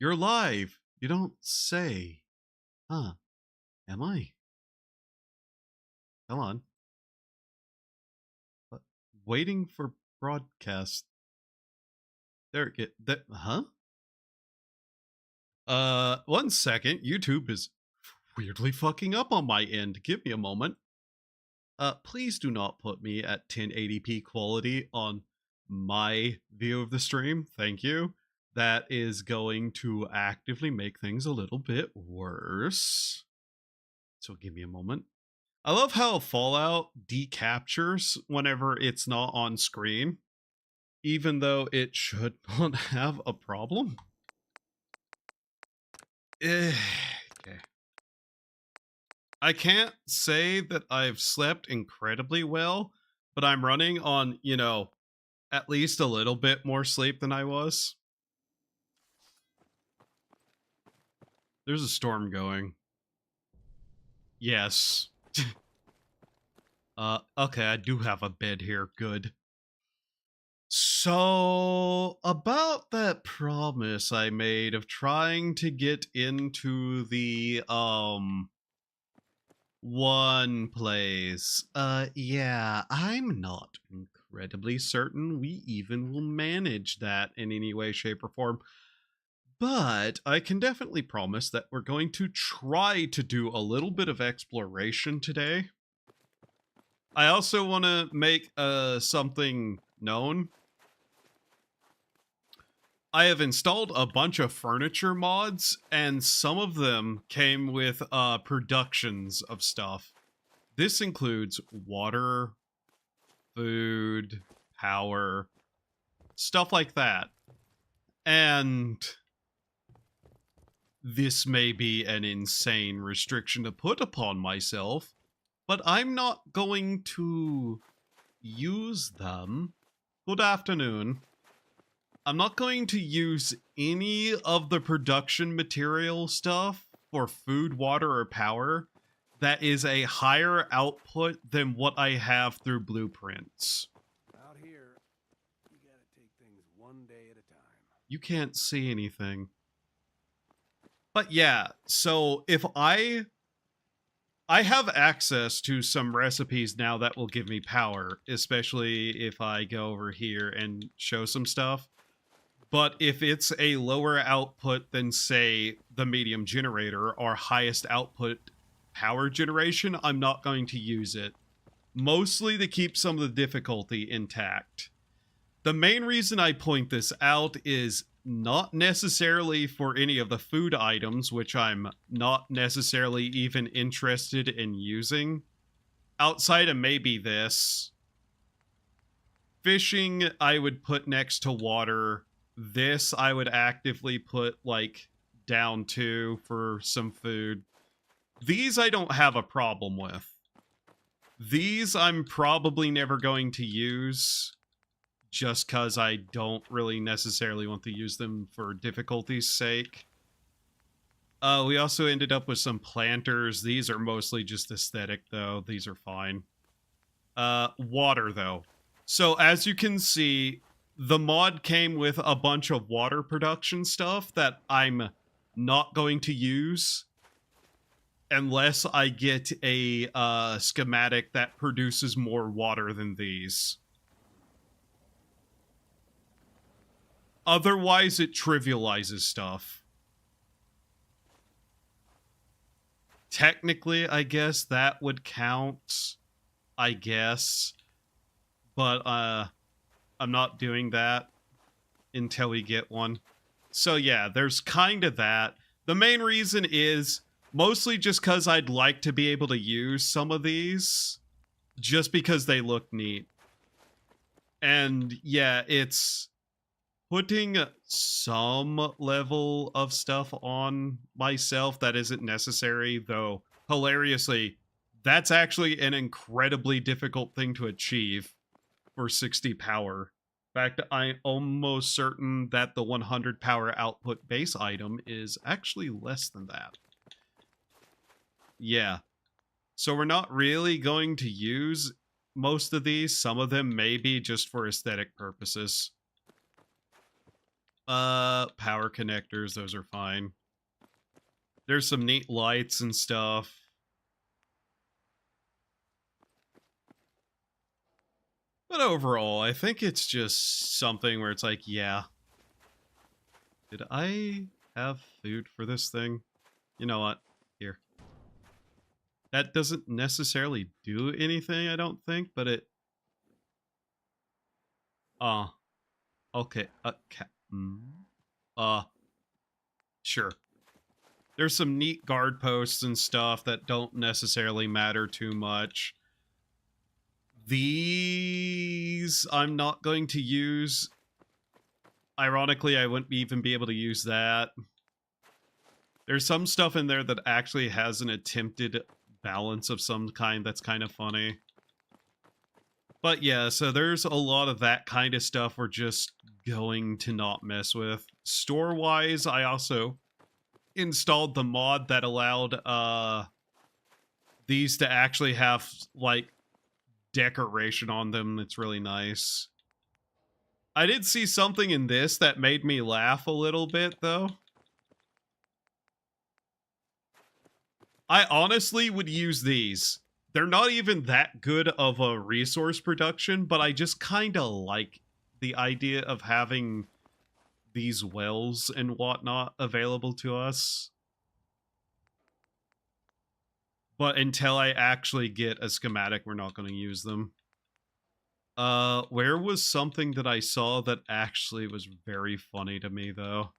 You're live. You don't say. Huh. Am I? Come on. What? Waiting for broadcast. There it that huh? 1 second. YouTube is weirdly fucking up on my end. Give me a moment. Please do not put me at 1080p quality on my view of the stream. Thank you. That is going to actively make things a little bit worse. So give me a moment. I love how Fallout decaptures whenever it's not on screen, even though it should not have a problem. Okay. I can't say that I've slept incredibly well, but I'm running on, at least a little bit more sleep than I was. There's a storm going. Yes. Okay, I do have a bed here. Good. So, about that promise I made of trying to get into the one place. Yeah, I'm not incredibly certain we even will manage that in any way, shape, or form. But I can definitely promise that we're going to try to do a little bit of exploration today. I also want to make something known. I have installed a bunch of furniture mods, and some of them came with productions of stuff. This includes water, food, power, stuff like that. And this may be an insane restriction to put upon myself, but I'm not going to use them. Good afternoon. I'm not going to use any of the production material stuff for food, water, or power that is a higher output than what I have through blueprints. Out here, you gotta take things one day at a time. You can't see anything. But yeah, so if I have access to some recipes now that will give me power, especially if I go over here and show some stuff. But if it's a lower output than, say, the medium generator or highest output power generation, I'm not going to use it. Mostly to keep some of the difficulty intact. The main reason I point this out is not necessarily for any of the food items, which I'm not necessarily even interested in using. Outside of maybe this. Fishing, I would put next to water. This I would actively put down to for some food. These I don't have a problem with. These I'm probably never going to use just because I don't really necessarily want to use them for difficulty's sake. We also ended up with some planters. These are mostly just aesthetic though. These are fine. Water though. So as you can see, the mod came with a bunch of water production stuff that I'm not going to use unless I get a schematic that produces more water than these. Otherwise, it trivializes stuff. Technically, I guess that would count, I guess. But I'm not doing that until we get one. So yeah, there's kind of that. The main reason is mostly just because I'd like to be able to use some of these just because they look neat. And yeah, it's putting some level of stuff on myself that isn't necessary, though hilariously, that's actually an incredibly difficult thing to achieve for 60 power. In fact, I'm almost certain that the 100 power output base item is actually less than that. Yeah. So we're not really going to use most of these. Some of them may be just for aesthetic purposes. Power connectors, those are fine. There's some neat lights and stuff. But overall, I think it's just something where it's like, yeah. Did I have food for this thing? You know what? Here. That doesn't necessarily do anything, I don't think, but it... okay. Sure. There's some neat guard posts and stuff that don't necessarily matter too much. These I'm not going to use. Ironically, I wouldn't even be able to use that. There's some stuff in there that actually has an attempted balance of some kind that's kind of funny. But yeah, so there's a lot of that kind of stuff we're just going to not mess with. Store-wise, I also installed the mod that allowed these to actually have like decoration on them. It's really nice. I did see something in this that made me laugh a little bit though. I honestly would use these. They're not even that good of a resource production, but I just kind of like the idea of having these wells and whatnot available to us. But until I actually get a schematic, we're not going to use them. Where was something that I saw that actually was very funny to me, though?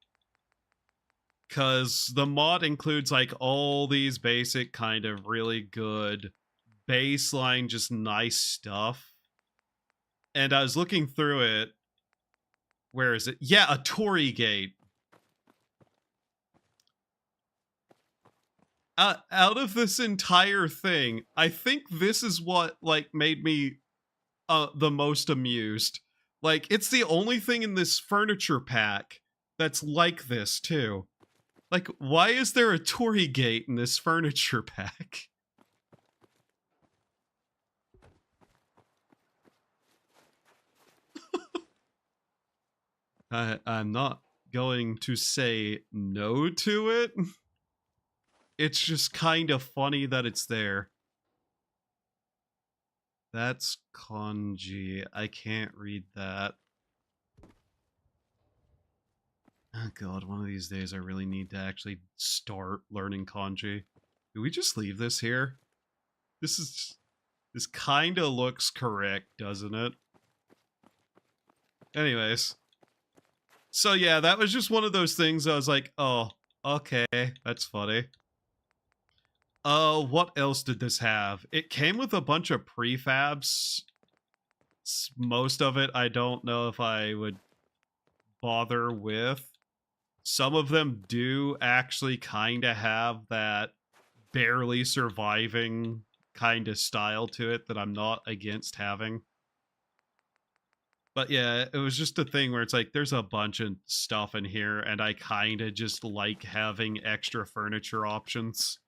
Because the mod includes, like, all these basic kind of really good baseline, just nice stuff. And I was looking through it. Where is it? Yeah, a Torii gate. Out of this entire thing, I think this is what, like, made me the most amused. Like, it's the only thing in this furniture pack that's like this, too. Like, why is there a Torii gate in this furniture pack? I'm not going to say no to it. It's just kind of funny that it's there. That's kanji. I can't read that. Oh god, one of these days I really need to actually start learning kanji. Do we just leave this here? This kind of looks correct, doesn't it? Anyways. So yeah, that was just one of those things I was like, oh, okay, that's funny. What else did this have? It came with a bunch of prefabs. Most of it I don't know if I would bother with. Some of them do actually kind of have that barely surviving kind of style to it that I'm not against having. But yeah, it was just a thing where it's like there's a bunch of stuff in here and I kind of just like having extra furniture options.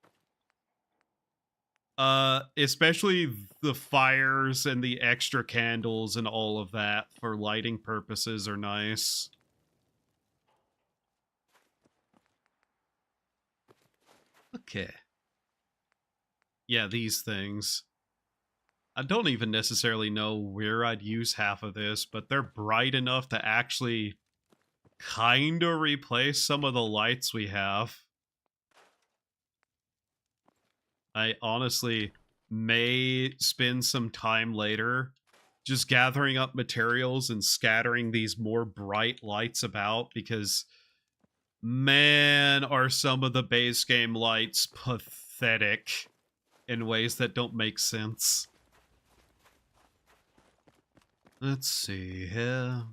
Especially the fires and the extra candles and all of that for lighting purposes are nice. Okay. Yeah, these things. I don't even necessarily know where I'd use half of this, but they're bright enough to actually kind of replace some of the lights we have. I honestly may spend some time later just gathering up materials and scattering these more bright lights about because, man, are some of the base game lights pathetic in ways that don't make sense. Let's see here.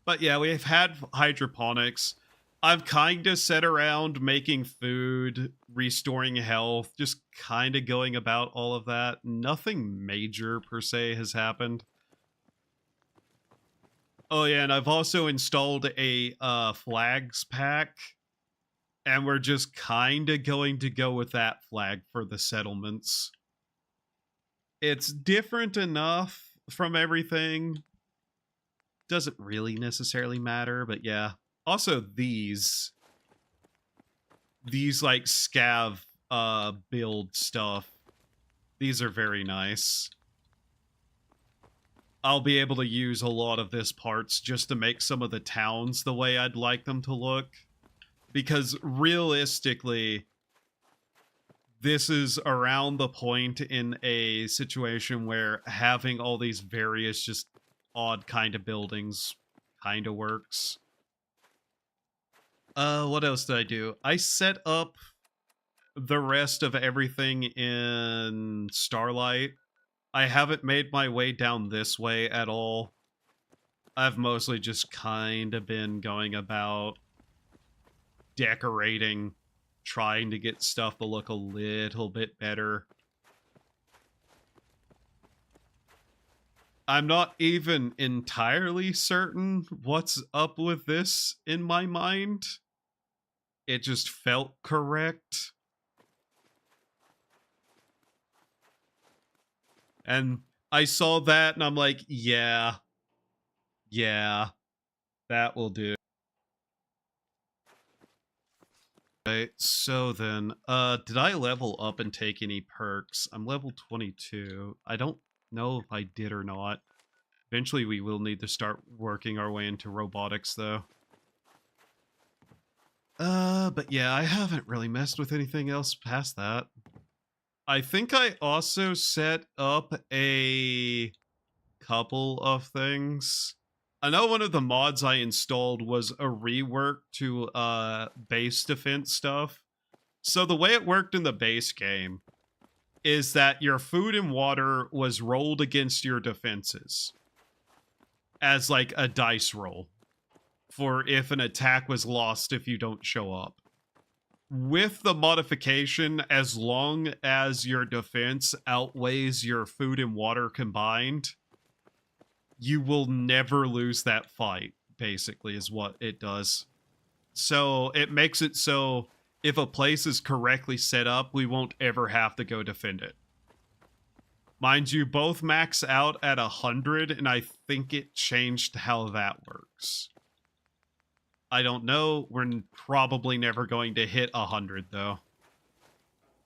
But yeah, we've had hydroponics. I've kind of sat around making food, restoring health, just kind of going about all of that. Nothing major per se has happened. Oh yeah, and I've also installed a flags pack, and we're just kind of going to go with that flag for the settlements. It's different enough from everything, doesn't really necessarily matter, but yeah. Also, these like scav build stuff, these are very nice. I'll be able to use a lot of this parts just to make some of the towns the way I'd like them to look. Because realistically, this is around the point in a situation where having all these various just odd kind of buildings kind of works. What else did I do? I set up the rest of everything in Starlight. I haven't made my way down this way at all. I've mostly just kind of been going about decorating, trying to get stuff to look a little bit better. I'm not even entirely certain what's up with this in my mind. It just felt correct. And I saw that and I'm like, yeah, that will do. Right, so then, did I level up and take any perks? I'm level 22. I don't know if I did or not. Eventually we will need to start working our way into robotics, though. But yeah, I haven't really messed with anything else past that. I think I also set up a couple of things. I know one of the mods I installed was a rework to base defense stuff. So the way it worked in the base game is that your food and water was rolled against your defenses as like a dice roll for if an attack was lost if you don't show up. With the modification, as long as your defense outweighs your food and water combined, you will never lose that fight, basically, is what it does. So it makes it so if a place is correctly set up, we won't ever have to go defend it. Mind you, both max out at 100, and I think it changed how that works. I don't know. We're probably never going to hit 100, though.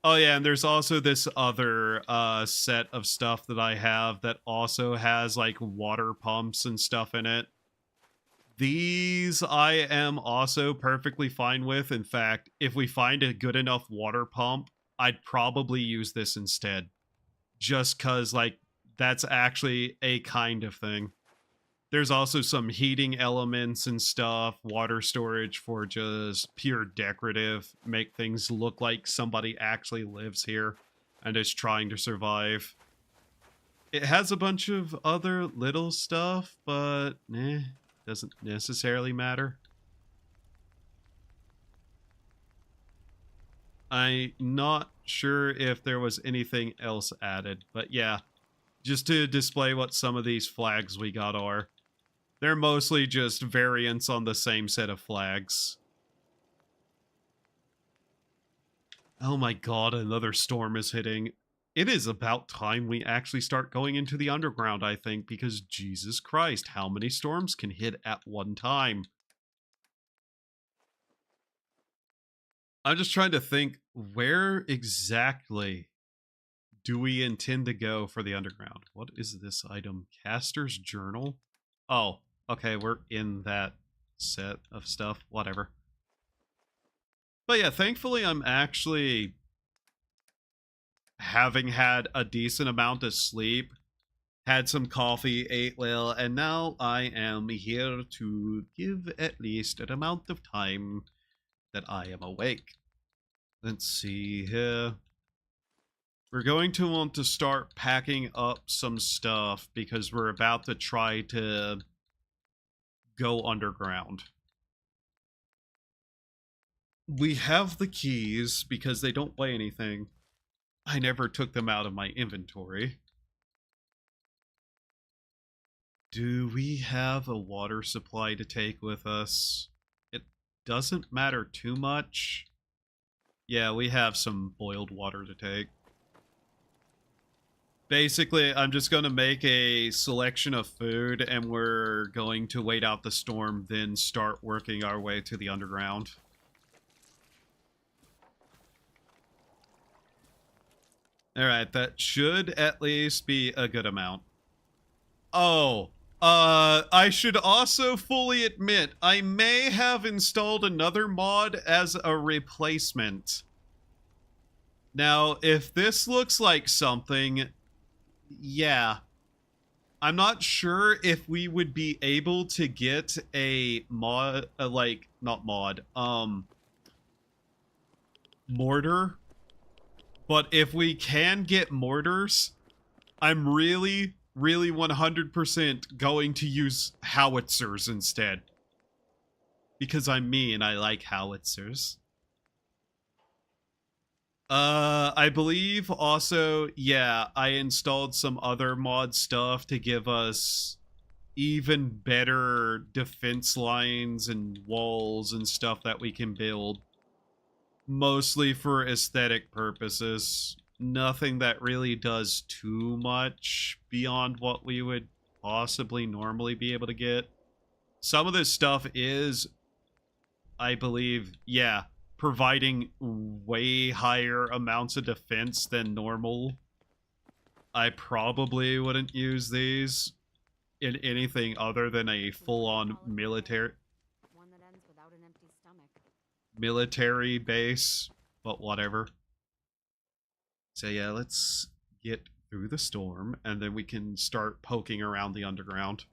Oh, yeah, and there's also this other set of stuff that I have that also has, like, water pumps and stuff in it. These I am also perfectly fine with. In fact, if we find a good enough water pump, I'd probably use this instead. Just because, like, that's actually a kind of thing. There's also some heating elements and stuff, water storage for just pure decorative, make things look like somebody actually lives here and is trying to survive. It has a bunch of other little stuff, but doesn't necessarily matter. I'm not sure if there was anything else added, but yeah, just to display what some of these flags we got are. They're mostly just variants on the same set of flags. Oh my god, another storm is hitting. It is about time we actually start going into the underground, I think, because Jesus Christ, how many storms can hit at one time? I'm just trying to think, where exactly do we intend to go for the underground? What is this item? Caster's Journal? Oh, okay, we're in that set of stuff. Whatever. But yeah, thankfully I'm actually having had a decent amount of sleep, had some coffee, ate well, and now I am here to give at least an amount of time that I am awake. Let's see here. We're going to want to start packing up some stuff because we're about to try to go underground. We have the keys because they don't weigh anything. I never took them out of my inventory. Do we have a water supply to take with us? It doesn't matter too much. Yeah, we have some boiled water to take. Basically, I'm just going to make a selection of food, and we're going to wait out the storm, then start working our way to the underground. Alright, that should at least be a good amount. Oh, I should also fully admit, I may have installed another mod as a replacement. Now, if this looks like something, yeah. I'm not sure if we would be able to get a mod, not mod, mortar. But if we can get mortars, I'm really 100% going to use howitzers instead. Because I'm me and I like howitzers. I believe also, yeah, I installed some other mod stuff to give us even better defense lines and walls and stuff that we can build. Mostly for aesthetic purposes. Nothing that really does too much beyond what we would possibly normally be able to get. Some of this stuff is, I believe, yeah, providing way higher amounts of defense than normal. I probably wouldn't use these in anything other than a full-on military base, but whatever. So yeah, let's get through the storm, and then we can start poking around the underground.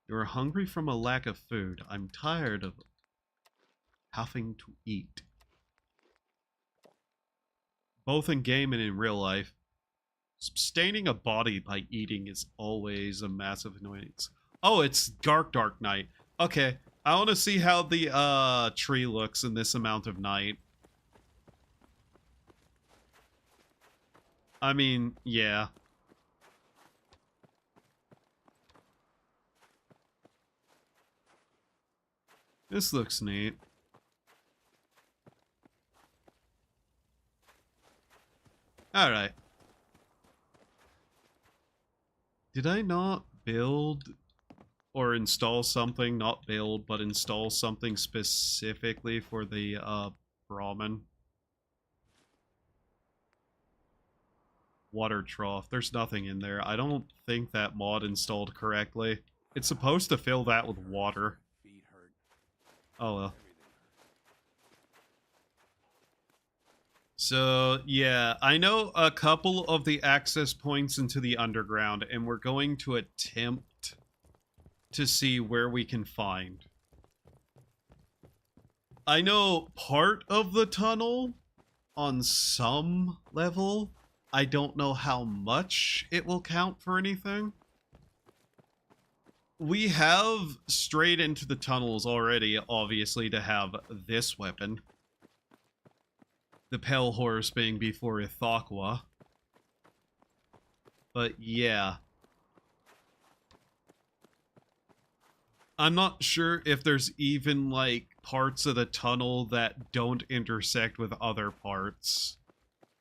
You're hungry from a lack of food. I'm tired of having to eat. Both in game and in real life, sustaining a body by eating is always a massive annoyance. Oh, it's dark night. Okay, I want to see how the tree looks in this amount of night. I mean, yeah. This looks neat. Alright. Did I not build or install something? Not build, but install something specifically for the Brahmin? Water trough. There's nothing in there. I don't think that mod installed correctly. It's supposed to fill that with water. Oh well. So, yeah, I know a couple of the access points into the underground, and we're going to attempt to see where we can find. I know part of the tunnel on some level. I don't know how much it will count for anything. We have strayed into the tunnels already, obviously, to have this weapon. The Pale Horse being before Ithaqua. But yeah. I'm not sure if there's even, like, parts of the tunnel that don't intersect with other parts.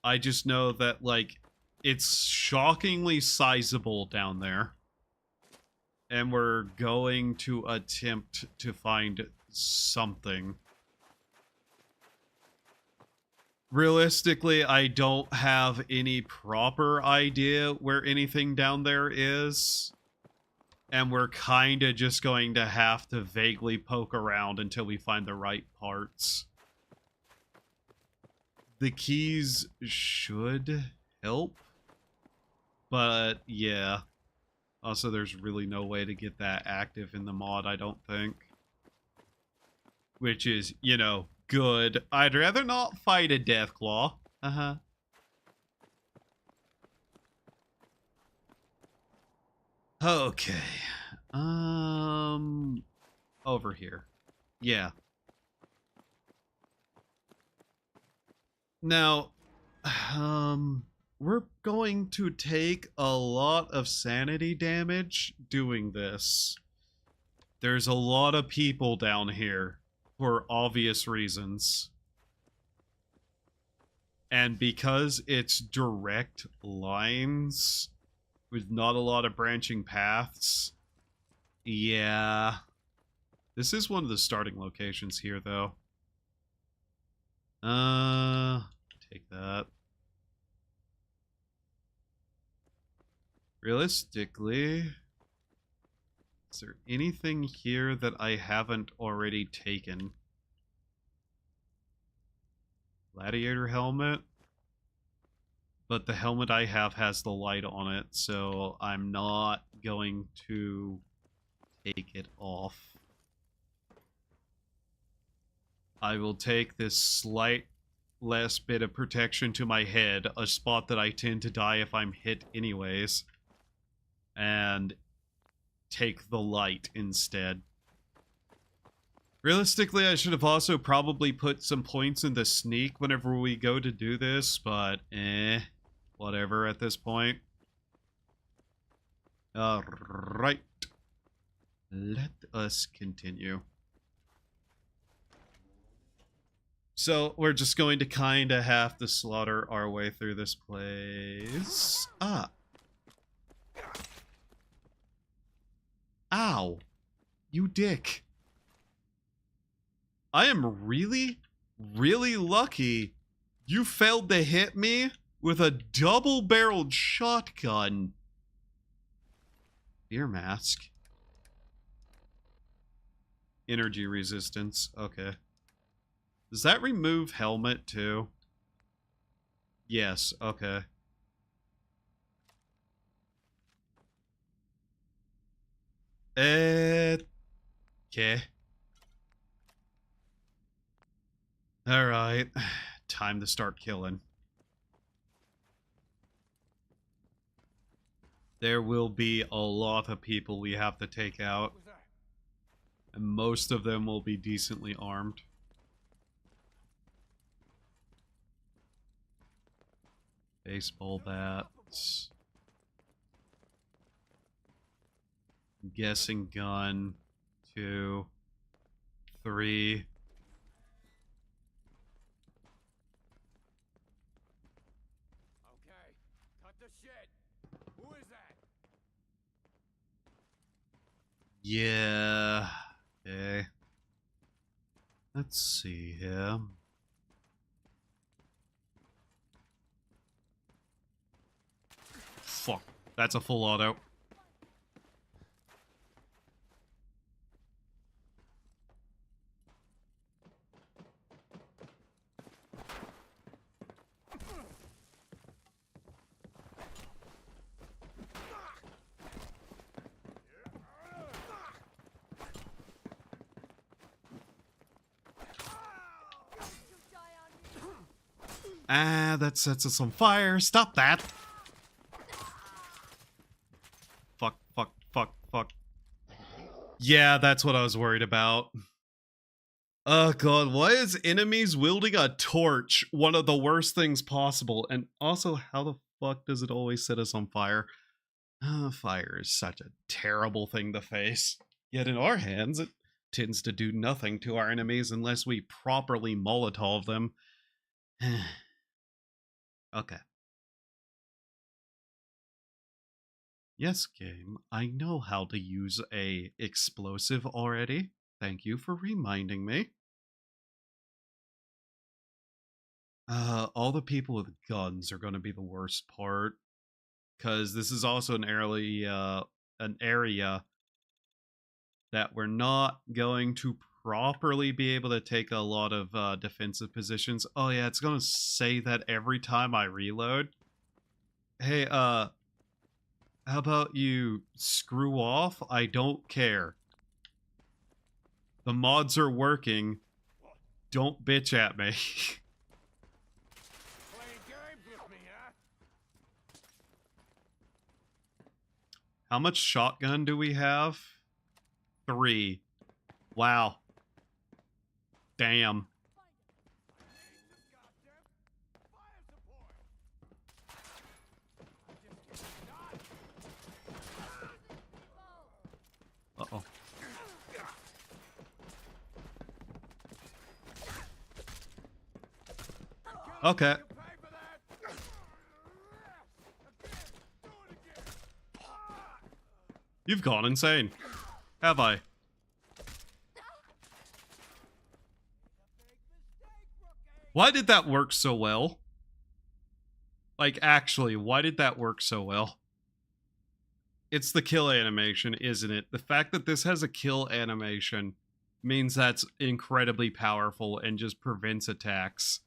I just know that, like, it's shockingly sizable down there. And we're going to attempt to find something. Realistically, I don't have any proper idea where anything down there is. And we're kind of just going to have to vaguely poke around until we find the right parts. The keys should help. But, yeah. Also, there's really no way to get that active in the mod, I don't think. Which is, you know, good. I'd rather not fight a Deathclaw. Uh-huh. Okay. Over here. Yeah. Now, we're going to take a lot of sanity damage doing this. There's a lot of people down here for obvious reasons. And because it's direct lines with not a lot of branching paths, yeah. This is one of the starting locations here, though. Take that. Realistically, is there anything here that I haven't already taken? Gladiator helmet? But the helmet I have has the light on it, so I'm not going to take it off. I will take this slight less bit of protection to my head, a spot that I tend to die if I'm hit anyways, and take the light instead. Realistically, I should have also probably put some points in the sneak whenever we go to do this, but whatever at this point. Alright. Let us continue. So, we're just going to kind of have to slaughter our way through this place. Ah. Ow. You dick. I am really, really lucky you failed to hit me with a double-barreled shotgun. Ear mask. Energy resistance. Okay. Does that remove helmet too? Yes, okay. Okay. Alright. Time to start killing. There will be a lot of people we have to take out. And most of them will be decently armed. Baseball bats. I'm guessing gun. 2. 3. Okay, cut the shit. Who is that? Yeah. Okay. Let's see here. Fuck. That's a full auto. Ah, that sets us on fire. Stop that. Fuck, fuck, fuck, fuck. Yeah, that's what I was worried about. Oh god, why is enemies wielding a torch one of the worst things possible? And also, how the fuck does it always set us on fire? Fire is such a terrible thing to face. Yet in our hands, it tends to do nothing to our enemies unless we properly Molotov them. Okay. Yes, game, I know how to use a explosive already. Thank you for reminding me. All the people with guns are going to be the worst part, because this is also an area that we're not going to properly be able to take a lot of defensive positions. Oh yeah, it's going to say that every time I reload. Hey, how about you screw off? I don't care. The mods are working. Don't bitch at me. Playing games with me, huh? How much shotgun do we have? 3. Wow. Damn. Uh-oh. Okay. You've gone insane. Have I? Why did that work so well? Like, actually, why did that work so well? It's the kill animation, isn't it? The fact that this has a kill animation means that's incredibly powerful and just prevents attacks.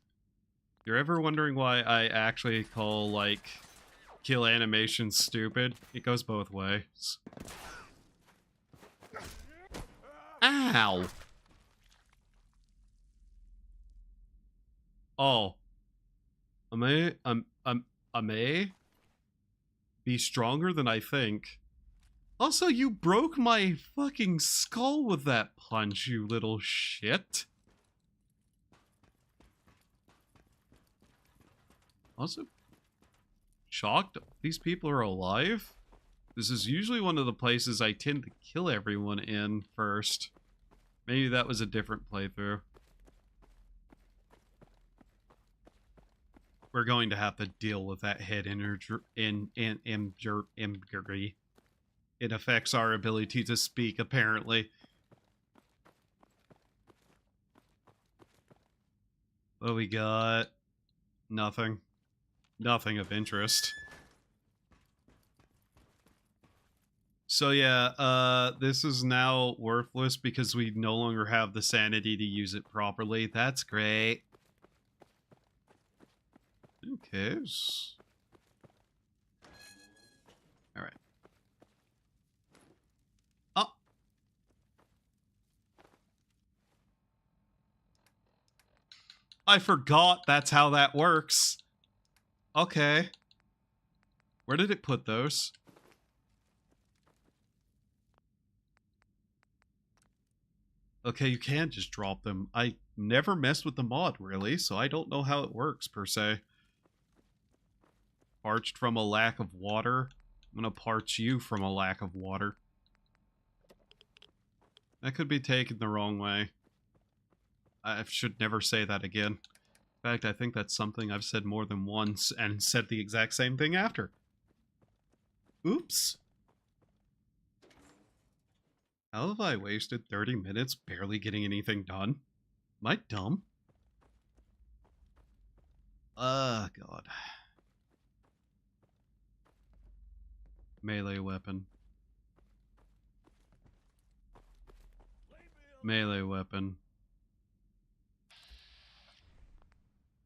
You're ever wondering why I actually call, like, kill animation stupid? It goes both ways. Ow! Oh. I may be stronger than I think. Also, you broke my fucking skull with that punch, you little shit. Also, shocked these people are alive? This is usually one of the places I tend to kill everyone in first. Maybe that was a different playthrough. We're going to have to deal with that head injury. It affects our ability to speak, apparently. What we got? Nothing. Nothing of interest. So yeah, this is now worthless because we no longer have the sanity to use it properly. That's great. Who cares? Alright. Oh! I forgot that's how that works. Okay. Where did it put those? Okay, you can just drop them. I never messed with the mod, really, so I don't know how it works, per se. Parched from a lack of water. I'm gonna parch you from a lack of water. That could be taken the wrong way. I should never say that again. In fact, I think that's something I've said more than once, and said the exact same thing after. Oops. How have I wasted 30 minutes barely getting anything done? Am I dumb? God. Melee weapon. Melee weapon.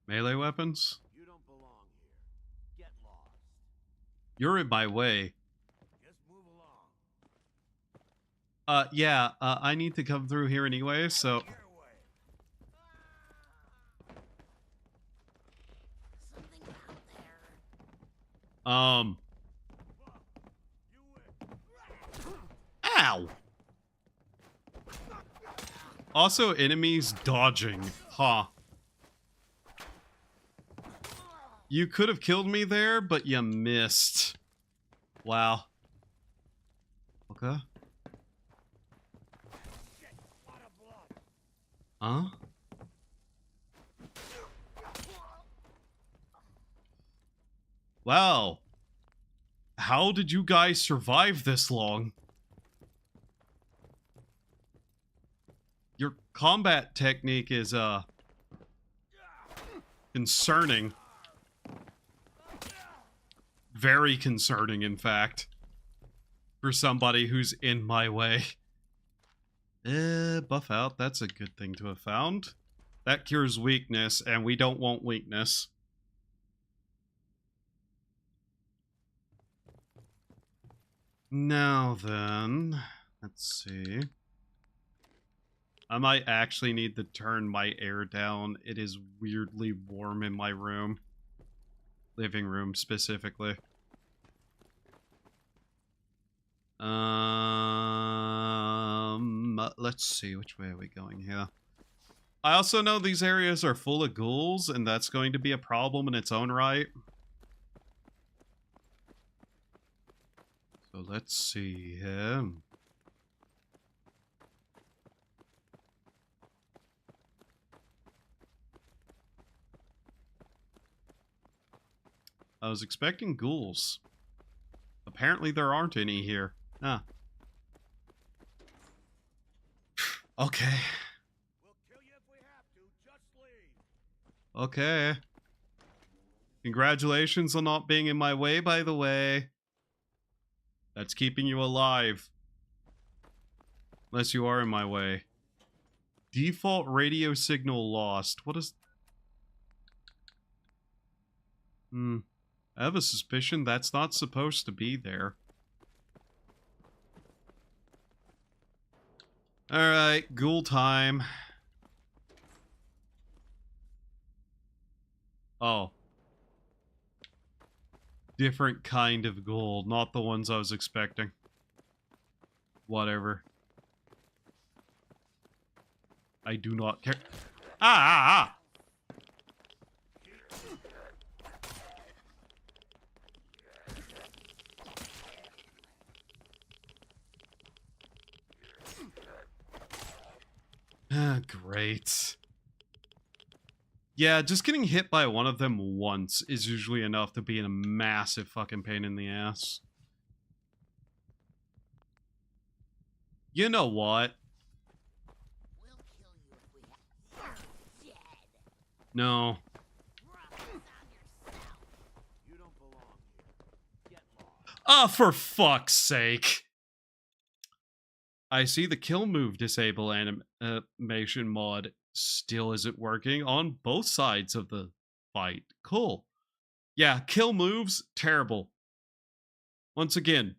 Melee weapons? You don't belong here. Get lost. You're in my way. Just move along. Yeah, I need to come through here anyway, so... Get away. Something out there. You win. Ow! Also, enemies dodging. Huh. You could have killed me there, but you missed. Wow. Okay. Huh? Wow. How did you guys survive this long? Your combat technique is, concerning. Very concerning, in fact. For somebody who's in my way. Buff out. That's a good thing to have found. That cures weakness, and we don't want weakness. Now then, let's see. I might actually need to turn my air down. It is weirdly warm in my room. Living room, specifically. Let's see, which way are we going here? I also know these areas are full of ghouls, and that's going to be a problem in its own right. So let's see here. I was expecting ghouls. Apparently there aren't any here. Ah, Okay. We'll kill you if we have to. Just leave. Okay. Congratulations on not being in my way, by the way. That's keeping you alive. Unless you are in my way. Default radio signal lost. What is... I have a suspicion that's not supposed to be there. Alright, ghoul time. Oh. Different kind of ghoul, not the ones I was expecting. Whatever. I do not care. Ah! Great. Yeah, just getting hit by one of them once is usually enough to be in a massive fucking pain in the ass. You know what? We'll kill you if we have. You're dead. No. You don't belong here. Get lost. Ah, for fuck's sake. I see the kill move disable animation mod still isn't working on both sides of the fight. Cool. Yeah, kill moves, terrible. Once again,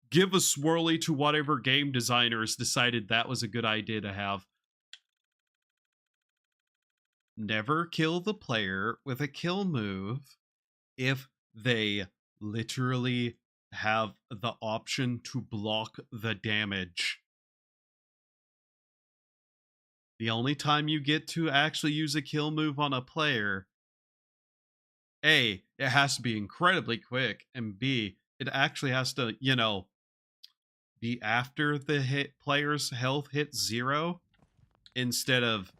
give a swirly to whatever game designers decided that was a good idea to have. Never kill the player with a kill move if they literally have the option to block the damage. The only time you get to actually use a kill move on a player, A, it has to be incredibly quick, and B, it actually has to, you know, be after the player's health hits 0 instead of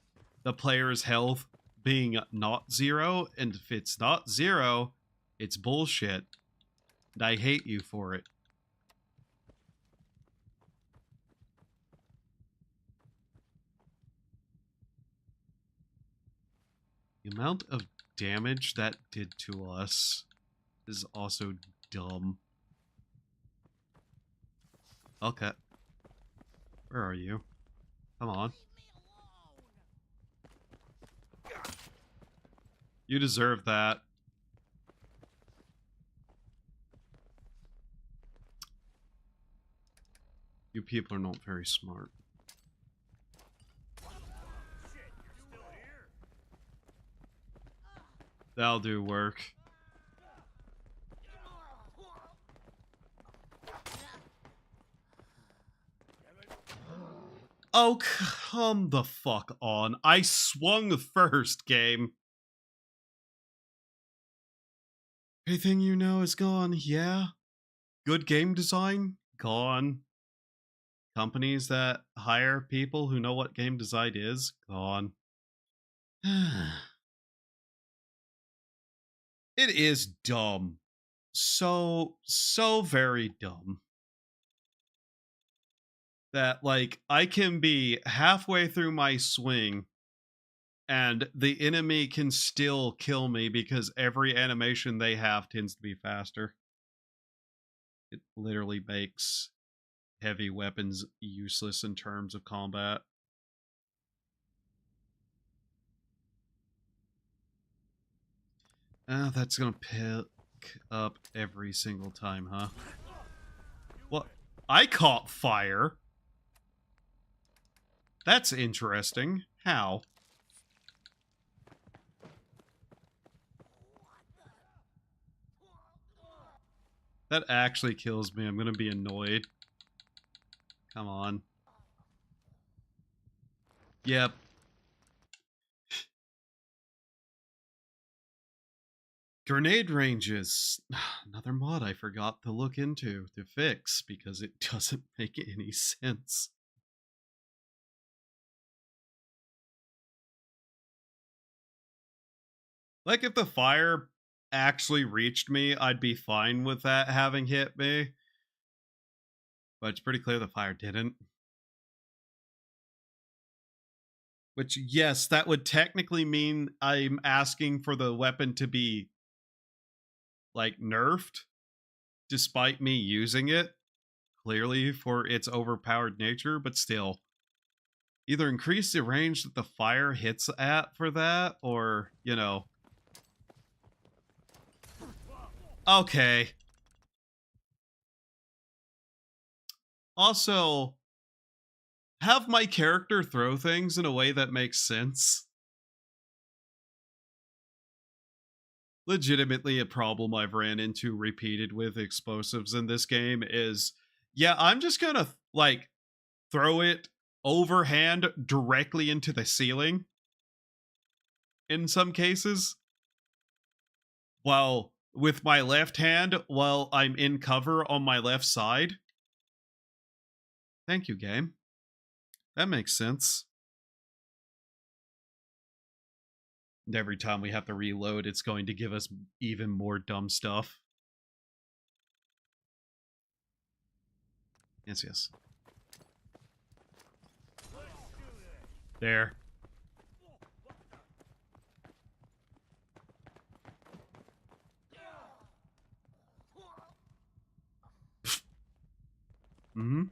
the player's health being not 0. And if it's not 0, it's bullshit. And I hate you for it. The amount of damage that did to us is also dumb. Okay. Where are you? Come on. You deserve that. You people are not very smart. Shit, you're still here? That'll do work. Oh, come the fuck on. I swung first, game. Everything you know is gone, yeah? Good game design? Gone. Companies that hire people who know what game design is? Gone. It is dumb. So very dumb. That, like, I can be halfway through my swing and the enemy can still kill me because every animation they have tends to be faster. It literally makes heavy weapons useless in terms of combat. That's gonna pick up every single time, huh? What? I caught fire? That's interesting. How? That actually kills me. I'm gonna be annoyed. Come on. Yep. Grenade ranges. Another mod I forgot to look into to fix because it doesn't make any sense. Like, if the fire actually reached me, I'd be fine with that having hit me. But it's pretty clear the fire didn't. Which, yes, that would technically mean I'm asking for the weapon to be, like, nerfed, despite me using it, clearly, for its overpowered nature, but still. Either increase the range that the fire hits at for that, or, you know. Okay. Also, have my character throw things in a way that makes sense. Legitimately, a problem I've ran into repeated with explosives in this game is, yeah, I'm just gonna, like, throw it overhand directly into the ceiling in some cases, while with my left hand while I'm in cover on my left side. Thank you, game. That makes sense. And every time we have to reload, it's going to give us even more dumb stuff. Yes, yes. There. Mm-hmm.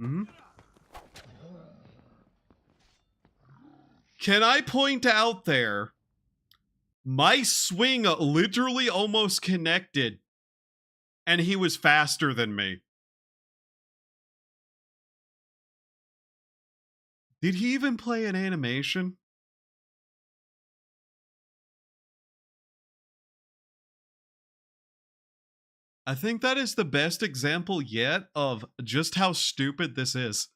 Mm-hmm. Can I point out there, my swing literally almost connected, and he was faster than me. Did he even play an animation? I think that is the best example yet of just how stupid this is.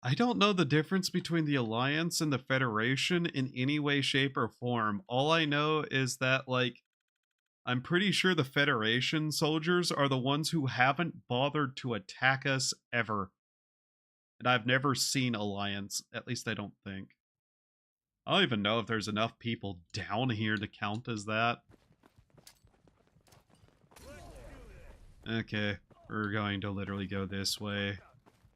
I don't know the difference between the Alliance and the Federation in any way, shape, or form. All I know is that, like, I'm pretty sure the Federation soldiers are the ones who haven't bothered to attack us ever. And I've never seen Alliance, at least I don't think. I don't even know if there's enough people down here to count as that. Okay, we're going to literally go this way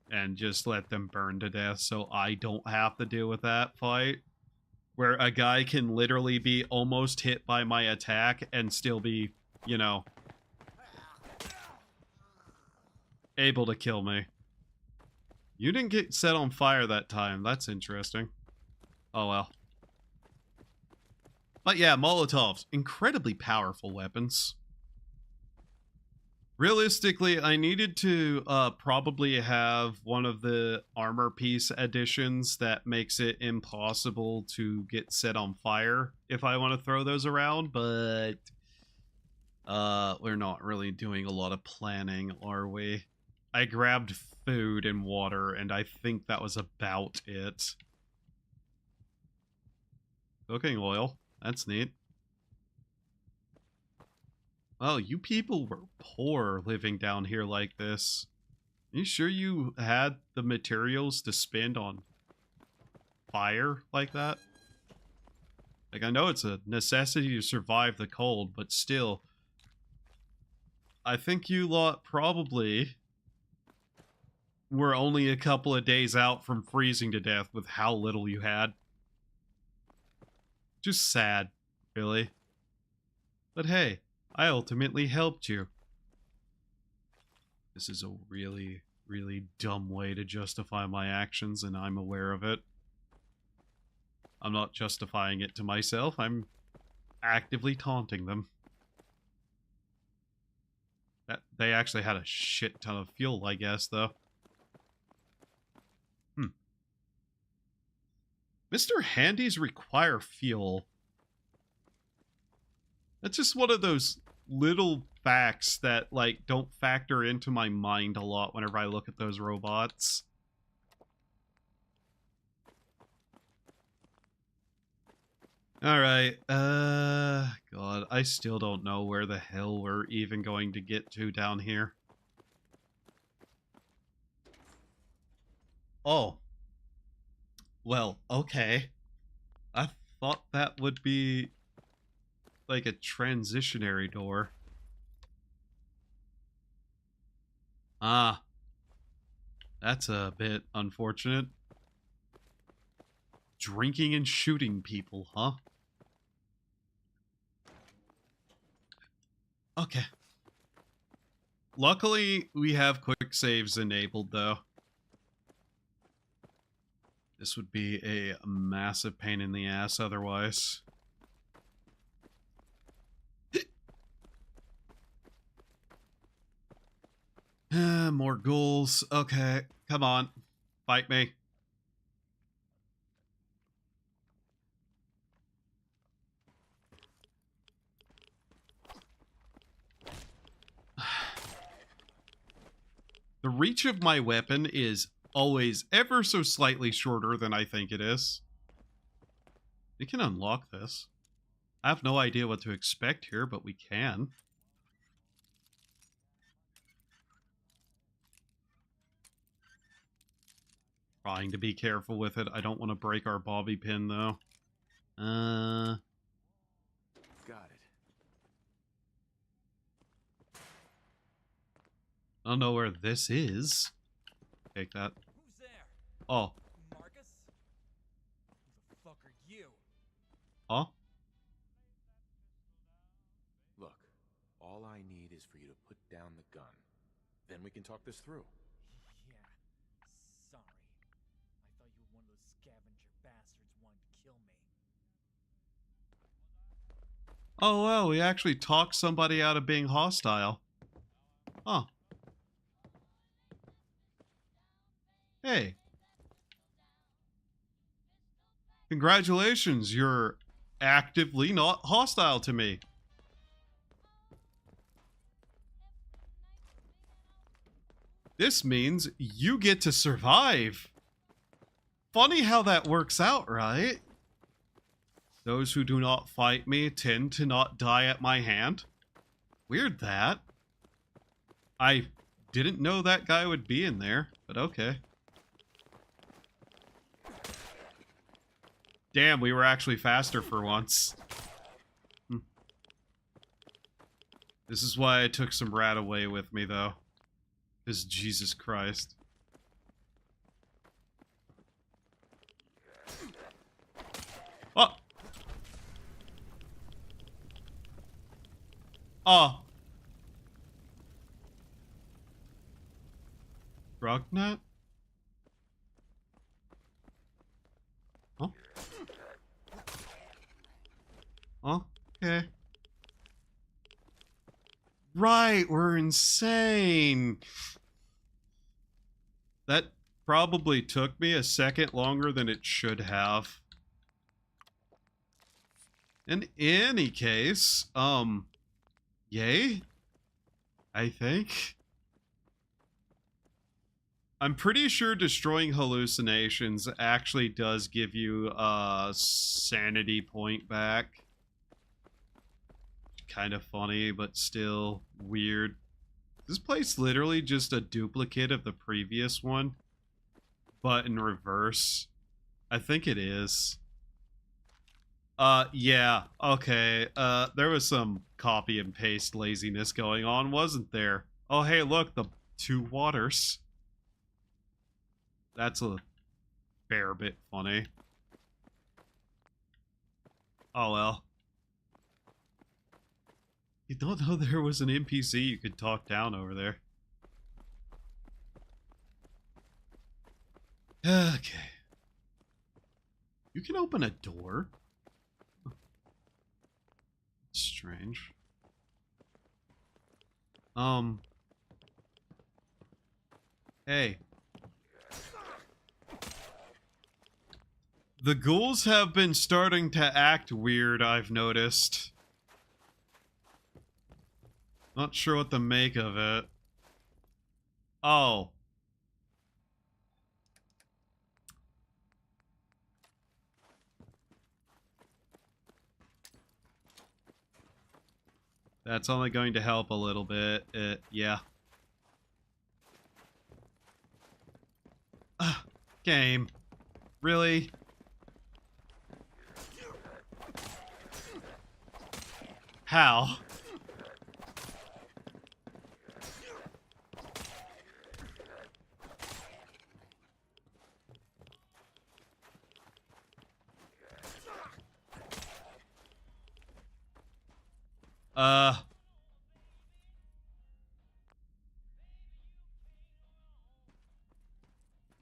and just let them burn to death so I don't have to deal with that fight. Where a guy can literally be almost hit by my attack and still be, you know, able to kill me. You didn't get set on fire that time. That's interesting. Oh well. But yeah, Molotovs, incredibly powerful weapons. Realistically, I needed to probably have one of the armor piece additions that makes it impossible to get set on fire if I want to throw those around, but we're not really doing a lot of planning, are we? I grabbed food and water, and I think that was about it. Cooking oil. That's neat. Oh, you people were poor living down here like this. Are you sure you had the materials to spend on fire like that? Like, I know it's a necessity to survive the cold, but still. I think you lot probably were only a couple of days out from freezing to death with how little you had. Just sad, really. But hey, I ultimately helped you. This is a really, really dumb way to justify my actions, and I'm aware of it. I'm not justifying it to myself, I'm actively taunting them. They actually had a shit ton of fuel, I guess, though. Mr. Handies require fuel. That's just one of those little facts that, like, don't factor into my mind a lot whenever I look at those robots. Alright, God, I still don't know where the hell we're even going to get to down here. Oh. Well, okay. I thought that would be like a transitionary door. Ah, that's a bit unfortunate. Drinking and shooting people, huh? Okay. Luckily, we have quick saves enabled, though. This would be a massive pain in the ass otherwise. More ghouls. Okay, come on. Fight me. The reach of my weapon is always ever so slightly shorter than I think it is. We can unlock this. I have no idea what to expect here, but we can. Trying to be careful with it. I don't want to break our bobby pin, though. Got it. I don't know where this is. Take that. Who's there? Oh. Marcus? Who the fuck are you? Huh? Look, all I need is for you to put down the gun. Then we can talk this through. Yeah. Sorry. I thought you were one of those scavenger bastards wanting to kill me. Oh, well, we actually talked somebody out of being hostile. Huh. Hey. Congratulations, you're actively not hostile to me. This means you get to survive. Funny how that works out, right? Those who do not fight me tend to not die at my hand. Weird that. I didn't know that guy would be in there, but okay. Damn, we were actually faster for once. This is why I took some rat away with me, though. Because Jesus Christ. Oh! Oh! Rognut? Oh? Oh, okay. Right, we're insane. That probably took me a second longer than it should have. In any case, yay? I think. I'm pretty sure destroying hallucinations actually does give you a sanity point back. Kind of funny, but still weird. Is this place literally just a duplicate of the previous one, but in reverse? I think it is. Yeah, okay. There was some copy and paste laziness going on, wasn't there? Oh, hey, look, the two waters. That's a fair bit funny. Oh, well. You don't know there was an NPC you could talk down over there. Okay. You can open a door? Strange. Hey. The ghouls have been starting to act weird, I've noticed. Not sure what to make of it. Oh. That's only going to help a little bit. Yeah. Game. Really? How? Uh.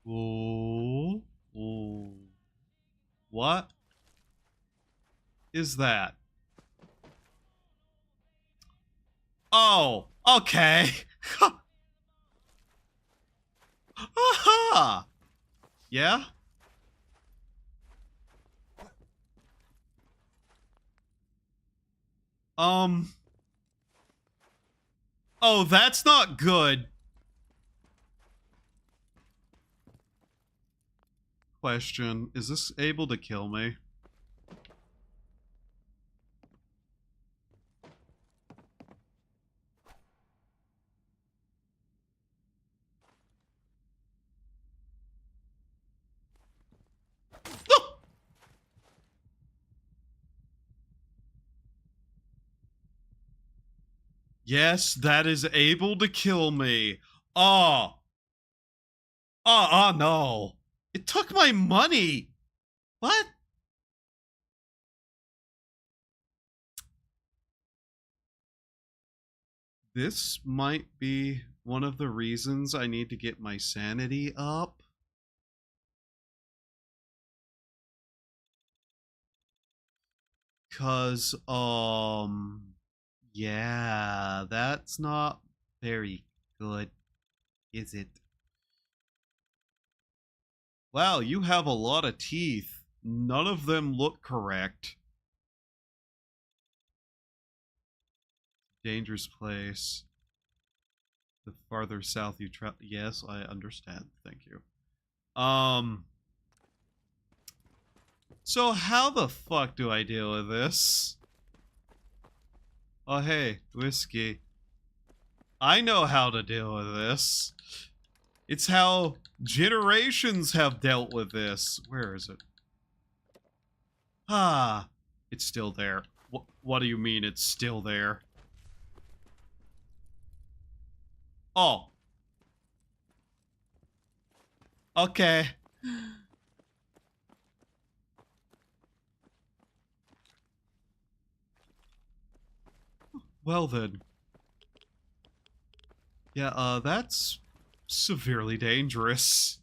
Ooh. Ooh. What is that? Oh, okay. Aha! Yeah? Oh, that's not good. Question, is this able to kill me? No! Yes, that is able to kill me. Oh. No. It took my money. What? This might be one of the reasons I need to get my sanity up. Cause, yeah, that's not very good, is it? Wow, you have a lot of teeth. None of them look correct. Dangerous place. The farther south you travel. Yes, I understand. Thank you. So how the fuck do I deal with this? Oh, hey, whiskey. I know how to deal with this. It's how generations have dealt with this. Where is it? Ah, it's still there. What do you mean it's still there? Oh. Okay. Well then. Yeah, that's severely dangerous.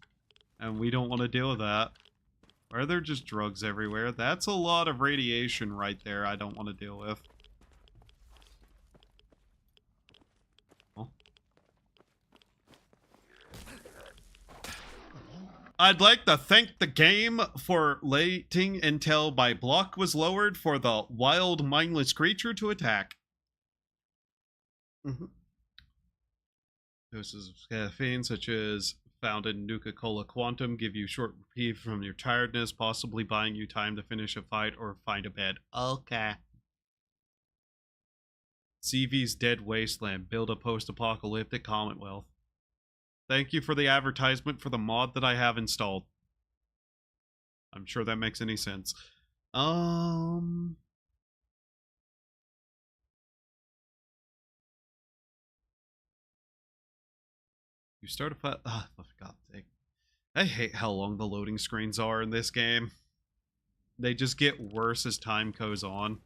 And we don't want to deal with that. Why are there just drugs everywhere? That's a lot of radiation right there I don't want to deal with. Oh. I'd like to thank the game for waiting until my block was lowered for the wild, mindless creature to attack. Doses of caffeine, such as found in Nuka-Cola Quantum, give you short reprieve from your tiredness, possibly buying you time to finish a fight or find a bed. Okay. CV's Dead Wasteland. Build a post-apocalyptic Commonwealth. Thank you for the advertisement for the mod that I have installed. I'm sure that makes any sense. You start a fight. Ah, for God's sake. I hate how long the loading screens are in this game. They just get worse as time goes on.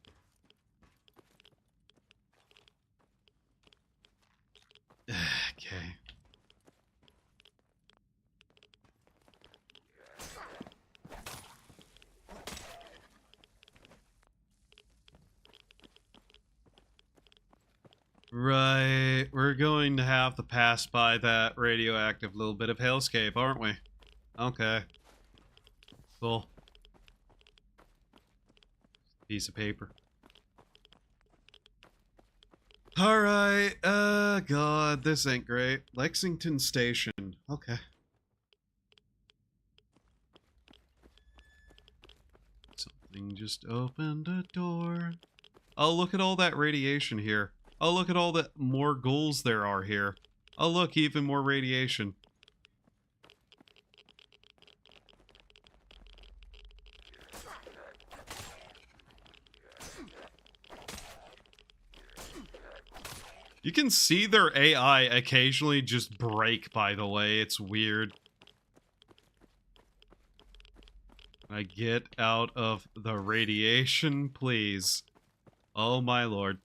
Okay. Right, we're going to have to pass by that radioactive little bit of hellscape, aren't we? Okay. Cool. Piece of paper. Alright, God, this ain't great. Lexington Station. Okay. Something just opened a door. Oh, look at all that radiation here. Oh, look at all the more ghouls there are here. Oh, look, even more radiation. You can see their AI occasionally just break, by the way. It's weird. I get out of the radiation, please. Oh my lord.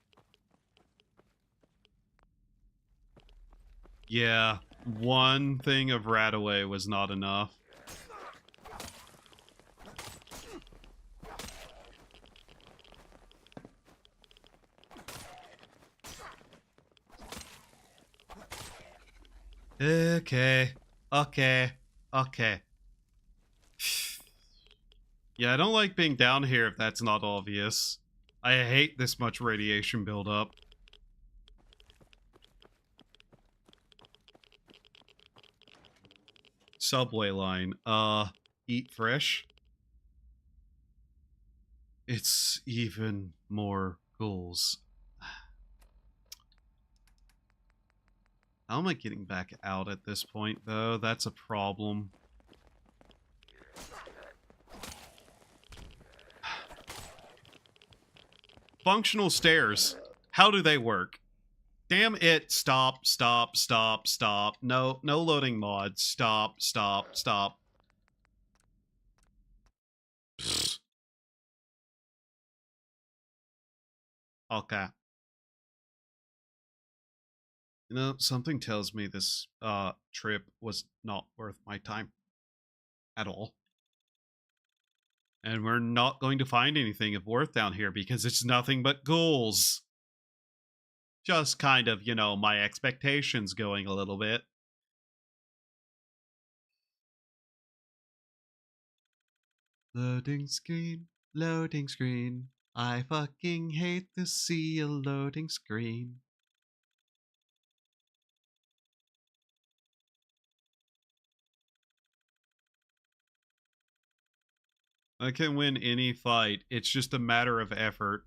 Yeah, one thing of Radaway was not enough. Okay, okay, okay. Yeah, I don't like being down here if that's not obvious. I hate this much radiation buildup. Subway line. Eat fresh. It's even more ghouls. How am I getting back out at this point, though? That's a problem. Functional stairs. How do they work? Damn it. Stop, stop, stop, stop. No, no loading mods. Stop, stop, stop. Okay. You know, something tells me this trip was not worth my time at all. And we're not going to find anything of worth down here because it's nothing but ghouls. Just kind of, you know, my expectations going a little bit. Loading screen, loading screen. I fucking hate to see a loading screen. I can win any fight. It's just a matter of effort.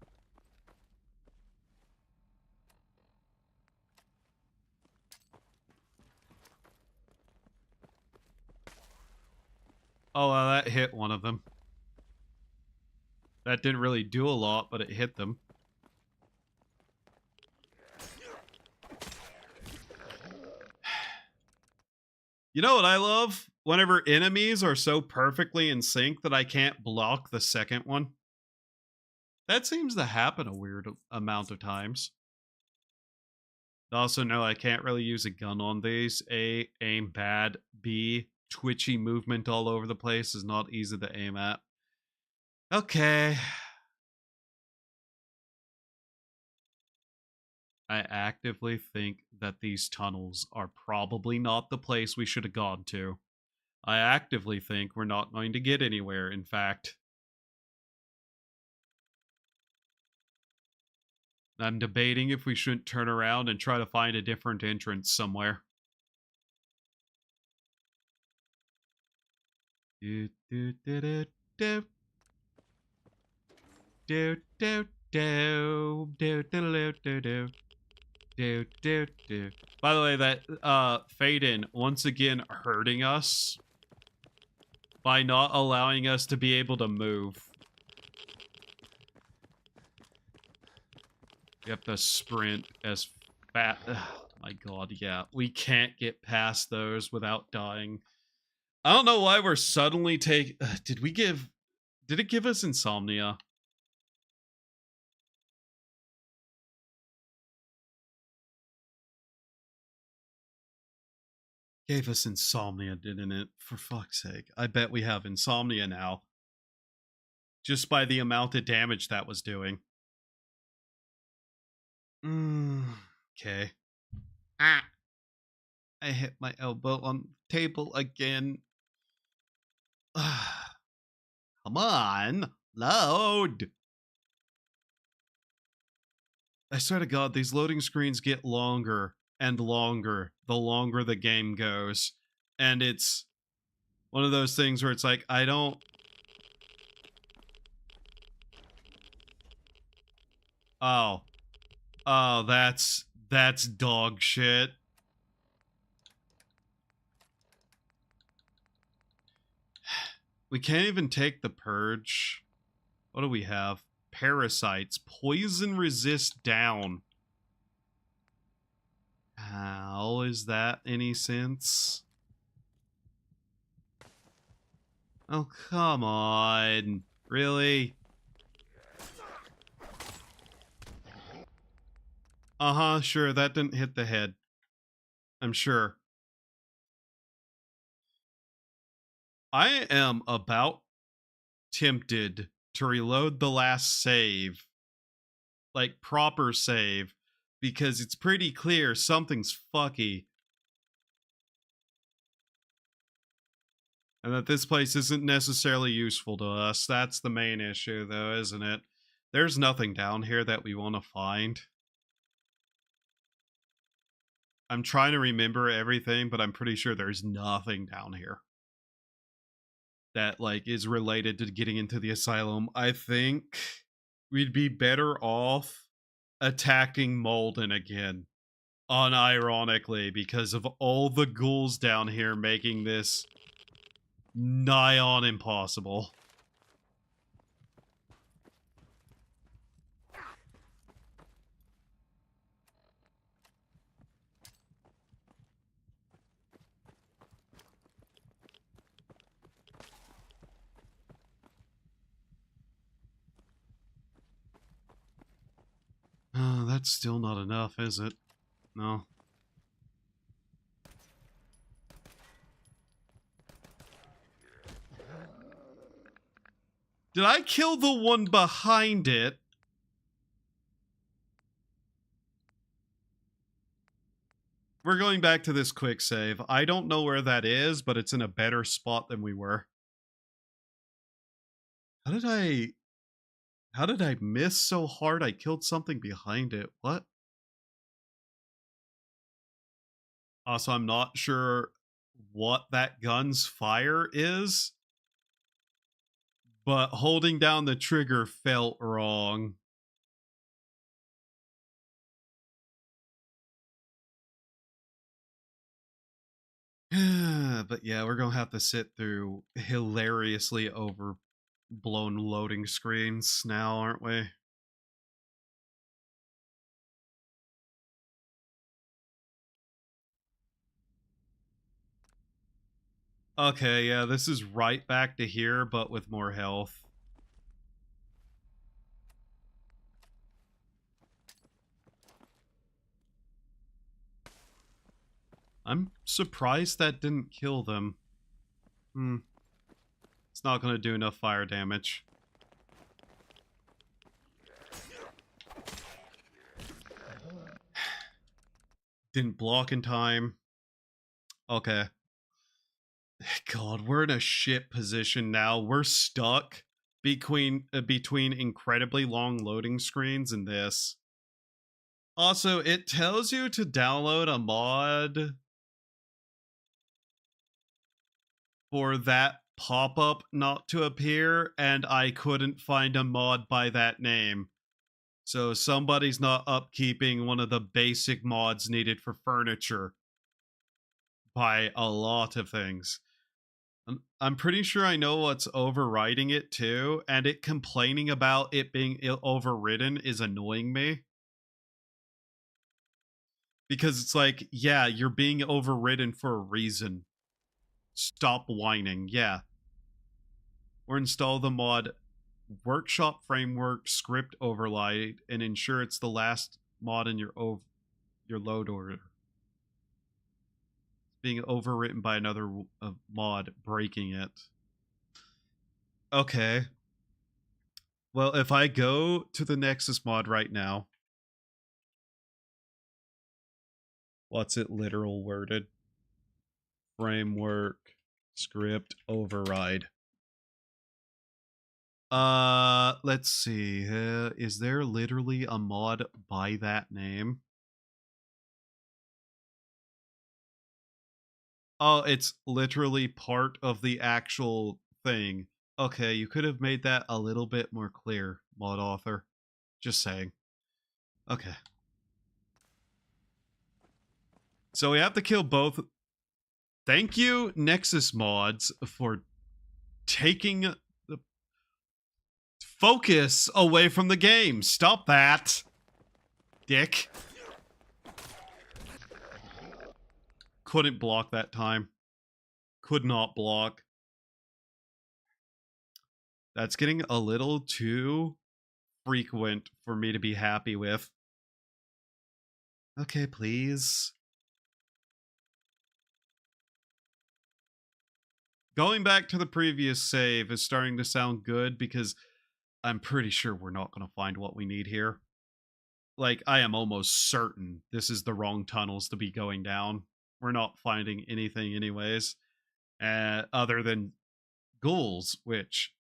Oh, well, that hit one of them. That didn't really do a lot, but it hit them. You know what I love? Whenever enemies are so perfectly in sync that I can't block the second one. That seems to happen a weird amount of times. Also, no, I can't really use a gun on these. A, aim bad. B, twitchy movement all over the place is not easy to aim at. Okay. I actively think that these tunnels are probably not the place we should have gone to. I actively think we're not going to get anywhere, in fact. I'm debating if we shouldn't turn around and try to find a different entrance somewhere. Do do do do do do do do do do do do do do do do. By the way, that fade-in once again hurting us by not allowing us to be able to move. We have to sprint as fast. My god, yeah. We can't get past those without dying. I don't know why we're suddenly did it give us insomnia? Gave us insomnia, didn't it? For fuck's sake. I bet we have insomnia now. Just by the amount of damage that was doing. Okay. Ah! I hit my elbow on the table again. Come on! Load! I swear to God, these loading screens get longer and longer the longer the game goes. And it's one of those things where it's like, I don't... Oh. Oh, that's dog shit. We can't even take the purge. What do we have? Parasites. Poison resist down. How is that any sense? Oh, come on. Really? Uh-huh, sure, that didn't hit the head. I'm sure. I am about tempted to reload the last save, like proper save, because it's pretty clear something's fucky. And that this place isn't necessarily useful to us. That's the main issue, though, isn't it? There's nothing down here that we want to find. I'm trying to remember everything, but I'm pretty sure there's nothing down here that, like, is related to getting into the asylum. I think we'd be better off attacking Malden again. Unironically, because of all the ghouls down here making this nigh on impossible. That's still not enough, is it? No. Did I kill the one behind it? We're going back to this quick save. I don't know where that is, but it's in a better spot than we were. How did I miss so hard I killed something behind it? What? Also, I'm not sure what that gun's fire is, but holding down the trigger felt wrong. But yeah, we're gonna have to sit through hilariously overblown loading screens now, aren't we? Okay, yeah, this is right back to here, but with more health. I'm surprised that didn't kill them. It's not gonna do enough fire damage. Didn't block in time. Okay. God, we're in a shit position now. We're stuck between incredibly long loading screens and this. Also, it tells you to download a mod for that pop-up not to appear, and I couldn't find a mod by that name. So somebody's not upkeeping one of the basic mods needed for furniture by a lot of things. I'm pretty sure I know what's overriding it too, and it complaining about it being overridden is annoying me. Because it's like, yeah, you're being overridden for a reason. Stop whining, yeah. Or install the mod Workshop Framework Script Override and ensure it's the last mod in your load order. Being overwritten by another mod breaking it. Okay. Well, if I go to the Nexus mod right now, what's it literal worded? Framework script override. Let's see. Is there literally a mod by that name? Oh, it's literally part of the actual thing. Okay, you could have made that a little bit more clear, mod author. Just saying. Okay. So we have to kill both. Thank you, Nexus mods, for taking the focus away from the game. Stop that, dick. Couldn't block that time. Could not block. That's getting a little too frequent for me to be happy with. Okay, please. going back to the previous save is starting to sound good because I'm pretty sure we're not going to find what we need here. Like, I am almost certain this is the wrong tunnels to be going down. We're not finding anything anyways, other than ghouls, which,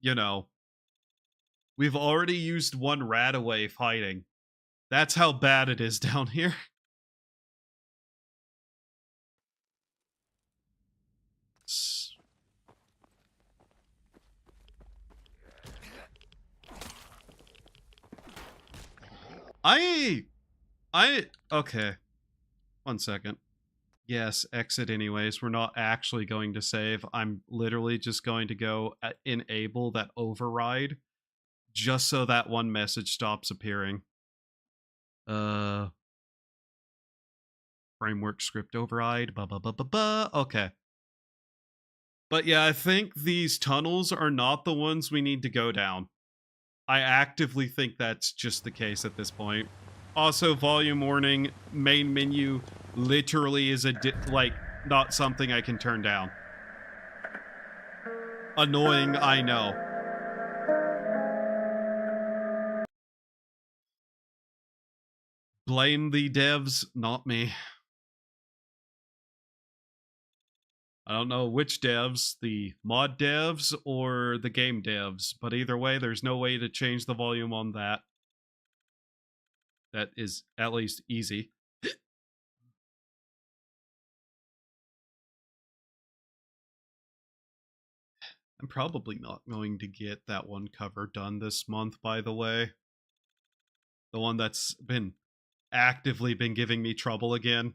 you know, we've already used one rat away fighting. That's how bad it is down here. Okay. 1 second. Yes, exit anyways. We're not actually going to save. I'm literally just going to go enable that override just so that one message stops appearing. Framework script override. Okay. But yeah, I think these tunnels are not the ones we need to go down. I actively think that's just the case at this point. Also, volume warning, main menu literally is like not something I can turn down. Annoying, I know. Blame the devs, not me. I don't know which devs, the mod devs or the game devs, but either way, there's no way to change the volume on that. That is at least easy. I'm probably not going to get that one cover done this month, by the way. The one that's been actively been giving me trouble again.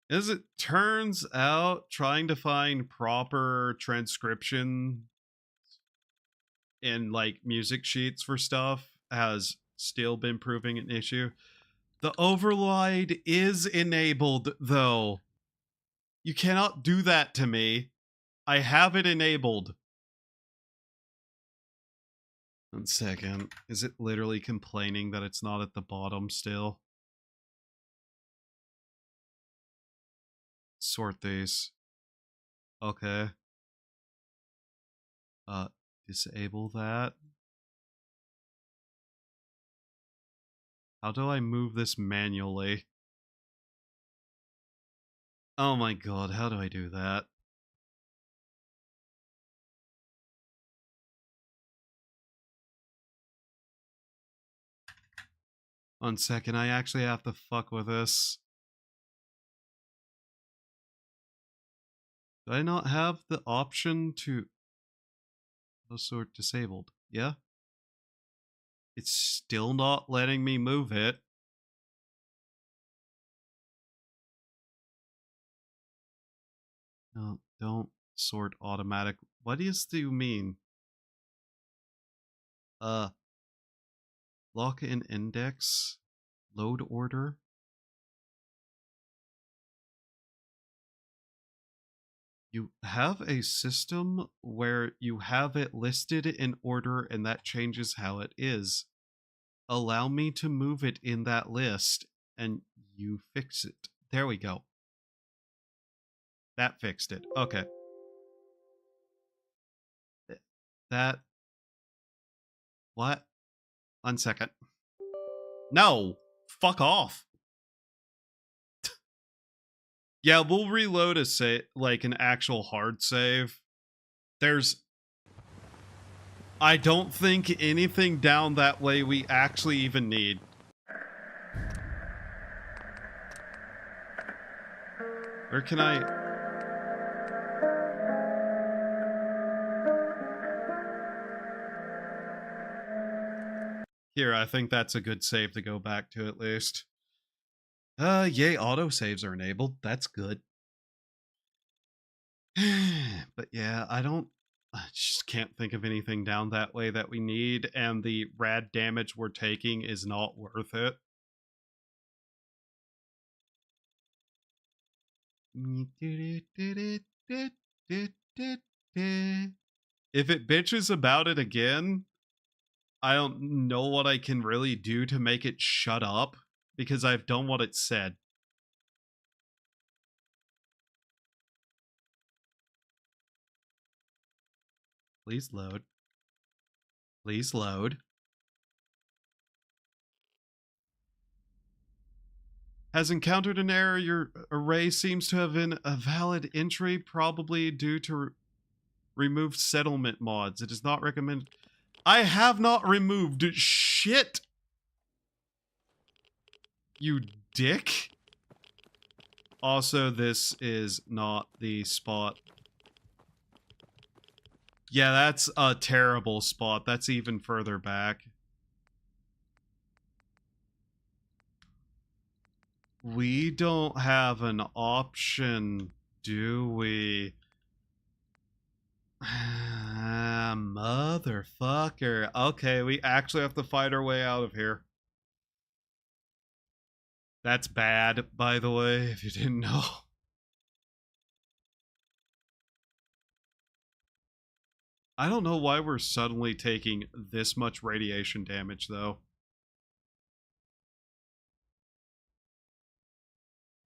As it turns out, trying to find proper transcription in like music sheets for stuff has still been proving an issue. The override is enabled, though. You cannot do that to me. I have it enabled. 1 second. Is it literally complaining that it's not at the bottom still? Sort these. Okay. Disable that. How do I move this manually? Oh my god, how do I do that? One second, I actually have to fuck with this. Do I not have the option to... sort disabled? Yeah? It's still not letting me move it. No, don't sort automatic. What do you mean? Lock in index, load order. You have a system where you have it listed in order and that changes how it is. Allow me to move it in that list and you fix it. There we go. That fixed it. Okay. That... What? 1 second. No! Fuck off! Yeah, we'll reload a save, like an actual hard save. I don't think anything down that way we actually even need. Where can I... Here, I think that's a good save to go back to at least. Yay, autosaves are enabled. That's good. But yeah, I just can't think of anything down that way that we need, and the rad damage we're taking is not worth it. If it bitches about it again, I don't know what I can really do to make it shut up, because I've done what it said. Please load. Please load. Has encountered an error. Your array seems to have been a valid entry, probably due to removed settlement mods. It is not recommended. I have not removed shit. You dick. Also, this is not the spot. Yeah, that's a terrible spot. That's even further back. We don't have an option, do we? Motherfucker. Okay, we actually have to fight our way out of here. That's bad, by the way, if you didn't know. I don't know why we're suddenly taking this much radiation damage, though.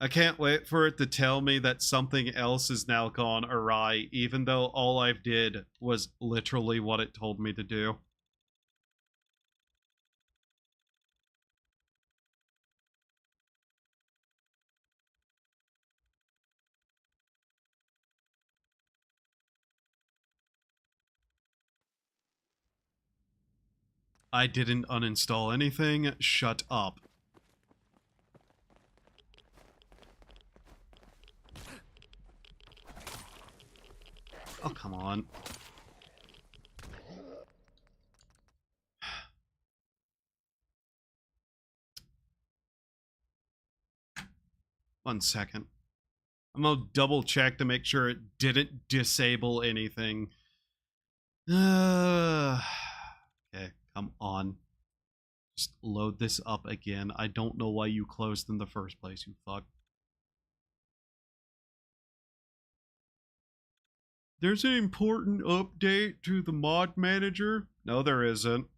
I can't wait for it to tell me that something else is now gone awry, even though all I did was literally what it told me to do. I didn't uninstall anything. Shut up. Oh, come on. One second. I'm gonna double check to make sure it didn't disable anything. Okay, come on. Just load this up again. I don't know why you closed in the first place, you fuck. There's an important update to the mod manager? No, there isn't.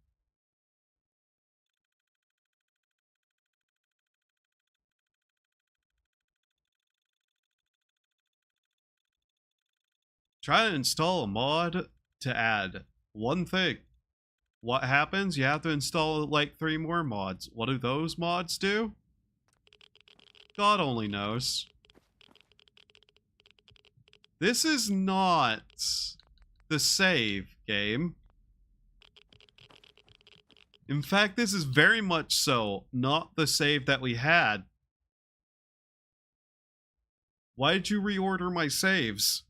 Try to install a mod to add one thing. What happens? You have to install like 3 more mods. What do those mods do? God only knows. This is not the save game. In fact, this is very much so not the save that we had. Why did you reorder my saves?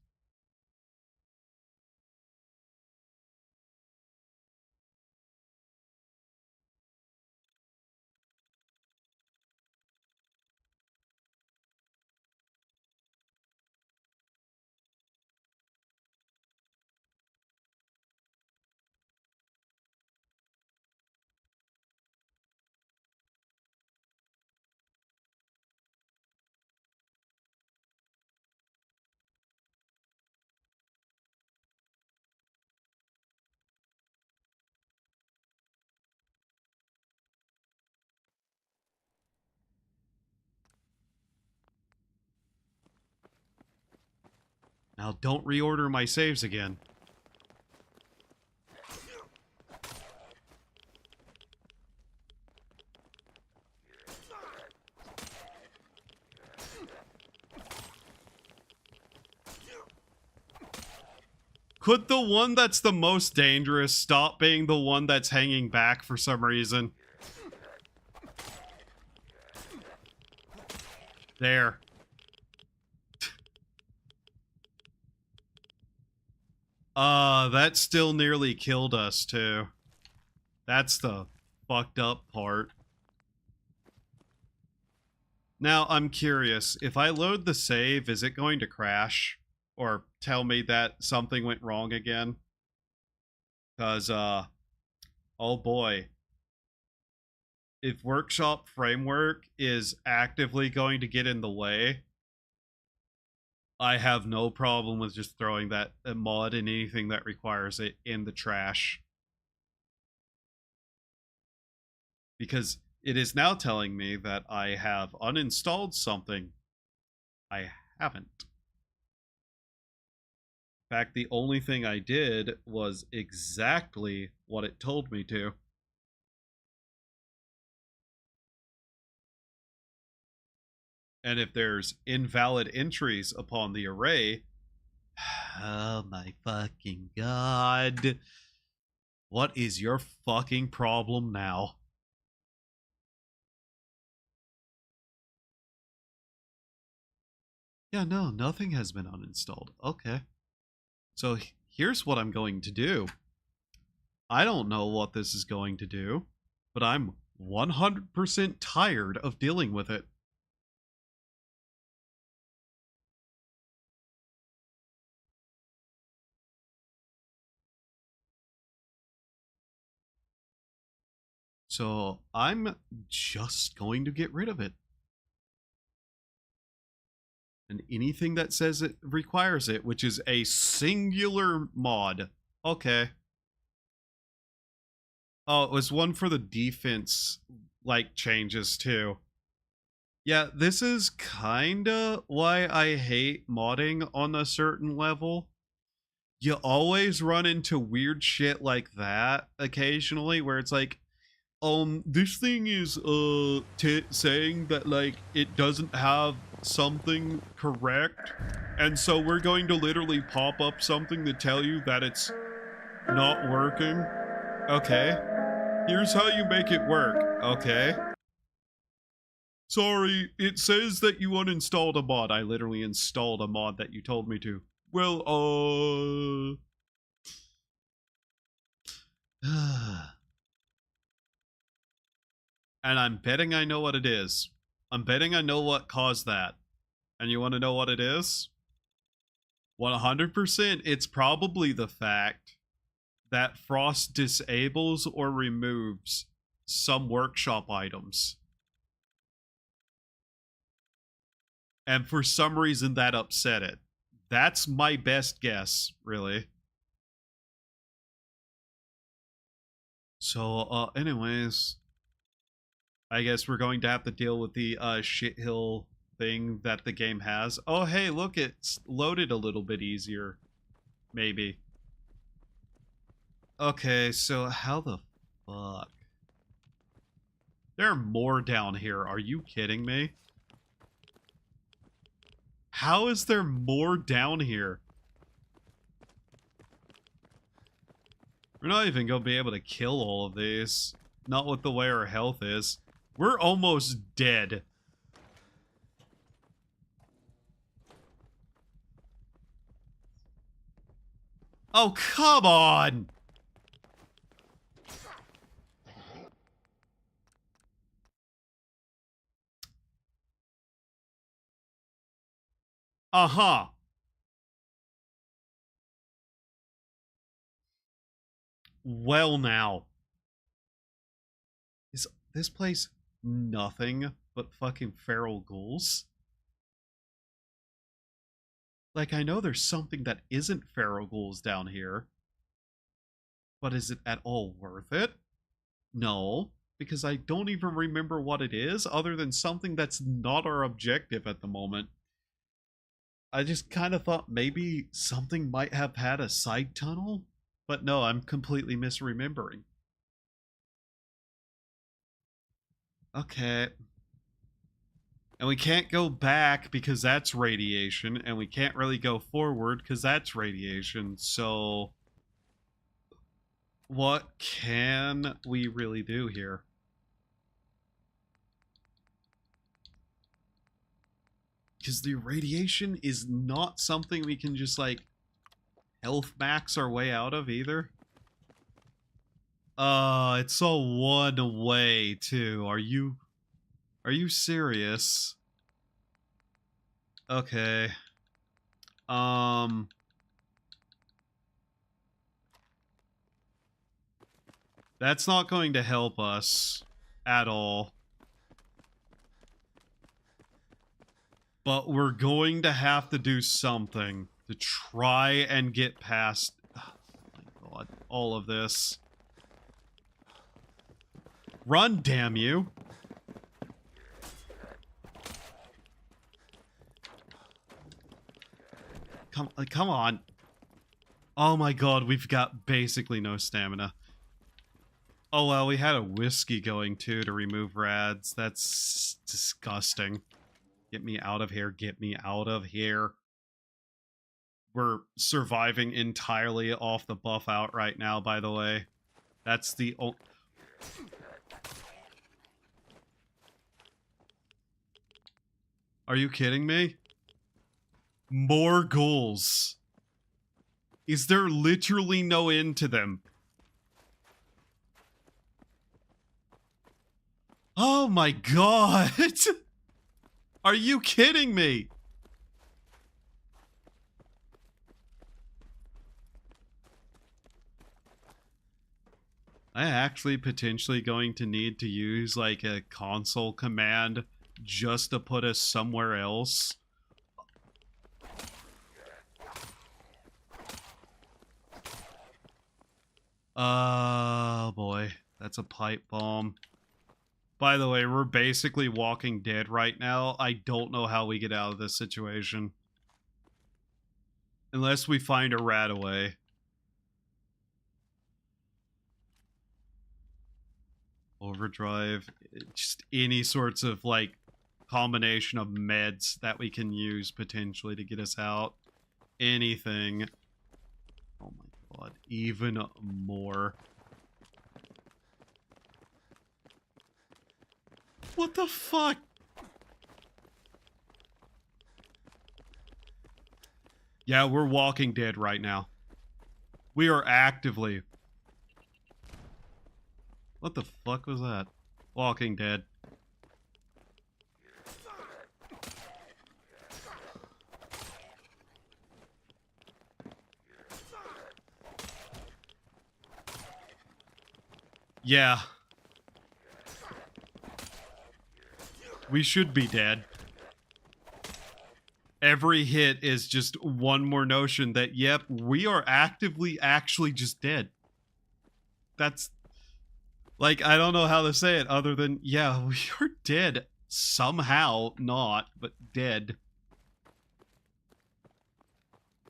Now don't reorder my saves again. Could the one that's the most dangerous stop being the one that's hanging back for some reason? There. That still nearly killed us, too. That's the fucked up part. Now, I'm curious. If I load the save, is it going to crash? Or tell me that something went wrong again? Because, oh boy. If Workshop Framework is actively going to get in the way, I have no problem with just throwing that mod and anything that requires it in the trash. Because it is now telling me that I have uninstalled something I haven't. In fact, the only thing I did was exactly what it told me to. And if there's invalid entries upon the array, oh my fucking god. What is your fucking problem now? Yeah, no, nothing has been uninstalled. Okay. So here's what I'm going to do. I don't know what this is going to do, but I'm 100% tired of dealing with it. So I'm just going to get rid of it. And anything that says it requires it, which is a singular mod. Okay. Oh, it was one for the defense, like, changes too. Yeah, this is kinda why I hate modding on a certain level. You always run into weird shit like that occasionally, where it's like, this thing is saying that like it doesn't have something correct, and so we're going to literally pop up something to tell you that it's not working. Okay, here's how you make it work. Okay, sorry, it says that you uninstalled a mod. I literally installed a mod that you told me to. Well, and I'm betting I know what it is. I'm betting I know what caused that. And you want to know what it is? 100%, it's probably the fact that Frost disables or removes some workshop items. And for some reason that upset it. That's my best guess, really. So, anyways, I guess we're going to have to deal with the shithill thing that the game has. Oh, hey, look, it's loaded a little bit easier. Maybe. Okay, so how the fuck? There are more down here. Are you kidding me? How is there more down here? We're not even going to be able to kill all of these. Not with the way our health is. We're almost dead. Oh, come on! Uh-huh. Well, now. Is this place nothing but fucking feral ghouls? Like, I know there's something that isn't feral ghouls down here. But is it at all worth it? No, because I don't even remember what it is, other than something that's not our objective at the moment. I just kind of thought maybe something might have had a side tunnel, but no, I'm completely misremembering. Okay. And we can't go back because that's radiation, and we can't really go forward because that's radiation, so what can we really do here? Because the radiation is not something we can just, like, health max our way out of either. It's a one way too. Are you serious? Okay. That's not going to help us at all. But we're going to have to do something to try and get past, oh my god, all of this. Run, damn you. Come on. Oh my god, we've got basically no stamina. Oh well, we had a whiskey going too to remove rads. That's disgusting. Get me out of here. Get me out of here. We're surviving entirely off the buff out right now, by the way. That's the only... Are you kidding me? More ghouls. Is there literally no end to them? Oh my god! Are you kidding me? I actually potentially going to need to use like a console command just to put us somewhere else. Oh boy, that's a pipe bomb. By the way, we're basically Walking Dead right now. I don't know how we get out of this situation. Unless we find a rat away. Overdrive. Just any sorts of, like, combination of meds that we can use, potentially, to get us out. Anything. Oh my god. Even more. What the fuck? Yeah, we're Walking Dead right now. We are actively... What the fuck was that? Walking Dead. Yeah. We should be dead. Every hit is just one more notion that, yep, we are actively actually just dead. That's... Like, I don't know how to say it other than, yeah, we are dead. Somehow not, but dead.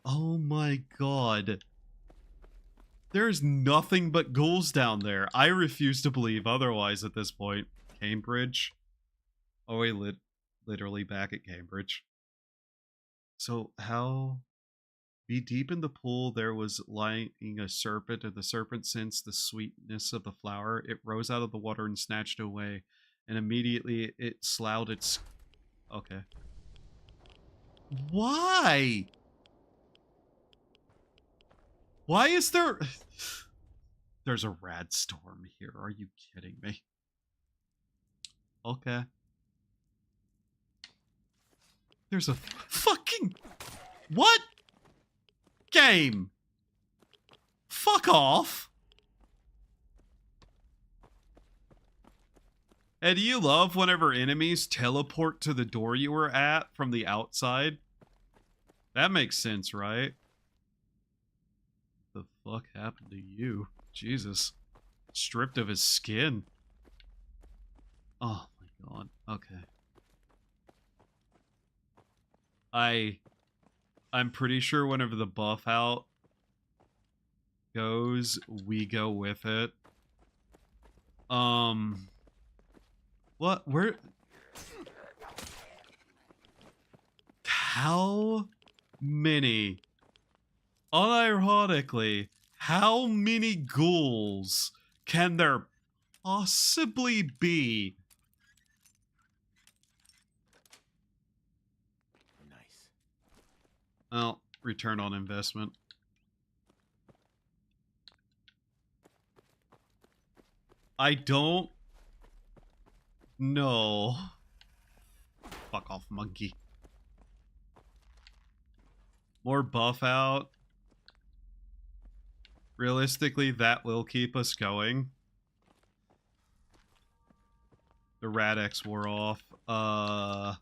Oh my god. There's nothing but ghouls down there. I refuse to believe otherwise at this point. Cambridge? Oh, we literally back at Cambridge. So, how... Be deep in the pool, there was lying a serpent, and the serpent sensed the sweetness of the flower. It rose out of the water and snatched it away, and immediately it sloughed its... Okay. Why? Why is there... There's a rad storm here. Are you kidding me? Okay. There's a fucking... What? Game. Fuck off. And do you love whenever enemies teleport to the door you were at from the outside? That makes sense, right? What the fuck happened to you? Jesus. Stripped of his skin. Oh my god. Okay. I'm pretty sure whenever the buff out goes, we go with it. What? Where? How many? Unironically, how many ghouls can there possibly be? Nice. Well, return on investment. I don't know. Fuck off, monkey. More buff out. Realistically, that will keep us going. The Radix wore off. I'm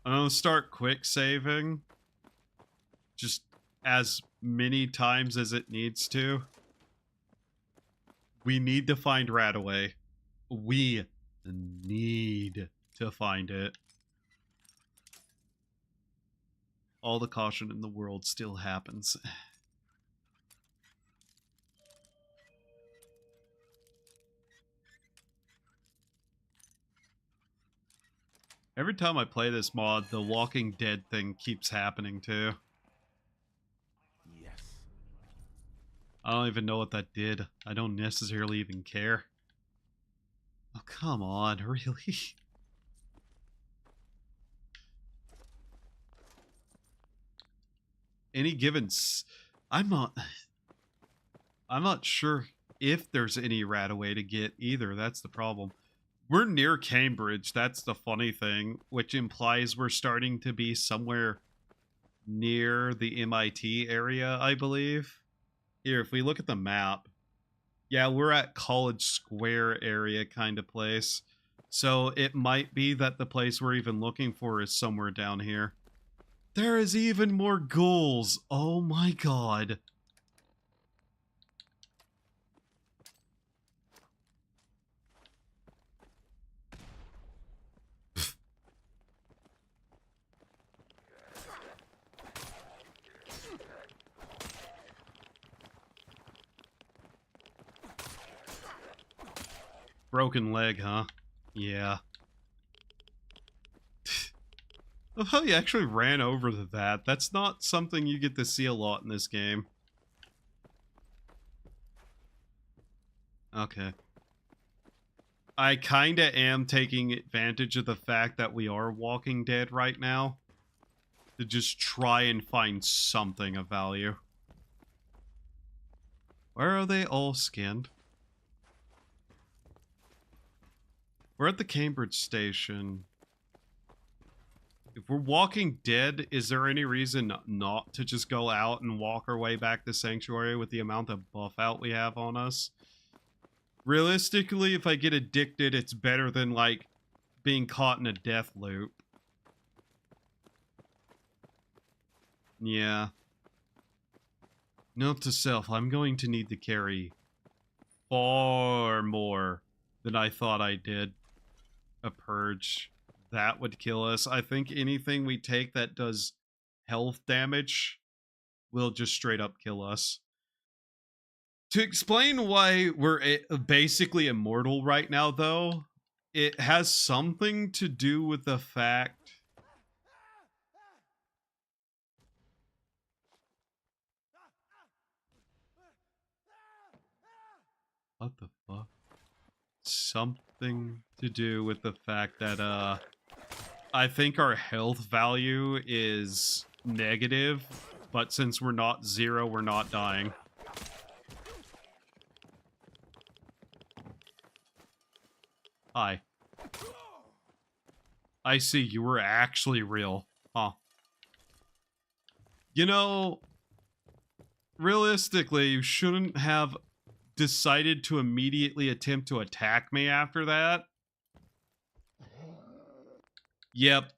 gonna start quick saving. Just as many times as it needs to. We need to find Radaway. We need to find it. All the caution in the world still happens. Every time I play this mod, the Walking Dead thing keeps happening too. Yes. I don't even know what that did. I don't necessarily even care. Oh, come on, really? Any given... I'm not sure if there's any Radaway to get either. That's the problem. We're near Cambridge. That's the funny thing, which implies we're starting to be somewhere near the MIT area, I believe. Here, if we look at the map, yeah, we're at College Square area kind of place. So it might be that the place we're even looking for is somewhere down here. There is even more ghouls. Oh my god. Broken leg, huh? Yeah. Oh, he actually ran over to that. That's not something you get to see a lot in this game. Okay. I kinda am taking advantage of the fact that we are Walking Dead right now to just try and find something of value. Where are they all skinned? We're at the Cambridge station. If we're Walking Dead, is there any reason not to just go out and walk our way back to Sanctuary with the amount of buff out we have on us? Realistically, if I get addicted, it's better than, like, being caught in a death loop. Yeah. Note to self, I'm going to need to carry far more than I thought I did. A purge. That would kill us. I think anything we take that does health damage will just straight up kill us. To explain why we're basically immortal right now, though, it has something to do with the fact... What the fuck? Something to do with the fact that, I think our health value is negative, but since we're not zero, we're not dying. Hi. I see, you were actually real. Huh. You know, realistically, you shouldn't have decided to immediately attempt to attack me after that. Yep.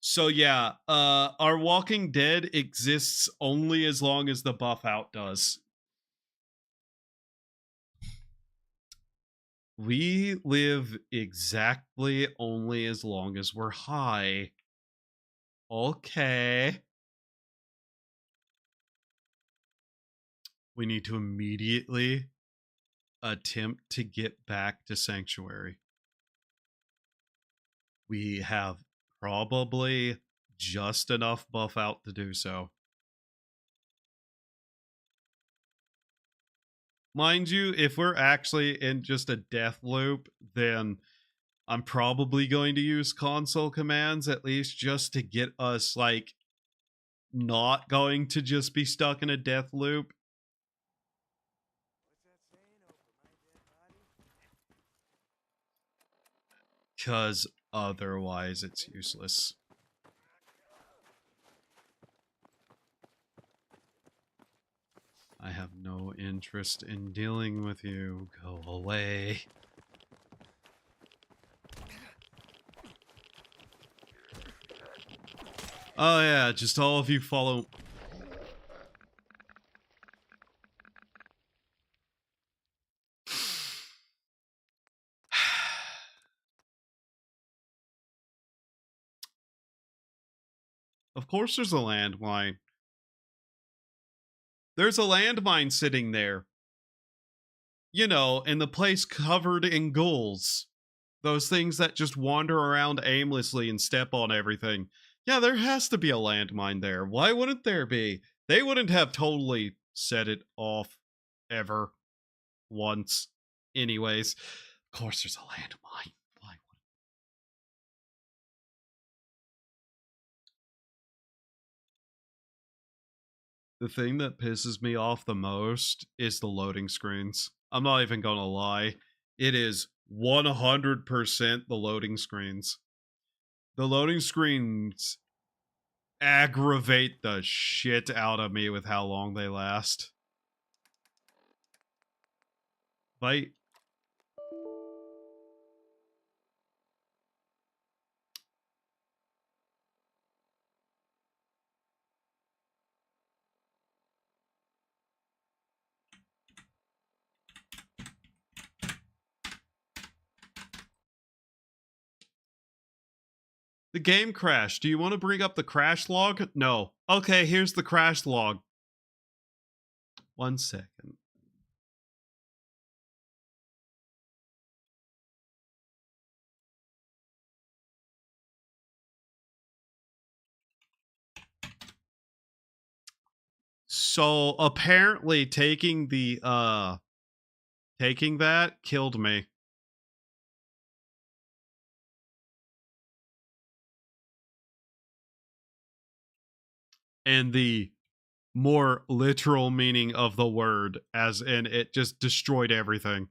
So yeah, our Walking Dead exists only as long as the buff out does. We live exactly only as long as we're high. Okay. We need to immediately attempt to get back to Sanctuary. We have probably just enough buff out to do so. Mind you, if we're actually in just a death loop, then I'm probably going to use console commands at least just to get us, like, not going to just be stuck in a death loop. Because otherwise it's useless. I have no interest in dealing with you. Go away. Oh yeah, just all of you follow... Of course there's a landmine. There's a landmine sitting there. You know, and the place covered in ghouls. Those things that just wander around aimlessly and step on everything. Yeah, there has to be a landmine there. Why wouldn't there be? They wouldn't have totally set it off ever once. Anyways, of course there's a landmine. Why would The thing that pisses me off the most is the loading screens. I'm not even gonna lie. It is 100% the loading screens. The loading screens aggravate the shit out of me with how long they last. Bite. The game crashed. Do you want to bring up the crash log? No. Okay, here's the crash log. 1 second. So apparently taking that killed me. And the more literal meaning of the word, as in it just destroyed everything.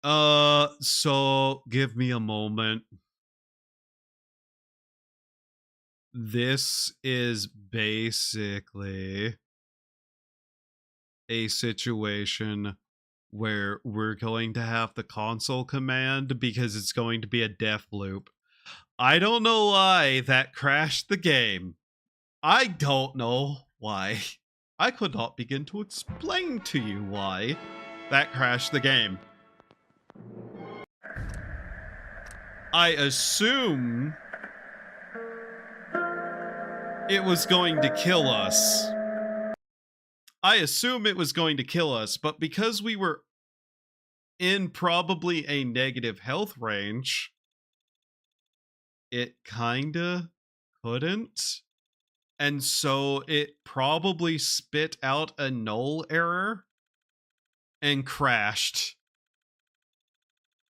So give me a moment. This is basically a situation where we're going to have the console command because it's going to be a death loop. I don't know why that crashed the game. I don't know why. I could not begin to explain to you why that crashed the game. I assume it was going to kill us. I assume it was going to kill us, but because we were in probably a negative health range, it kinda couldn't. And so it probably spit out a null error and crashed.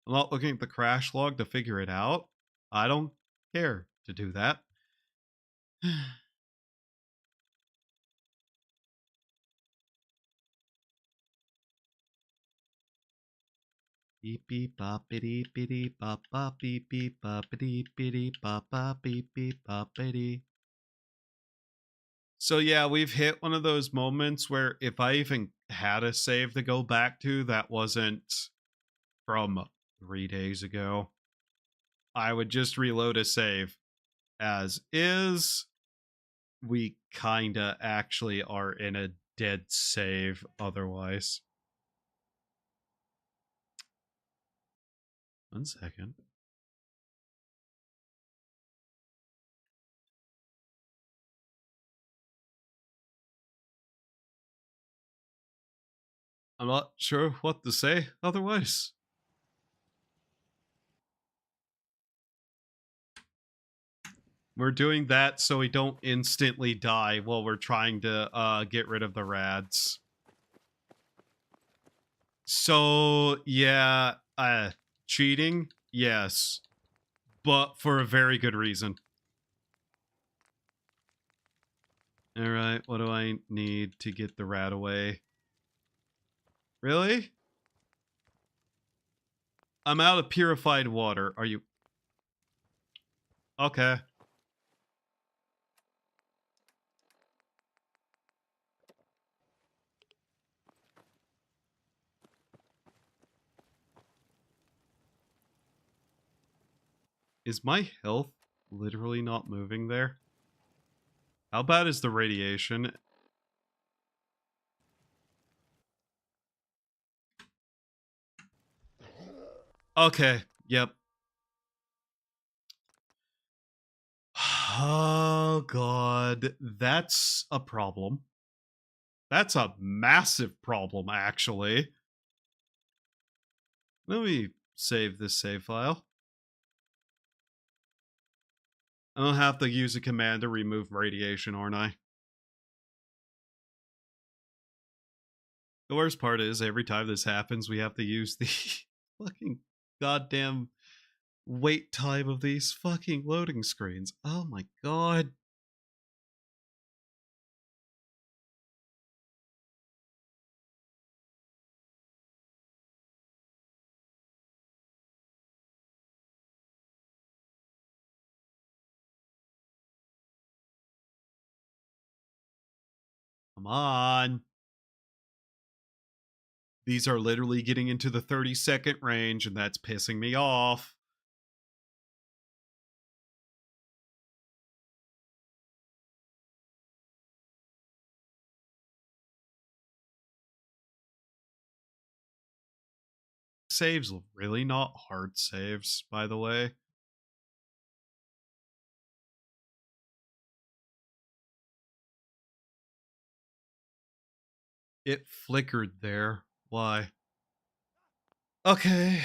I'm not looking at the crash log to figure it out. I don't care to do that. Beep beep boppity bitty bop bop beep beep boppity bitty bop bop beep beep boppity. So yeah, we've hit one of those moments where if I even had a save to go back to that wasn't from 3 days ago, I would just reload a save. As is, we kinda actually are in a dead save otherwise. 1 second. I'm not sure what to say otherwise. We're doing that so we don't instantly die while we're trying to get rid of the rads. So, yeah, cheating? Yes. But for a very good reason. Alright, what do I need to get the rat away? Really? I'm out of purified water. Are you... Okay. Is my health literally not moving there? How bad is the radiation? Okay, yep. Oh god, that's a problem. That's a massive problem, actually. Let me save this save file. I'll have to use a command to remove radiation, aren't I? The worst part is, every time this happens, we have to use the fucking goddamn wait time of these fucking loading screens. Oh my god. Come on. These are literally getting into the 30-second range, and that's pissing me off. Saves really not hard saves, by the way. It flickered there. Why? Okay.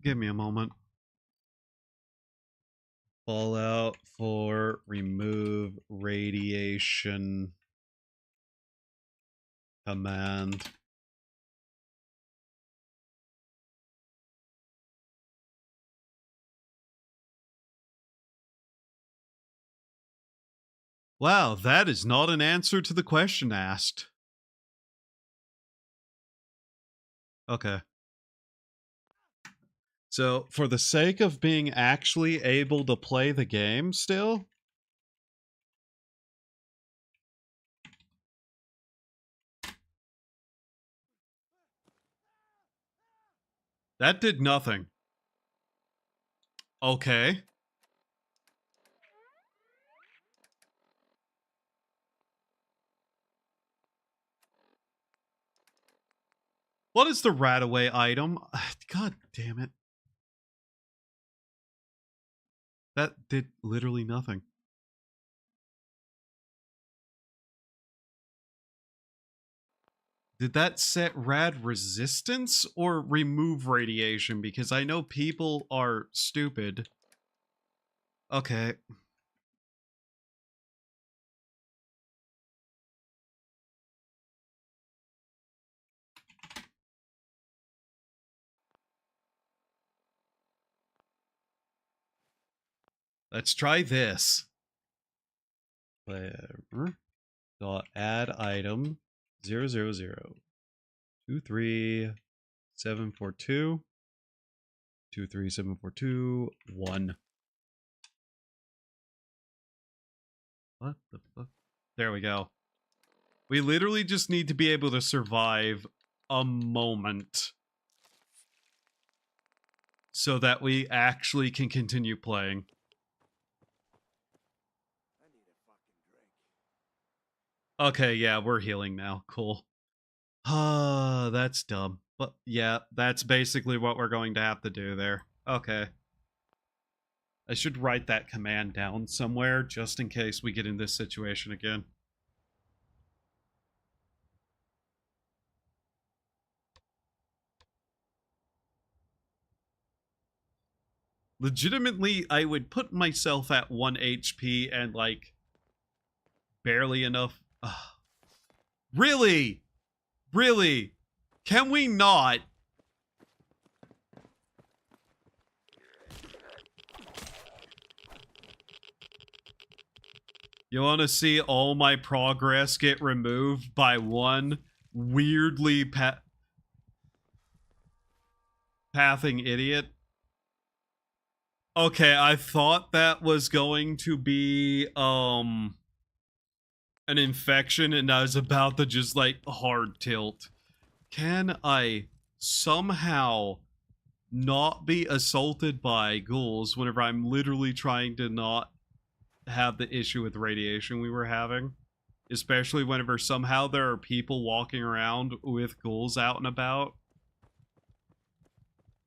Give me a moment. Fallout 4 remove radiation command. Wow, that is not an answer to the question asked. Okay. So, for the sake of being actually able to play the game still, that did nothing. Okay. What is the rat-away item? God damn it. That did literally nothing. Did that set rad resistance or remove radiation? Because I know people are stupid. Okay. Let's try this. Player dot add item 000 23742 23742 1. What the fuck? There we go. We literally just need to be able to survive a moment so that we actually can continue playing. I need a fucking drink. Okay, yeah, we're healing now. Cool. Ah, that's dumb. But yeah, that's basically what we're going to have to do there. Okay. I should write that command down somewhere just in case we get in this situation again. Legitimately, I would put myself at 1 HP and, like, barely enough. Ugh. Really? Really? Can we not? You want to see all my progress get removed by one weirdly pathing idiot? Okay, I thought that was going to be, an infection, and I was about to just, like, hard tilt. Can I somehow not be assaulted by ghouls whenever I'm literally trying to not have the issue with radiation we were having? Especially whenever somehow there are people walking around with ghouls out and about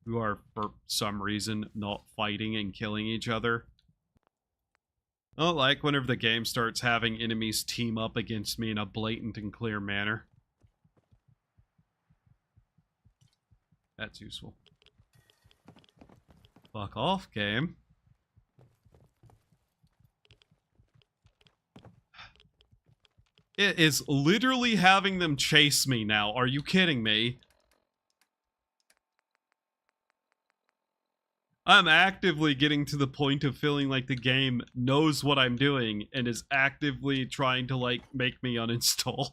who are, for some reason, not fighting and killing each other. I don't like whenever the game starts having enemies team up against me in a blatant and clear manner. That's useful. Fuck off, game. It is literally having them chase me now. Are you kidding me? I'm actively getting to the point of feeling like the game knows what I'm doing and is actively trying to, like, make me uninstall.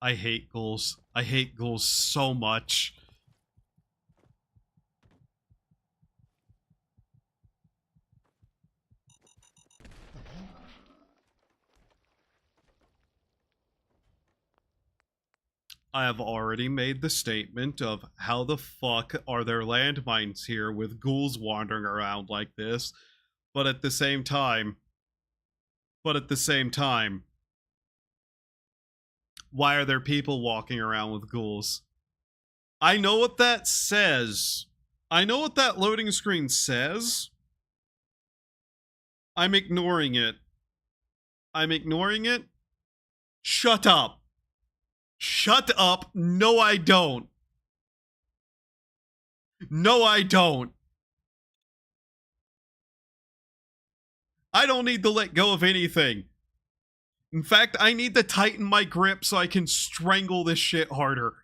I hate ghouls. I hate ghouls so much. I have already made the statement of how the fuck are there landmines here with ghouls wandering around like this, but at the same time, why are there people walking around with ghouls? I know what that says. I know what that loading screen says. I'm ignoring it. I'm ignoring it. Shut up. Shut up. No, I don't. No, I don't. I don't need to let go of anything. In fact, I need to tighten my grip so I can strangle this shit harder.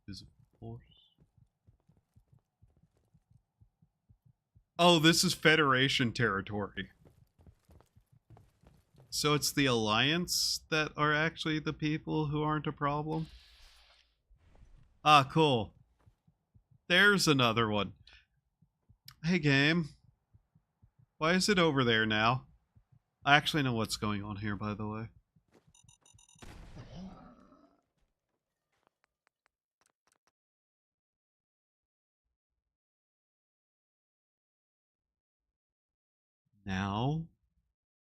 Is it force? Oh, this is Federation territory. So it's the Alliance that are actually the people who aren't a problem? Ah, cool. There's another one. Hey, game. Why is it over there now? I actually know what's going on here, by the way.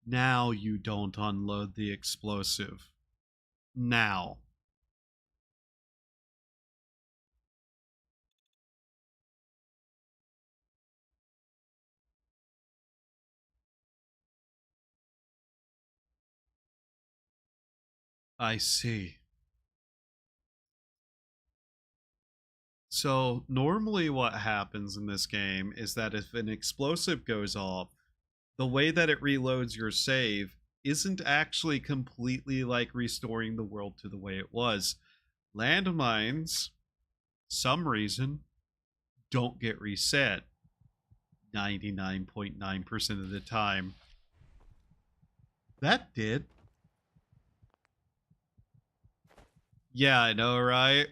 Now you don't unload the explosive. Now. I see. So, normally what happens in this game is that if an explosive goes off, the way that it reloads your save isn't actually completely like restoring the world to the way it was. Landmines, some reason, don't get reset 99.9% of the time. That did. Yeah, I know, right?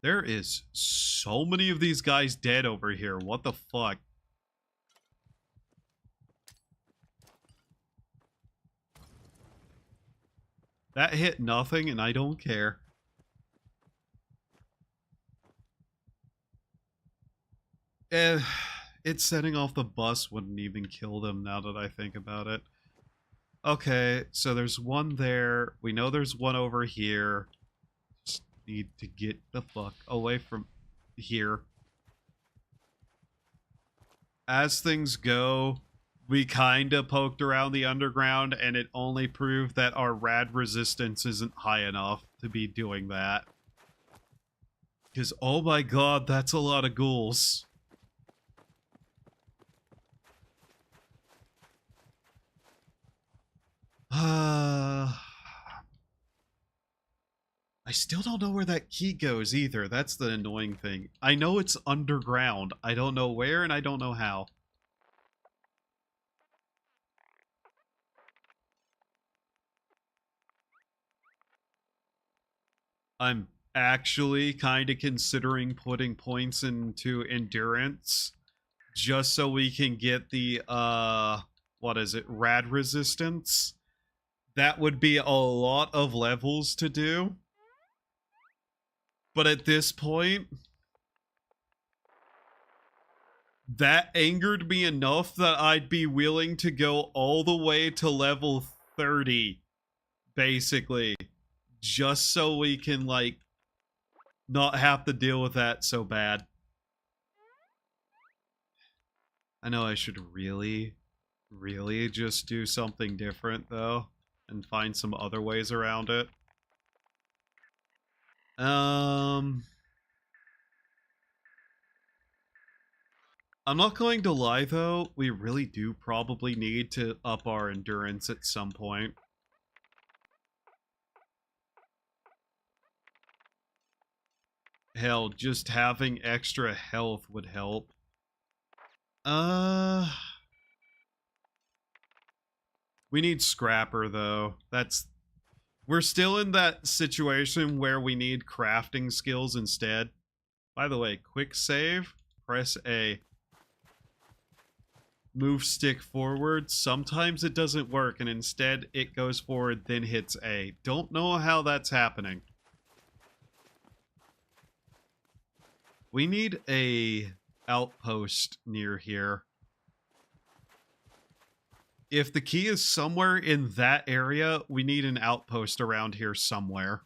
There is so many of these guys dead over here. What the fuck? That hit nothing, and I don't care. It's setting off the bus wouldn't even kill them now that I think about it. Okay, so there's one there. We know there's one over here. Just need to get the fuck away from here. As things go, we kind of poked around the underground, and it only proved that our rad resistance isn't high enough to be doing that. Because, oh my god, that's a lot of ghouls. I still don't know where that key goes either. That's the annoying thing. I know it's underground. I don't know where and I don't know how. I'm actually kind of considering putting points into endurance just so we can get the what is it? Rad resistance. That would be a lot of levels to do. But at this point, That angered me enough that I'd be willing to go all the way to level 30, basically, just so we can, like, not have to deal with that so bad. I know I should really just do something different, though, and find some other ways around it. I'm not going to lie, though, we really do probably need to up our endurance at some point. Hell, just having extra health would help. We need Scrapper, though. We're still in that situation where we need crafting skills instead. By the way, quick save, press A. Move stick forward. Sometimes it doesn't work, and instead it goes forward, then hits A. Don't know how that's happening. We need a outpost near here. If the key is somewhere in that area, we need an outpost around here somewhere.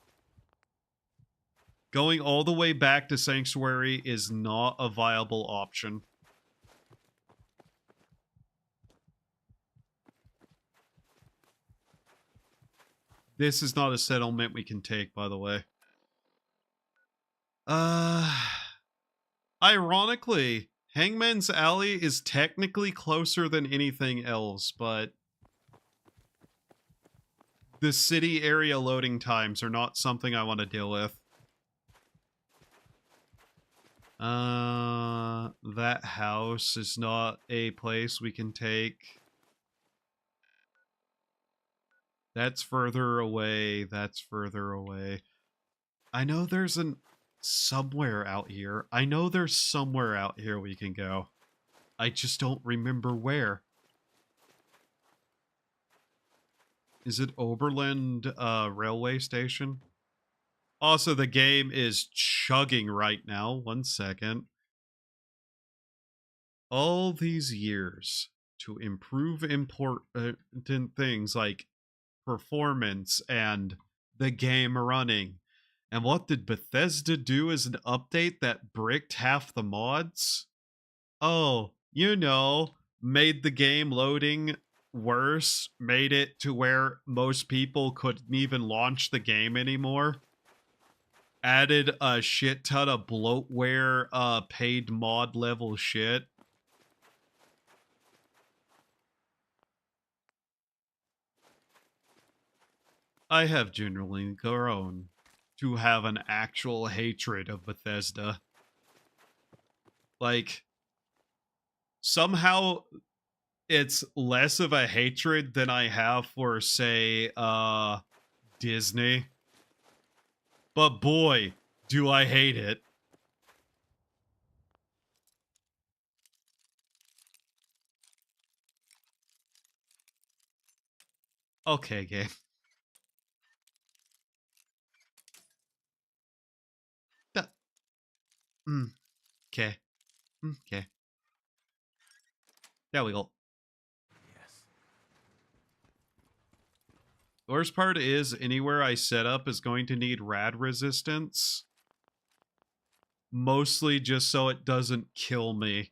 Going all the way back to Sanctuary is not a viable option. This is not a settlement we can take, by the way. Ironically, Hangman's Alley is technically closer than anything else, but the city area loading times are not something I want to deal with. That house is not a place we can take. That's further away. That's further away. I know there's somewhere out here. I know there's somewhere out here we can go. I just don't remember where. Is it Oberland railway station? Also, the game is chugging right now. 1 second. All these years to improve important things like performance and the game running. And what did Bethesda do as an update that bricked half the mods? Oh, you know, made the game loading worse, made it to where most people couldn't even launch the game anymore. Added a shit ton of bloatware, paid mod level shit. I have generally grown to have an actual hatred of Bethesda. Like, somehow it's less of a hatred than I have for, say, Disney. But boy, do I hate it. Okay, game. Okay. Okay. There we go. Yes. The worst part is anywhere I set up is going to need rad resistance. Mostly just so it doesn't kill me.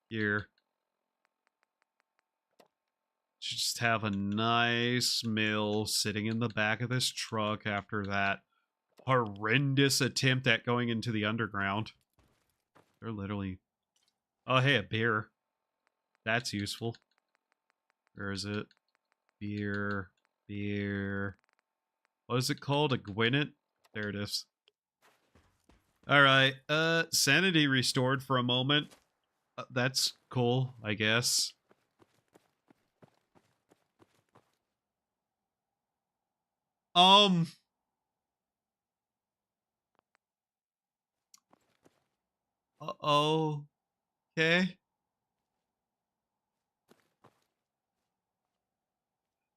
Here. Should just have a nice mill sitting in the back of this truck after that horrendous attempt at going into the underground. They're literally... Oh, hey, a beer. That's useful. Where is it? Beer. Beer. What is it called? A Gwynnet? There it is. Alright, sanity restored for a moment. That's cool, I guess. Uh-oh. Okay.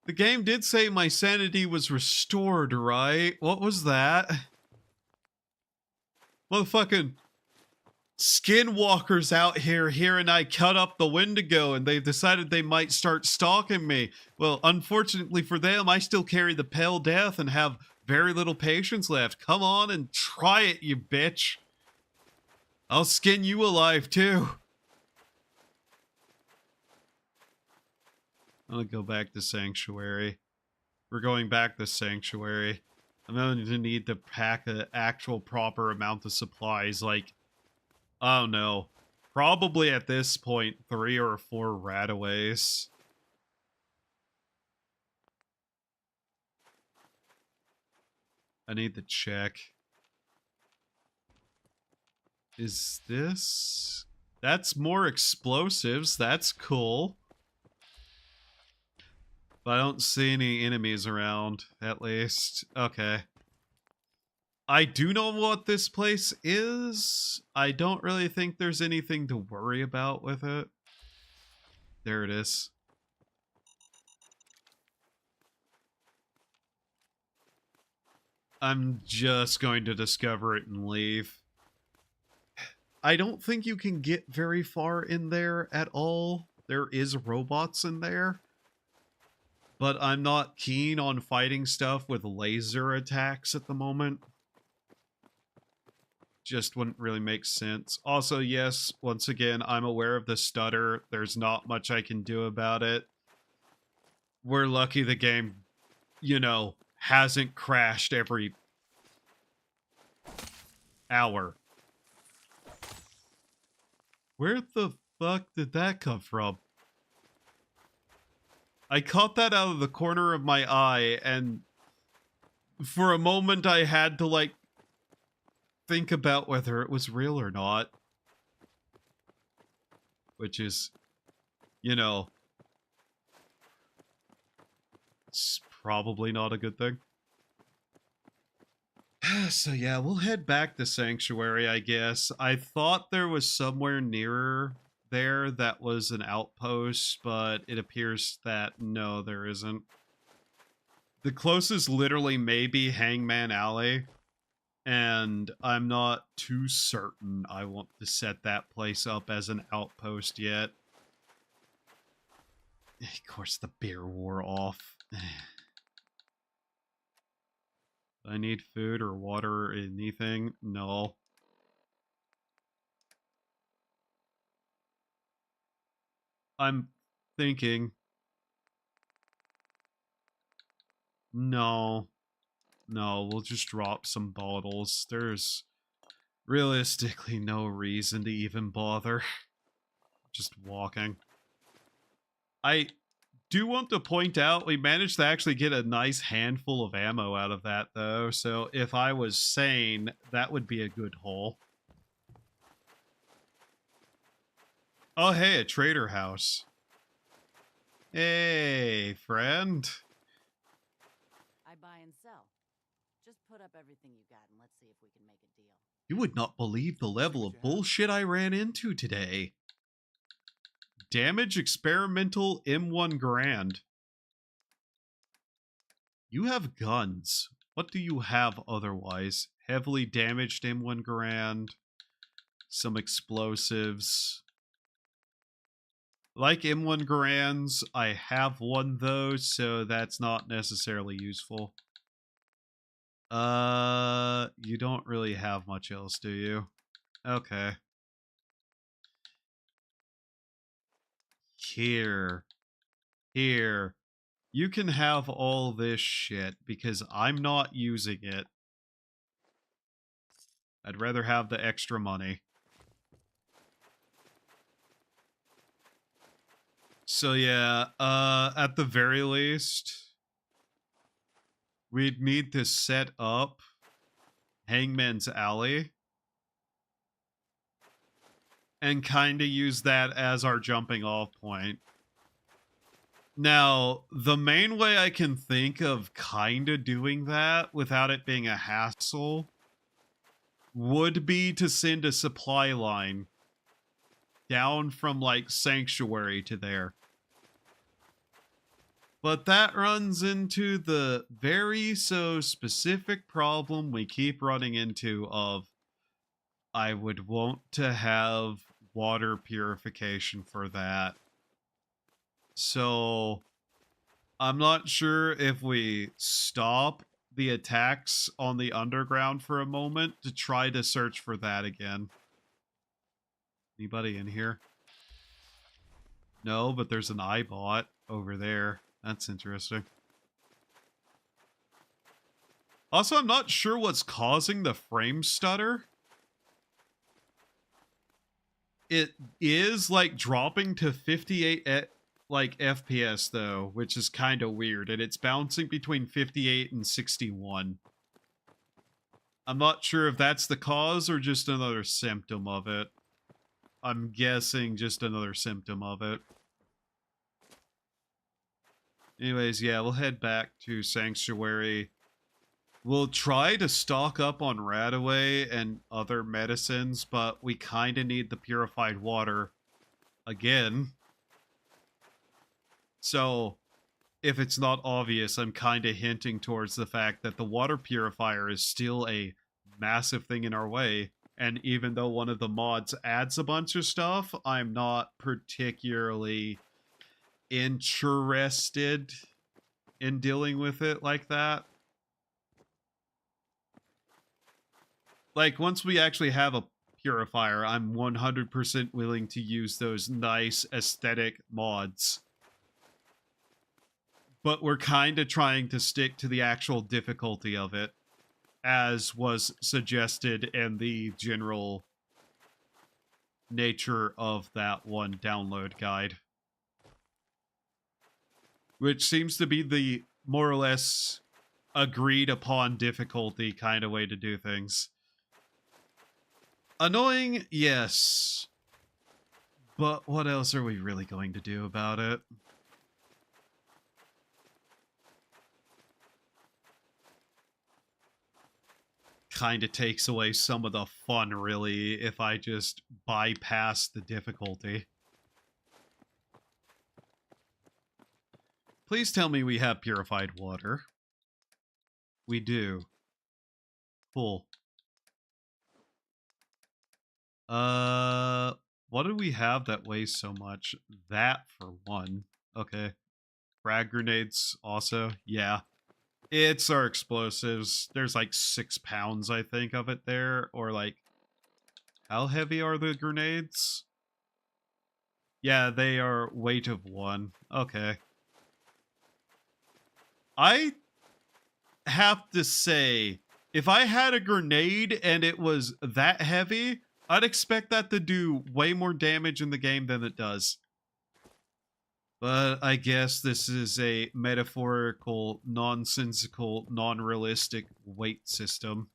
The game did say my sanity was restored, right? What was that? Motherfucking skinwalkers out here and I cut up the Wendigo and they've decided they might start stalking me. Well, unfortunately for them, I still carry the pale death and have very little patience left. Come on and try it, you bitch. I'll skin you alive too. I'm gonna go back to Sanctuary. We're going back to Sanctuary. I'm going to need to pack an actual proper amount of supplies, like, I don't know, probably at this point 3 or 4 rataways. I need to check. Is this... That's more explosives. That's cool. But I don't see any enemies around, at least. Okay. I do know what this place is. I don't really think there's anything to worry about with it. There it is. I'm just going to discover it and leave. I don't think you can get very far in there at all. There is robots in there. But I'm not keen on fighting stuff with laser attacks at the moment. Just wouldn't really make sense. Also, yes, once again, I'm aware of the stutter. There's not much I can do about it. We're lucky the game, you know, hasn't crashed every hour. Where the fuck did that come from? I caught that out of the corner of my eye, and for a moment I had to, like, think about whether it was real or not. Which is, you know, it's probably not a good thing. So yeah, we'll head back to Sanctuary, I guess. I thought there was somewhere nearer there that was an outpost, but it appears that no, there isn't. The closest literally may be Hangman Alley, and I'm not too certain I want to set that place up as an outpost yet. Of course, the beer wore off. I need food or water or anything? No. I'm thinking. No. No, we'll just drop some bottles. There's realistically no reason to even bother. Just walking. I do want to point out we managed to actually get a nice handful of ammo out of that, though. So if I was sane, that would be a good haul. Oh, hey, a trader house. Hey, friend. I buy and sell. Just put up everything you got and let's see if we can make a deal. You would not believe the level of bullshit I ran into today. Damage experimental M1 Grand. You have guns. What do you have otherwise? Heavily damaged M1 Grand. Some explosives. Like M1 Grands, I have one though, so that's not necessarily useful. You don't really have much else, do you? Okay. Here. You can have all this shit because I'm not using it. I'd rather have the extra money. So yeah, at the very least, we'd need to set up Hangman's Alley and kind of use that as our jumping off point. Now, the main way I can think of kind of doing that without it being a hassle would be to send a supply line down from, like, Sanctuary to there. But that runs into the very so specific problem we keep running into of I would want to have water purification for that. So I'm not sure if we stop the attacks on the underground for a moment to try to search for that again. Anybody in here? No, but there's an iBot over there. That's interesting. Also, I'm not sure what's causing the frame stutter. It is like dropping to 58 like FPS though, which is kind of weird, and it's bouncing between 58 and 61. I'm not sure if that's the cause or just another symptom of it. I'm guessing just another symptom of it. Anyways, yeah, we'll head back to Sanctuary. We'll try to stock up on Radaway and other medicines, but we kind of need the purified water again. So, if it's not obvious, I'm kind of hinting towards the fact that the water purifier is still a massive thing in our way. And even though one of the mods adds a bunch of stuff, I'm not particularly interested in dealing with it like that. Like, once we actually have a purifier, I'm 100% willing to use those nice aesthetic mods. But we're kind of trying to stick to the actual difficulty of it, as was suggested in the general nature of that one download guide. Which seems to be the more or less agreed upon difficulty kind of way to do things. Annoying, yes. But what else are we really going to do about it? Kind of takes away some of the fun, really, if I just bypass the difficulty. Please tell me we have purified water. We do. Cool. What do we have that weighs so much? That for one. Okay. Frag grenades also. Yeah. It's our explosives. There's like 6 pounds, I think, of it there. Or like, how heavy are the grenades? Yeah, they are weight of 1. Okay. I have to say, if I had a grenade and it was that heavy, I'd expect that to do way more damage in the game than it does. But I guess this is a metaphorical, nonsensical, non-realistic weight system.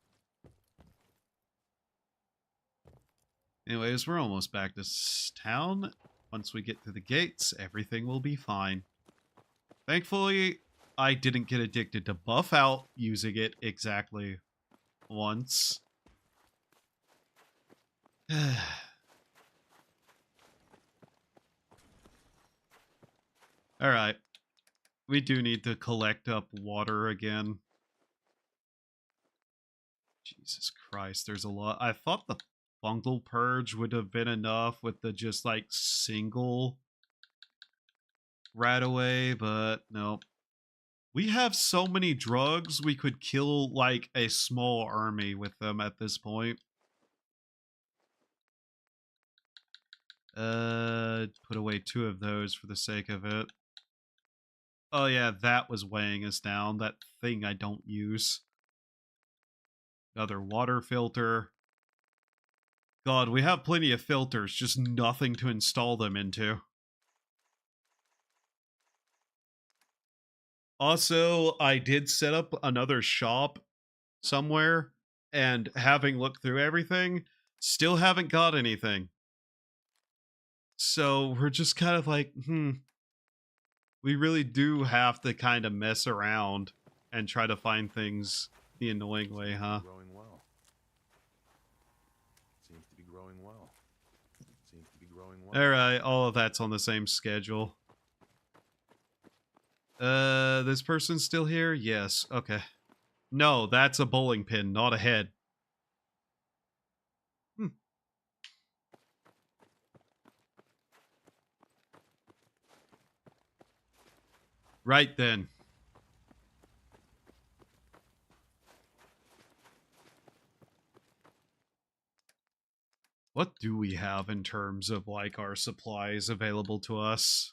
Anyways, we're almost back to town. Once we get to the gates, everything will be fine. Thankfully, I didn't get addicted to buff out using it exactly once. Alright. We do need to collect up water again. Jesus Christ, there's a lot. I thought the fungal purge would have been enough with the just like single Radaway, but nope. We have so many drugs, we could kill like a small army with them at this point. Put away 2 of those for the sake of it. Oh yeah, that was weighing us down. That thing I don't use. Another water filter. God, we have plenty of filters, just nothing to install them into. Also, I did set up another shop somewhere, and having looked through everything, still haven't got anything. So we're just kind of like, we really do have to kind of mess around and try to find things the annoying way, huh? Growing well. Seems to be growing well. Seems to be growing well. Alright, all of that's on the same schedule. This person's still here? Yes, okay. No, that's a bowling pin, not a head. Right then. What do we have in terms of, like, our supplies available to us?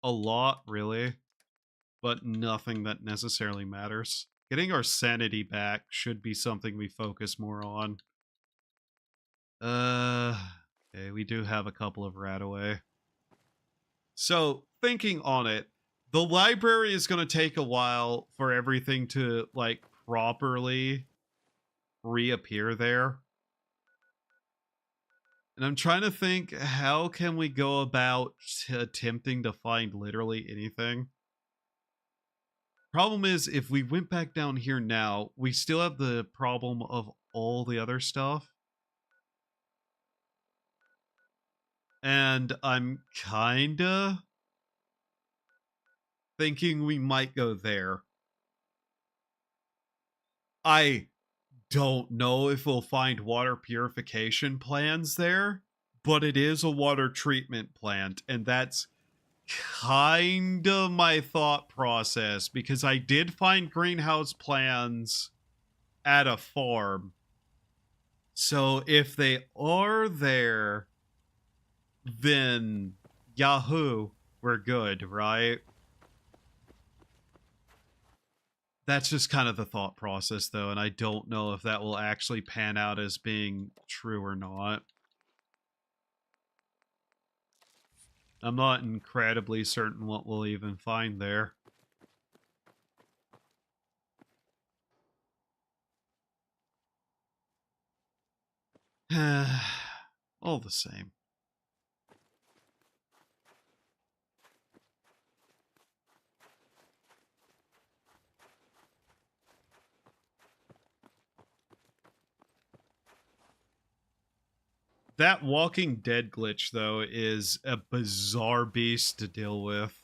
A lot, really, but nothing that necessarily matters. Getting our sanity back should be something we focus more on. Okay, we do have a couple of Radaway. So, thinking on it, the library is going to take a while for everything to, like, properly reappear there. And I'm trying to think, how can we go about attempting to find literally anything? Problem is, if we went back down here now, we still have the problem of all the other stuff. And I'm kinda thinking we might go there. I don't know if we'll find water purification plants there, but it is a water treatment plant, and that's kinda my thought process, because I did find greenhouse plants at a farm. So if they are there, then Yahoo, we're good, right? That's just kind of the thought process, though, and I don't know if that will actually pan out as being true or not. I'm not incredibly certain what we'll even find there. All the same. That Walking Dead glitch, though, is a bizarre beast to deal with.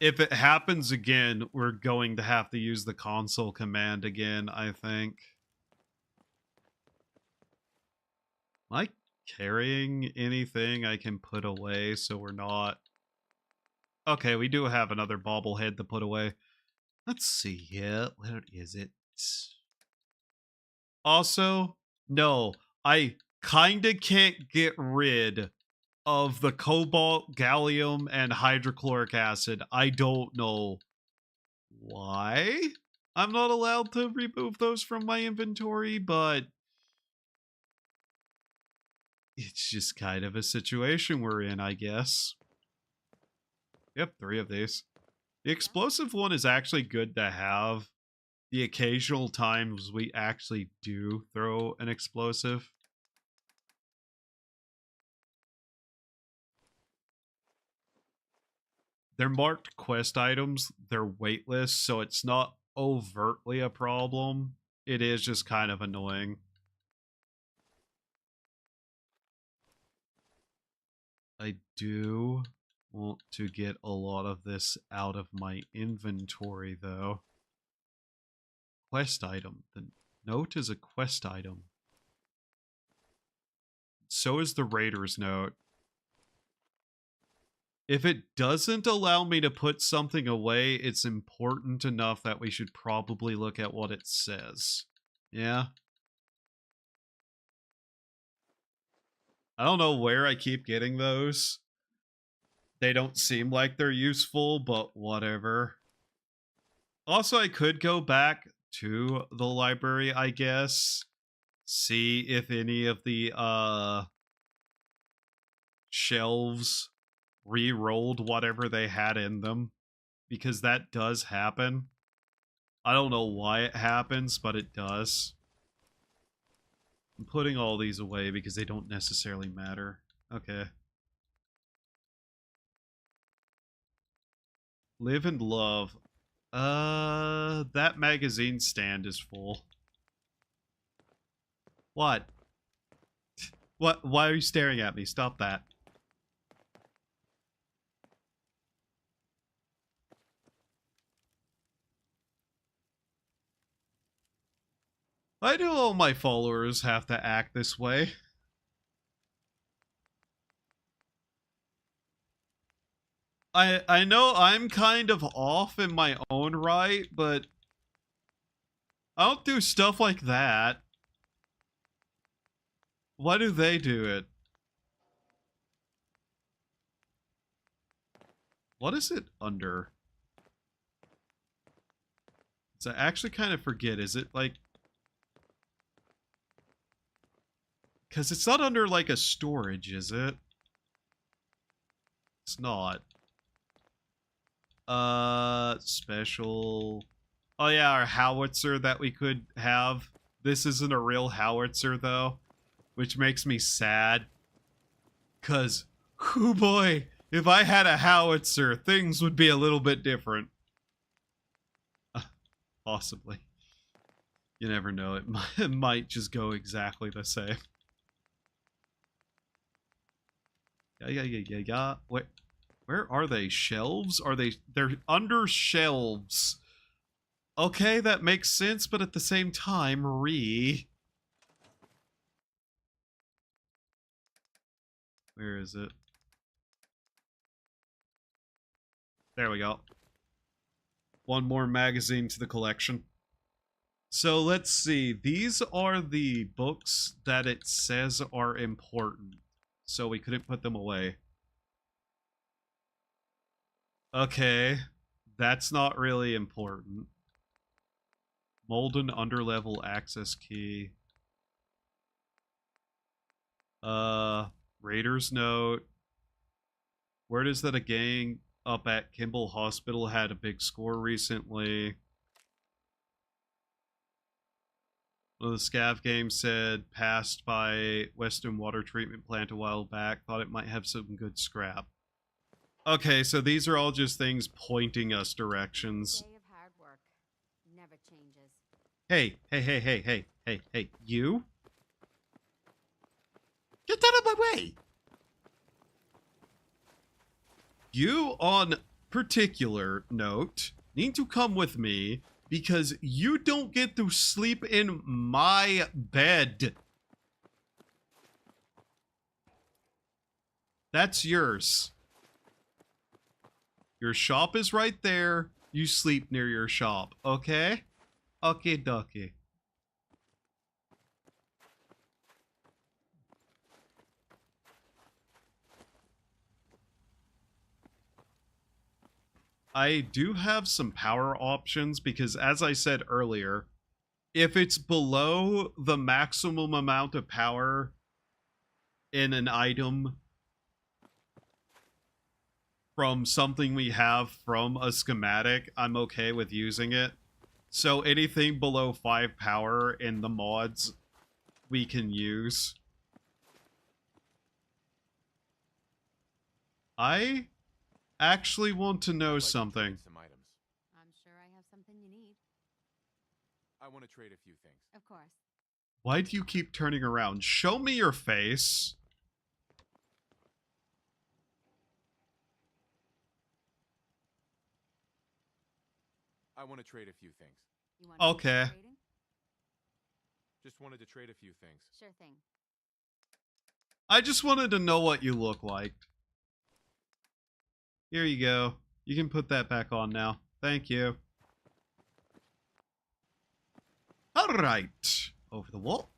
If it happens again, we're going to have to use the console command again, I think. Am I carrying anything I can put away so we're not... Okay, we do have another bobblehead to put away. Let's see here. Where is it? Also, no, I kinda can't get rid of the cobalt, gallium, and hydrochloric acid. I don't know why I'm not allowed to remove those from my inventory, but it's just kind of a situation we're in, I guess. Yep, 3 of these. The explosive one is actually good to have. The occasional times we actually do throw an explosive. They're marked quest items, they're weightless, so it's not overtly a problem. It is just kind of annoying. I do want to get a lot of this out of my inventory, though. Quest item. The note is a quest item. So is the Raider's note. If it doesn't allow me to put something away, it's important enough that we should probably look at what it says. Yeah? I don't know where I keep getting those. They don't seem like they're useful, but whatever. Also, I could go back to the library, I guess. See if any of the shelves re-rolled whatever they had in them, because that does happen. I don't know why it happens, but it does. I'm putting all these away because they don't necessarily matter. Okay. Live and love. That magazine stand is full. What? What? Why are you staring at me? Stop that. Why do all my followers have to act this way? I know I'm kind of off in my own right, but I don't do stuff like that. Why do they do it? What is it under? So I actually kind of forget. Is it like... Because it's not under like a storage, is it? It's not. Special... Oh yeah, our howitzer that we could have. This isn't a real howitzer though, which makes me sad. Cause, oh boy, if I had a howitzer, things would be a little bit different. Possibly. You never know, it might just go exactly the same. Yeah. Where are they? Shelves? They're under shelves. Okay, that makes sense, but at the same time, where is it? There we go. One more magazine to the collection. So let's see. These are the books that it says are important. So we couldn't put them away. Okay. That's not really important. Molden underlevel access key. Raiders note. Word is that a gang up at Kimball Hospital had a big score recently. One of the scav games said passed by Western Water Treatment Plant a while back. Thought it might have some good scrap. Okay, so these are all just things pointing us directions. Day of hard work never changes. Hey, you? Get out of my way! You, on particular note, need to come with me because you don't get to sleep in my bed. That's yours. Your shop is right there. You sleep near your shop, okay? Okay, dokie. I do have some power options because, as I said earlier, if it's below the maximum amount of power in an item from something we have from a schematic, I'm okay with using it. So anything below 5 power in the mods, we can use. I actually want to know something. Some items. I'm sure I have something you need. I want to trade a few things. Of course. Why do you keep turning around? Show me your face. I want to trade a few things. You want to do Okay. some trading? Just wanted to trade a few things. Sure thing. I just wanted to know what you look like. Here you go. You can put that back on now. Thank you. Alright. Over the wall.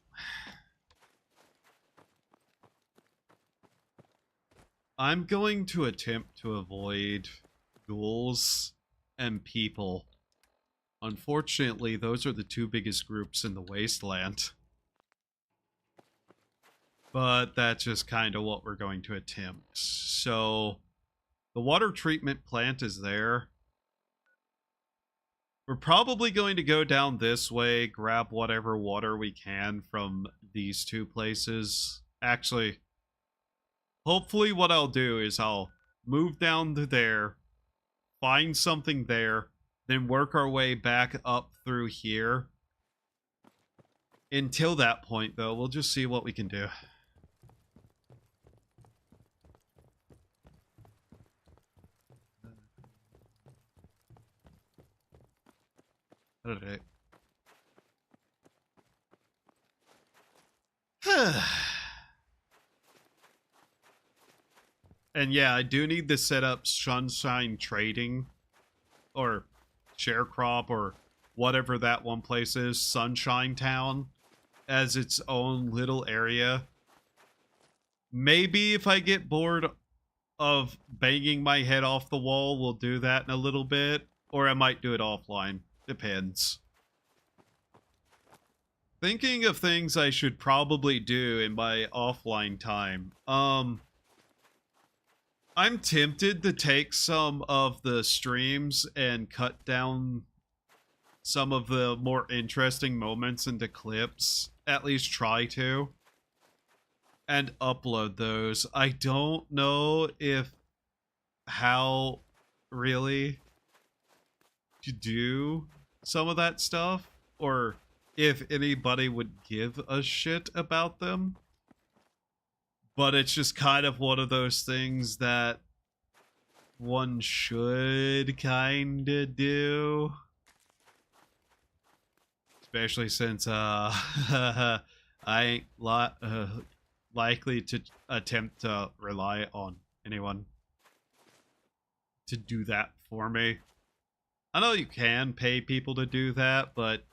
I'm going to attempt to avoid ghouls and people. Unfortunately, those are the two biggest groups in the wasteland. But that's just kind of what we're going to attempt. So, the water treatment plant is there. We're probably going to go down this way, grab whatever water we can from these two places. Actually, hopefully what I'll do is I'll move down to there, find something there, then work our way back up through here. Until that point, though, we'll just see what we can do. Alright. And yeah, I do need to set up Sunshine Trading or Sharecrop or whatever that one place is, Sunshine Town, as its own little area. Maybe if I get bored of banging my head off the wall, we'll do that in a little bit. Or I might do it offline. Depends. Thinking of things I should probably do in my offline time. I'm tempted to take some of the streams and cut down some of the more interesting moments into clips. At least try to. And upload those. I don't know if how really to do some of that stuff, or if anybody would give a shit about them. But it's just kind of one of those things that one should kind of do. Especially since I ain't likely to attempt to rely on anyone to do that for me. I know you can pay people to do that, but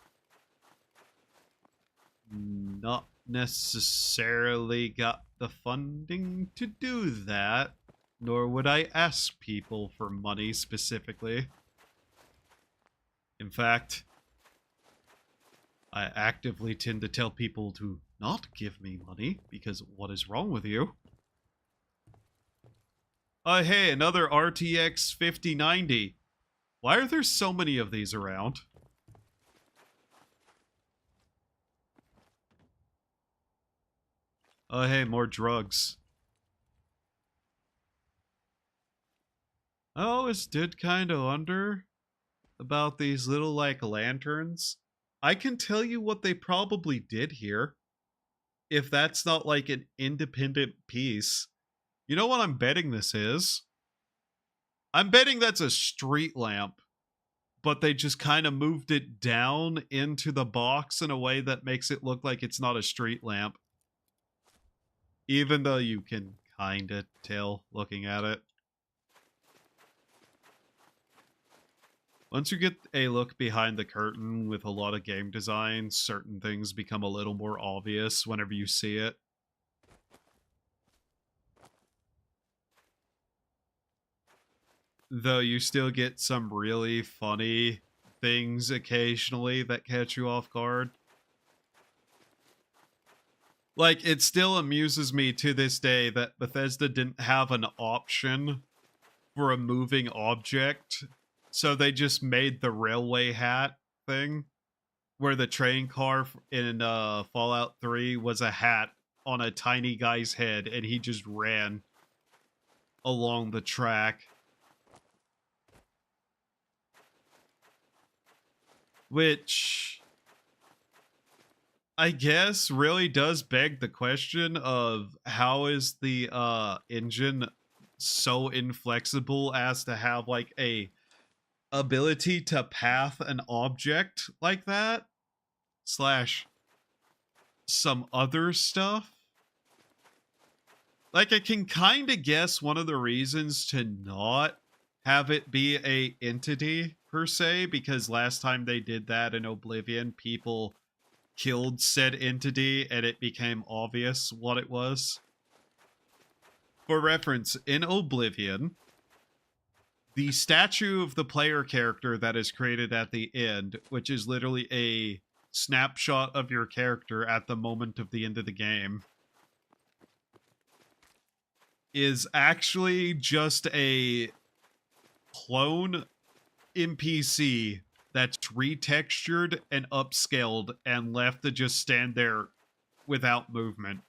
not necessarily got the funding to do that, nor would I ask people for money specifically. In fact, I actively tend to tell people to not give me money, because what is wrong with you? Hey, another RTX 5090. Why are there so many of these around? Oh, hey, more drugs. I always did kind of wonder about these little, like, lanterns. I can tell you what they probably did here. If that's not, like, an independent piece. You know what I'm betting this is? I'm betting that's a street lamp, but they just kind of moved it down into the box in a way that makes it look like it's not a street lamp. Even though you can kind of tell looking at it. Once you get a look behind the curtain with a lot of game design, certain things become a little more obvious whenever you see it. Though you still get some really funny things occasionally that catch you off guard. Like, it still amuses me to this day that Bethesda didn't have an option for a moving object, so they just made the railway hat thing, where the train car in Fallout 3 was a hat on a tiny guy's head, and he just ran along the track. Which, I guess, really does beg the question of how is the engine so inflexible as to have, like, a ability to path an object like that? Slash some other stuff? Like, I can kind of guess one of the reasons to not have it be a entity per se, because last time they did that in Oblivion, people killed said entity and it became obvious what it was. For reference, in Oblivion, the statue of the player character that is created at the end, which is literally a snapshot of your character at the moment of the end of the game, is actually just a clone NPC that's retextured and upscaled and left to just stand there without movement.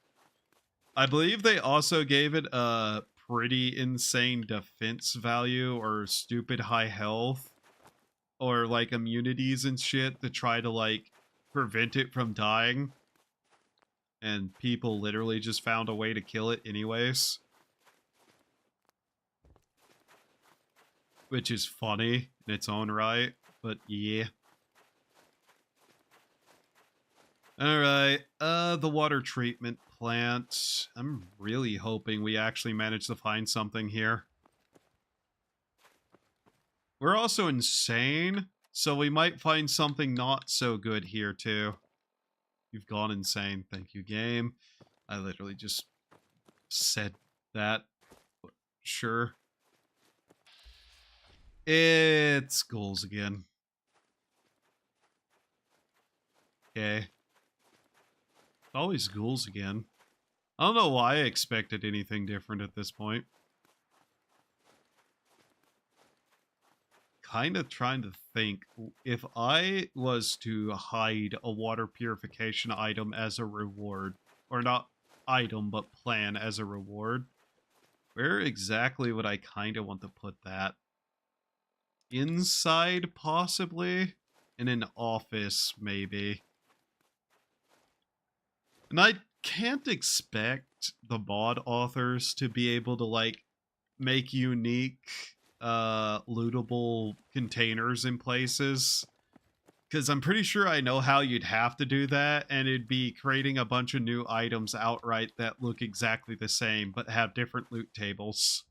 I believe they also gave it a pretty insane defense value or stupid high health or, like, immunities and shit to try to, like, prevent it from dying. And people literally just found a way to kill it anyways. Which is funny in its own right, but yeah. All right. The water treatment plant. I'm really hoping we actually manage to find something here. We're also insane, so we might find something not so good here too. You've gone insane. Thank you, game. I literally just said that. Sure. It's goals again. Okay. Always ghouls again. I don't know why I expected anything different at this point. Kind of trying to think, if I was to hide a water purification item as a reward, or not item, but plan as a reward, where exactly would I kind of want to put that? Inside, possibly? In an office, maybe. And I can't expect the mod authors to be able to, like, make unique lootable containers in places, because I'm pretty sure I know how you'd have to do that, and it'd be creating a bunch of new items outright that look exactly the same but have different loot tables.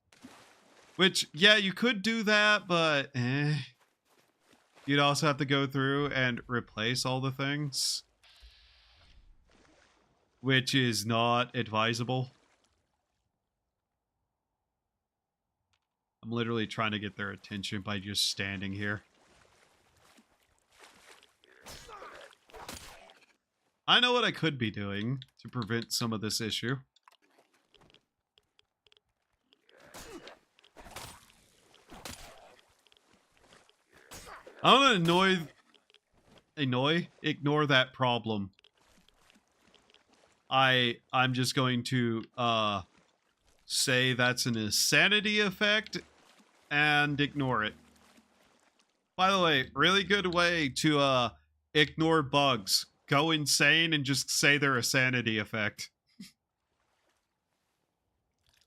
Which, yeah, you could do that, but you'd also have to go through and replace all the things, which is not advisable. I'm literally trying to get their attention by just standing here. I know what I could be doing to prevent some of this issue. I'm gonna ignore that problem. I'm just going to say that's an insanity effect and ignore it. By the way, really good way to ignore bugs. Go insane and just say they're a sanity effect.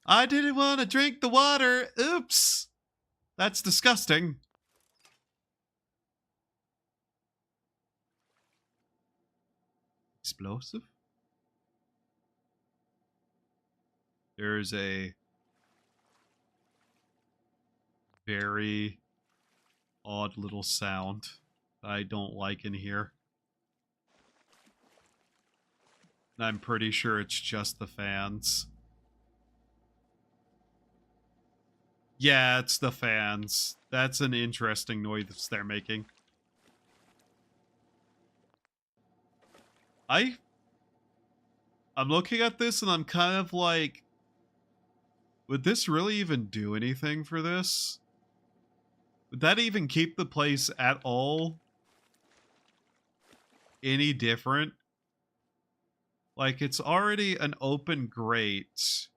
I didn't want to drink the water. Oops. That's disgusting. Explosive? There's a very odd little sound that I don't like in here. And I'm pretty sure it's just the fans. Yeah, it's the fans. That's an interesting noise they're making. I'm looking at this and I'm kind of like, would this really even do anything for this? Would that even keep the place at all any different? Like, it's already an open grate.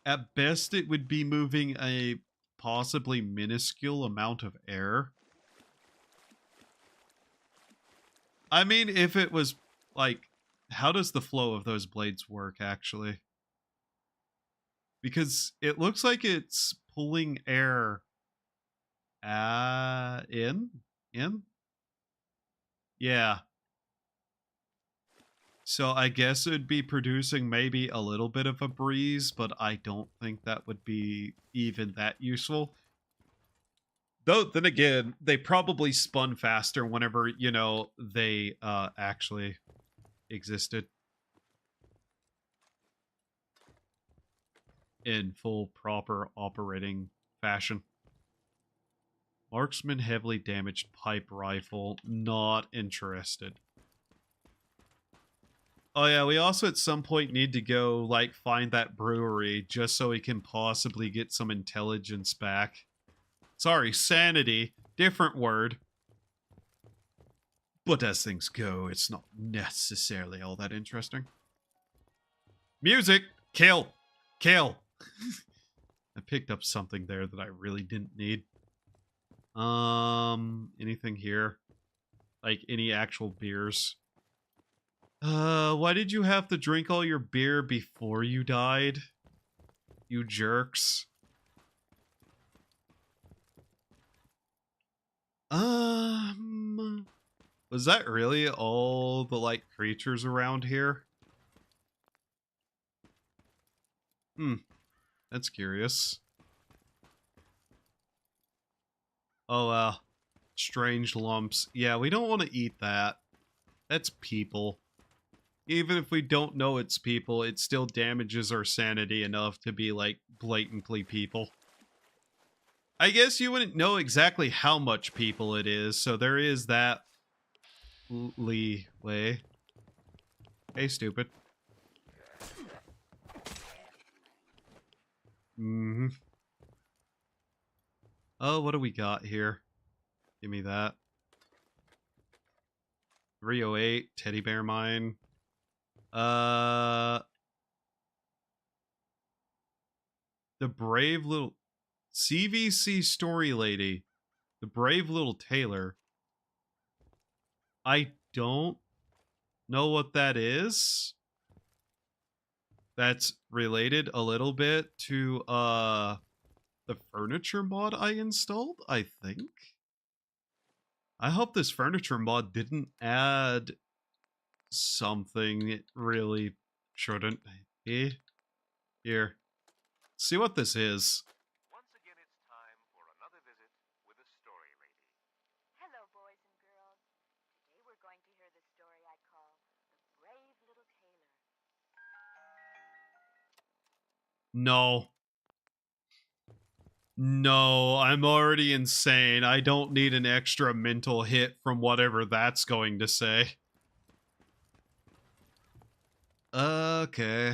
At best, it would be moving a possibly minuscule amount of air. I mean, if it was, like, how does the flow of those blades work, actually? Because it looks like it's pulling air in? Yeah. So I guess it would be producing maybe a little bit of a breeze, but I don't think that would be even that useful. Though, then again, they probably spun faster whenever, you know, they actually existed in full proper operating fashion. Marksman heavily damaged pipe rifle. Not interested. Oh yeah, we also at some point need to go, like, find that brewery just so we can possibly get some intelligence back. Sorry, sanity. Different word. But as things go, it's not necessarily all that interesting. Music! Kill! Kill! I picked up something there that I really didn't need. Anything here? Like, any actual beers? Why did you have to drink all your beer before you died? You jerks. Was that really all the, like, creatures around here? That's curious. Oh, strange lumps. Yeah, we don't want to eat that. That's people. Even if we don't know it's people, it still damages our sanity enough to be, like, blatantly people. I guess you wouldn't know exactly how much people it is, so there is that leeway. Hey, stupid. Mm-hmm. Oh, what do we got here? Give me that. 308, teddy bear mine. The brave little CVC story lady. The brave little tailor. I don't know what that is. That's related a little bit to the furniture mod I installed, I think. I hope this furniture mod didn't add something it really shouldn't be. Here. See what this is. Once again, it's time for another visit with a story lady. Hello, boys and girls. Today we're going to hear the story I call The Brave Little Tailor. No. No, I'm already insane. I don't need an extra mental hit from whatever that's going to say. Okay.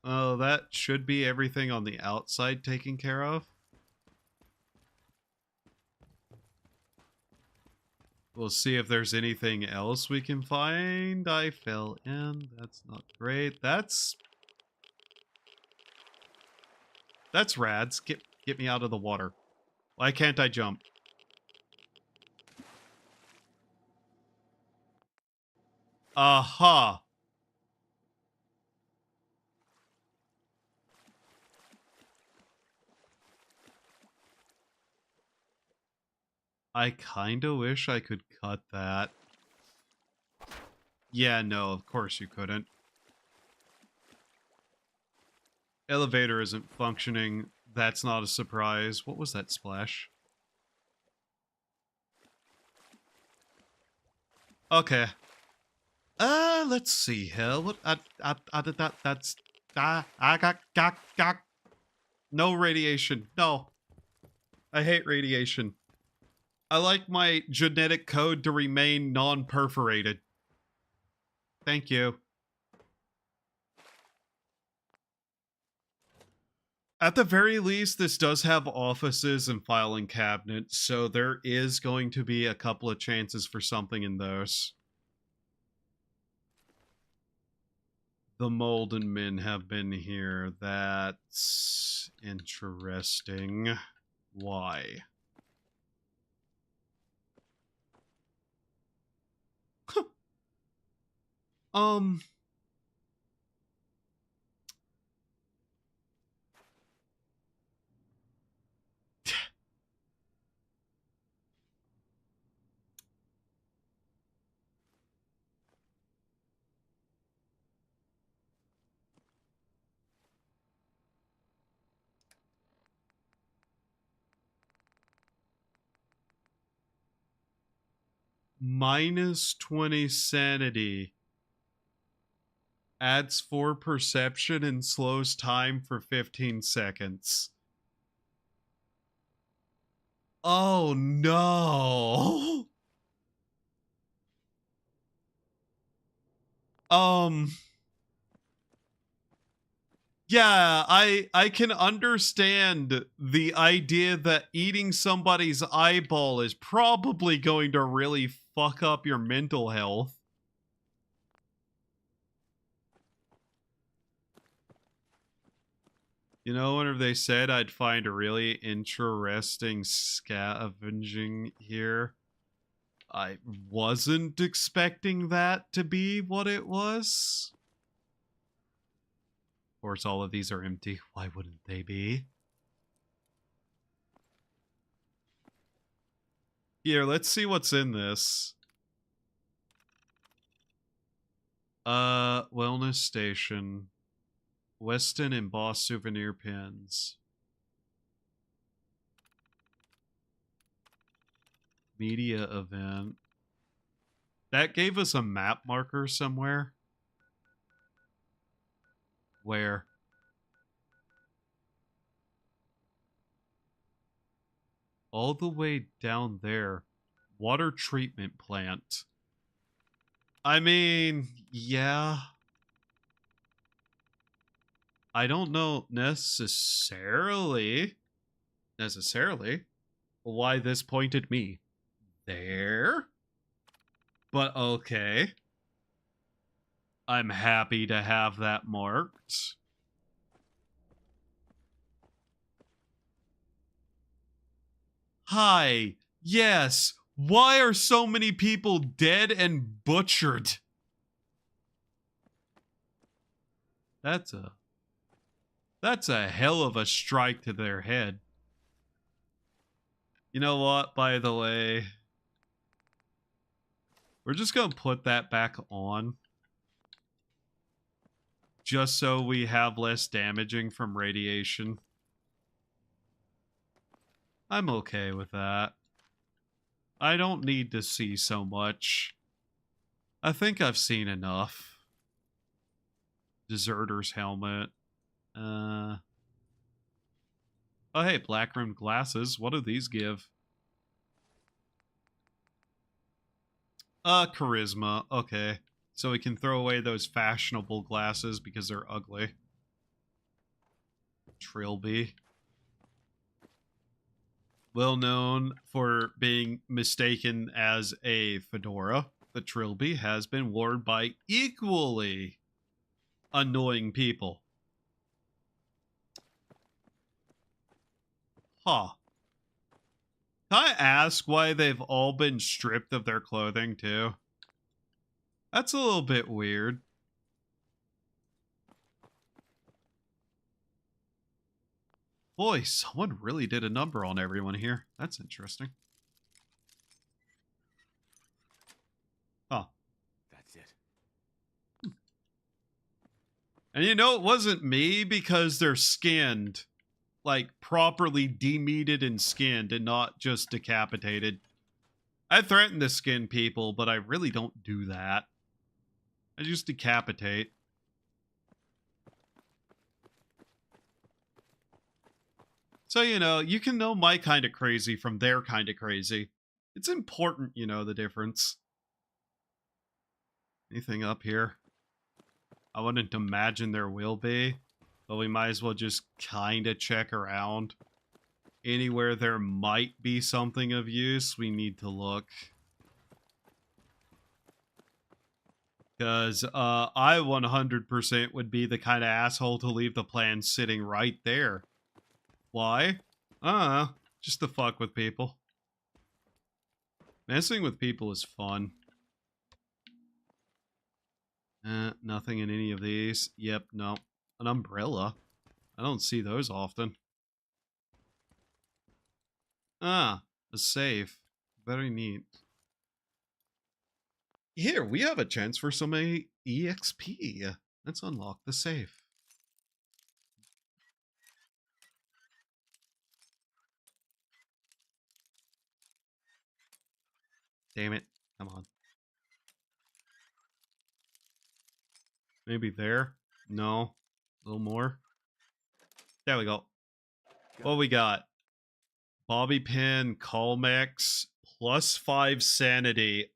Oh, that should be everything on the outside taken care of. We'll see if there's anything else we can find. I fell in. That's not great. That's rad. Get me out of the water. Why can't I jump? Aha. I kinda wish I could cut that. Yeah, no, of course you couldn't. Elevator isn't functioning. That's not a surprise. What was that splash? Okay. Let's see here. What? That's. Got. No radiation. No. I hate radiation. I like my genetic code to remain non-perforated. Thank you. At the very least, this does have offices and filing cabinets, so there is going to be a couple of chances for something in those. The Molden Men have been here. That's interesting. Why? um... Minus 20 sanity. Adds 4 perception and slows time for 15 seconds. Oh no. Yeah, I can understand the idea that eating somebody's eyeball is probably going to really fuck up your mental health. You know, whenever they said I'd find a really interesting scavenging here, I wasn't expecting that to be what it was. Of course, all of these are empty. Why wouldn't they be? Here, let's see what's in this. Wellness station. Weston and Boss souvenir pins. Media event. That gave us a map marker somewhere. Where? All the way down there. Water treatment plant. I mean, yeah. I don't know necessarily why this pointed me there. But okay. I'm happy to have that marked. Hi. Yes. Why are so many people dead and butchered? That's a hell of a strike to their head. You know what, by the way? We're just going to put that back on. Just so we have less damaging from radiation. I'm okay with that. I don't need to see so much. I think I've seen enough. Deserter's helmet. Oh, hey, black rimmed glasses. What do these give? Charisma. Okay. So we can throw away those fashionable glasses because they're ugly. Trilby. Well known for being mistaken as a fedora, the Trilby has been worn by equally annoying people. Huh. Can I ask why they've all been stripped of their clothing, too? That's a little bit weird. Boy, someone really did a number on everyone here. That's interesting. Huh. That's it. And you know, it wasn't me because they're skinned. Like, properly demeated and skinned and not just decapitated. I threaten to skin people, but I really don't do that. I just decapitate. So, you know, you can know my kind of crazy from their kind of crazy. It's important, you know, the difference. Anything up here? I wouldn't imagine there will be, but we might as well just kind of check around. Anywhere there might be something of use, we need to look. Because I 100% would be the kind of asshole to leave the plan sitting right there. Why? Just to fuck with people. Messing with people is fun. Nothing in any of these. Yep, no. An umbrella. I don't see those often. Ah, a safe. Very neat. Here, we have a chance for some EXP. Let's unlock the safe. Damn it. Come on. Maybe there? No. A little more. There we go. What we got? Bobby pin, Calmex, +5 sanity.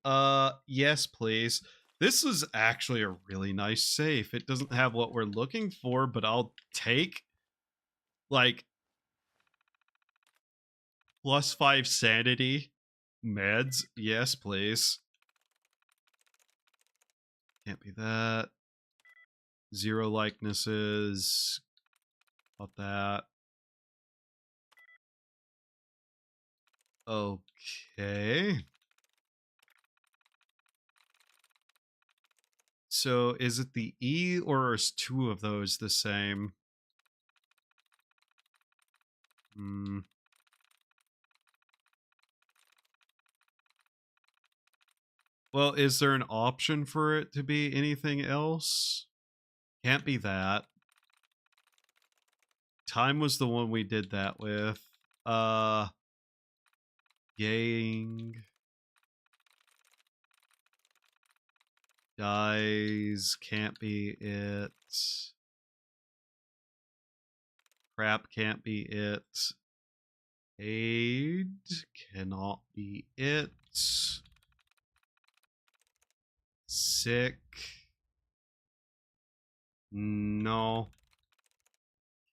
Yes, please. This is actually a really nice safe. It doesn't have what we're looking for, but I'll take, like, +5 sanity meds. Yes, please. Can't be that. 0 likenesses. Got that. Okay. So is it the E or is 2 of those the same? Hmm. Well, is there an option for it to be anything else? Can't be that. Time was the one we did that with. Gang. Dies can't be it. Crap can't be it. Aid cannot be it. Sick. No.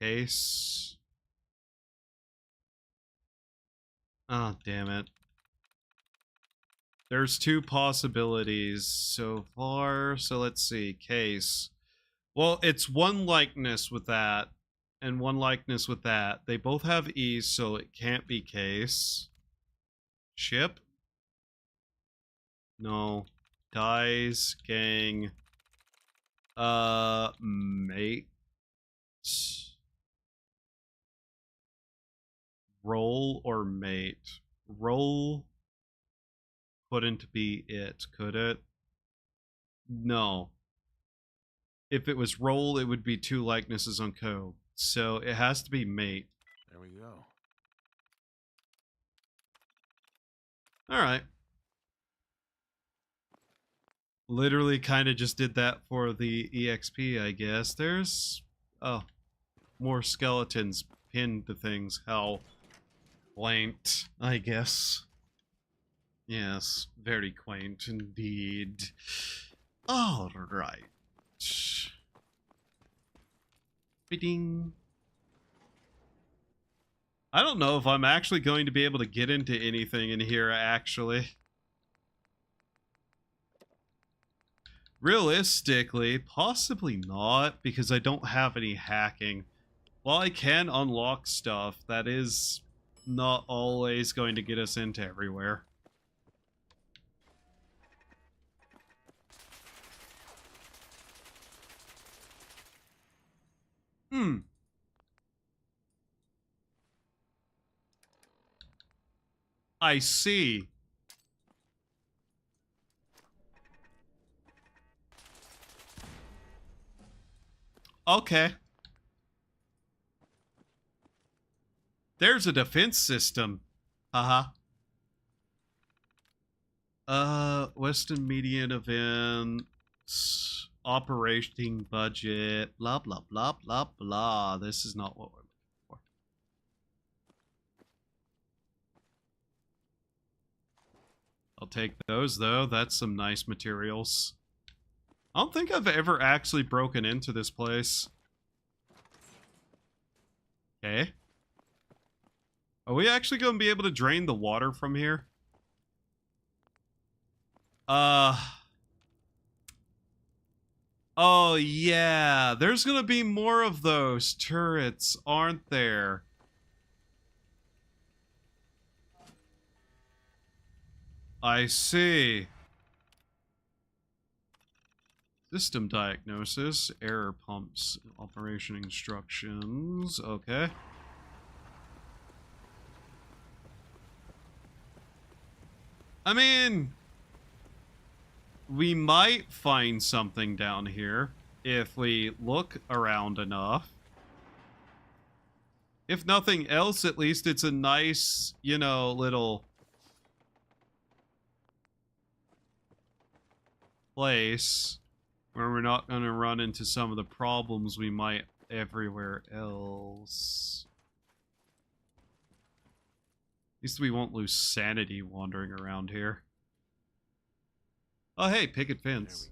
Case. Oh, damn it. There's two possibilities so far. So let's see. Case. Well, it's one likeness with that and one likeness with that. They both have E's, so it can't be case. Ship? No. Dies, gang. Mate. Roll or mate? Roll couldn't be it, could it? No. If it was roll, it would be two likenesses on code. So it has to be mate. There we go. Alright. Literally kind of just did that for the EXP, I guess. There's... oh. More skeletons pinned to things. How quaint, I guess. Yes, very quaint indeed. Alright. Ding. I don't know if I'm actually going to be able to get into anything in here, actually. Realistically, possibly not, because I don't have any hacking. While I can unlock stuff, that is not always going to get us into everywhere. I see. Okay. There's a defense system. Haha. Western Median events, operating budget, blah, blah, blah, blah, blah. This is not what we're looking for. I'll take those, though. That's some nice materials. I don't think I've ever actually broken into this place. Okay. Are we actually going to be able to drain the water from here? Oh, yeah. There's going to be more of those turrets, aren't there? I see. System diagnosis, error pumps, operation instructions. Okay. I mean, we might find something down here if we look around enough. If nothing else, at least it's a nice, you know, little place where we're not going to run into some of the problems we might everywhere else. At least we won't lose sanity wandering around here. Oh, hey, picket fence.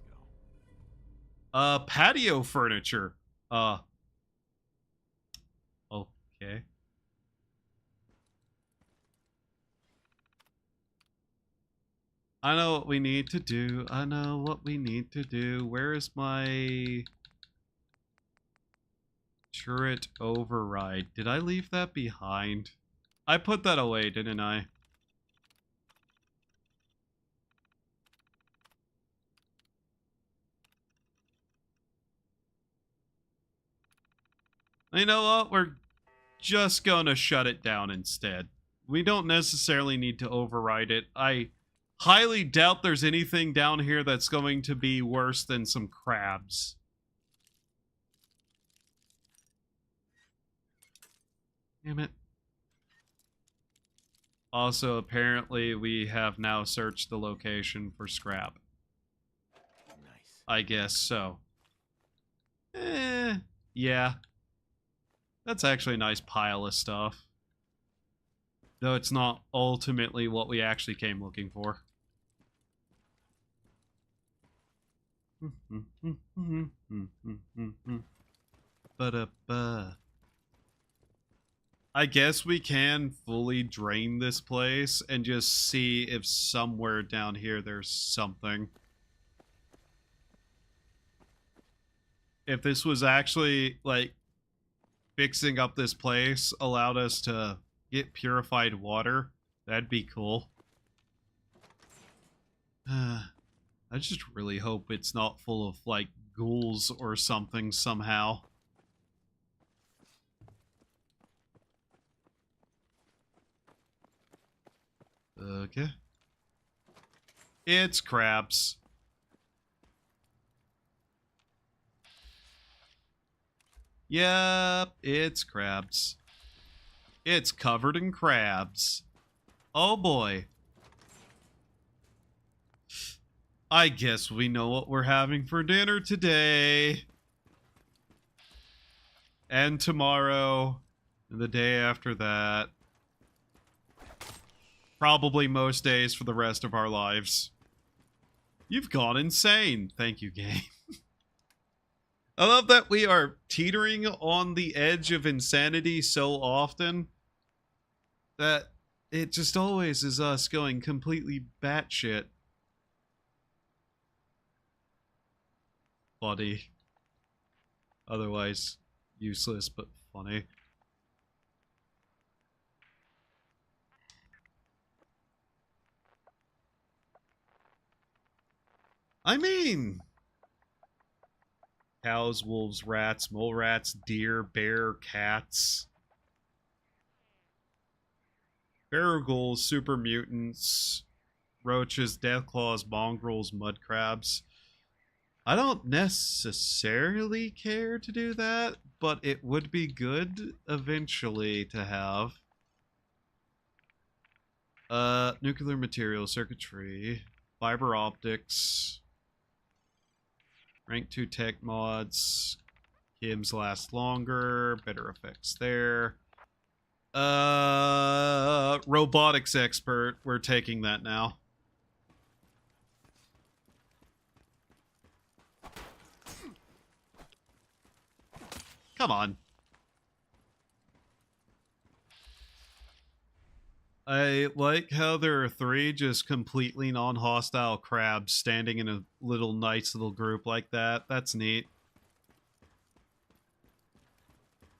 There we go. Patio furniture. Okay. I know what we need to do. I know what we need to do. Where is my turret override? Did I leave that behind? I put that away, didn't I? You know what? We're just gonna shut it down instead. We don't necessarily need to override it. I highly doubt there's anything down here that's going to be worse than some crabs. Damn it. Also, apparently, we have now searched the location for scrap. Nice. I guess so. Yeah. That's actually a nice pile of stuff. Though it's not ultimately what we actually came looking for. Ba-da-ba. I guess we can fully drain this place and just see if somewhere down here there's something. If this was actually, like, fixing up this place allowed us to get purified water, that'd be cool. I just really hope it's not full of, like, ghouls or something somehow. Okay. It's crabs. Yep, it's crabs. It's covered in crabs. Oh boy. I guess we know what we're having for dinner today. And tomorrow. And the day after that. Probably most days for the rest of our lives. You've gone insane. Thank you, game. I love that we are teetering on the edge of insanity so often that it just always is us going completely batshit. Funny. Otherwise useless, but funny. I mean, cows, wolves, rats, mole rats, deer, bear, cats, barragles, super mutants, roaches, deathclaws, mongrels, mud crabs. I don't necessarily care to do that, but it would be good eventually to have. Nuclear materials, circuitry, fiber optics, rank 2 tech mods, Kims last longer, better effects there. Robotics expert, we're taking that now. Come on. I like how there are 3 just completely non-hostile crabs standing in a little nice little group like that. That's neat.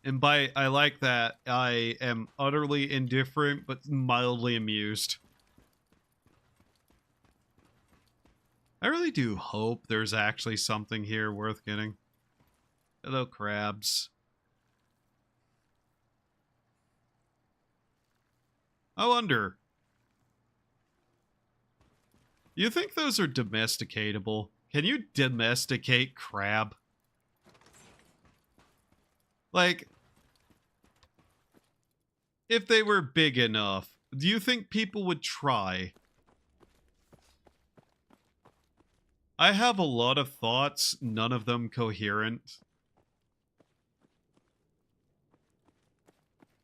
And by I like that, I am utterly indifferent but mildly amused. I really do hope there's actually something here worth getting. Hello, crabs. I wonder. You think those are domesticatable? Can you domesticate crab? Like, if they were big enough, do you think people would try? I have a lot of thoughts, none of them coherent.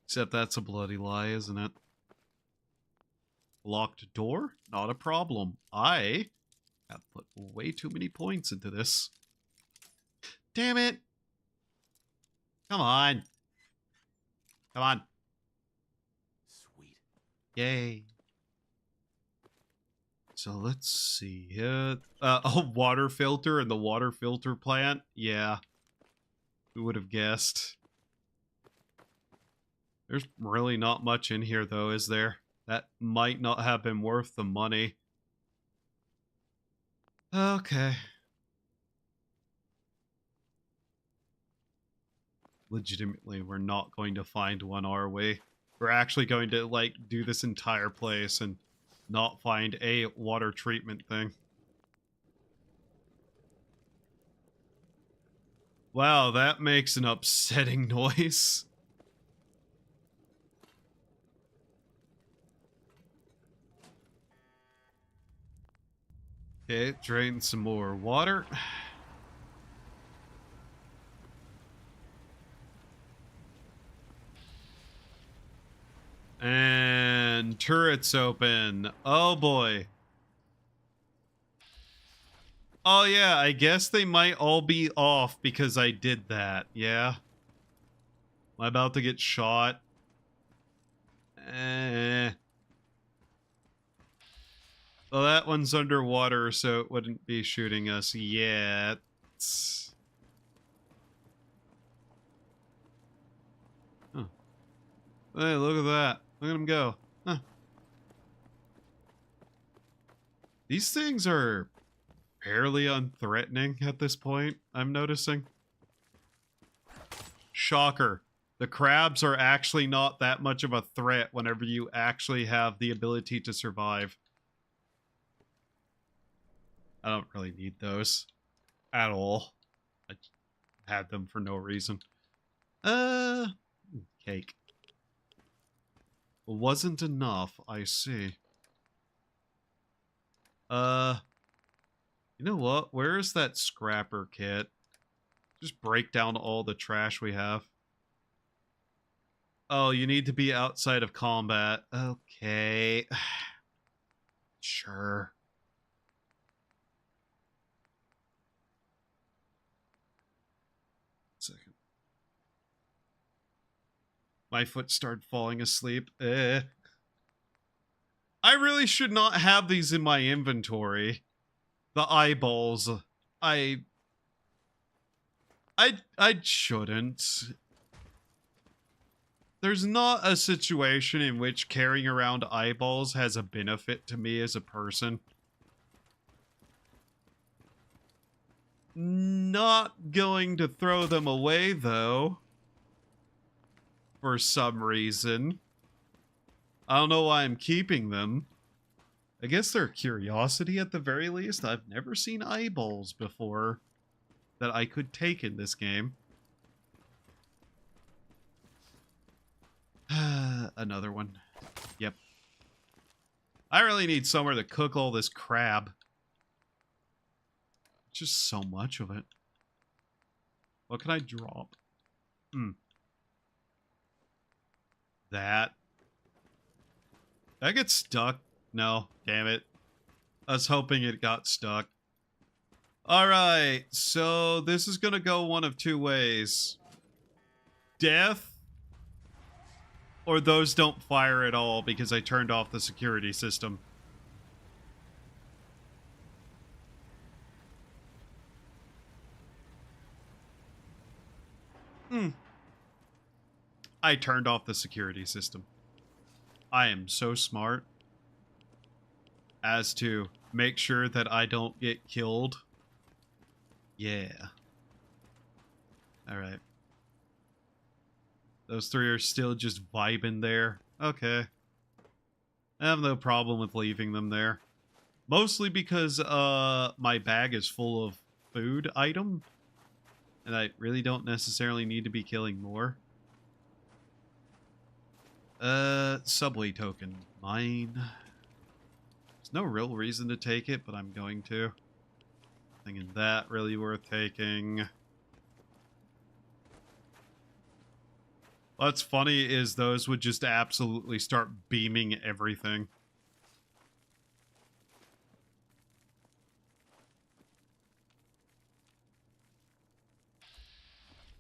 Except that's a bloody lie, isn't it? Locked door? Not a problem. I have put way too many points into this. Damn it! Come on. Come on. Sweet. Yay. So let's see. A water filter and the water filter plant? Yeah. Who would have guessed? There's really not much in here, though, is there? That might not have been worth the money. Okay. Legitimately, we're not going to find one, are we? We're actually going to, like, do this entire place and not find a water treatment thing. Wow, that makes an upsetting noise. Okay, drain some more water. And turrets open. Oh boy. Oh yeah, I guess they might all be off because I did that. Yeah. Am I about to get shot? Well, that one's underwater, so it wouldn't be shooting us yet. Huh. Hey, look at that. Look at him go. Huh. These things are fairly unthreatening at this point, I'm noticing. Shocker. The crabs are actually not that much of a threat whenever you actually have the ability to survive. I don't really need those at all. I had them for no reason. Cake. Wasn't enough, I see. You know what? Where is that scrapper kit? Just break down all the trash we have. Oh, you need to be outside of combat. Okay. Sure. Second. My foot started falling asleep. I really should not have these in my inventory. The eyeballs. I shouldn't. There's not a situation in which carrying around eyeballs has a benefit to me as a person. Not going to throw them away, though. For some reason. I don't know why I'm keeping them. I guess they're a curiosity at the very least. I've never seen eyeballs before that I could take in this game. Another one. Yep. I really need somewhere to cook all this crab. Just so much of it. What can I drop? That. Did I get stuck? No. Damn it. I was hoping it got stuck. Alright, so this is gonna go one of two ways. Death, or those don't fire at all because I turned off the security system. I turned off the security system. I am so smart as to make sure that I don't get killed. Yeah. Alright. Those three are still just vibing there. Okay. I have no problem with leaving them there. Mostly because my bag is full of food item. And I really don't necessarily need to be killing more. Subway token. Mine. There's no real reason to take it, but I'm going to. Thinking that really worth taking. What's funny is those would just absolutely start beaming everything.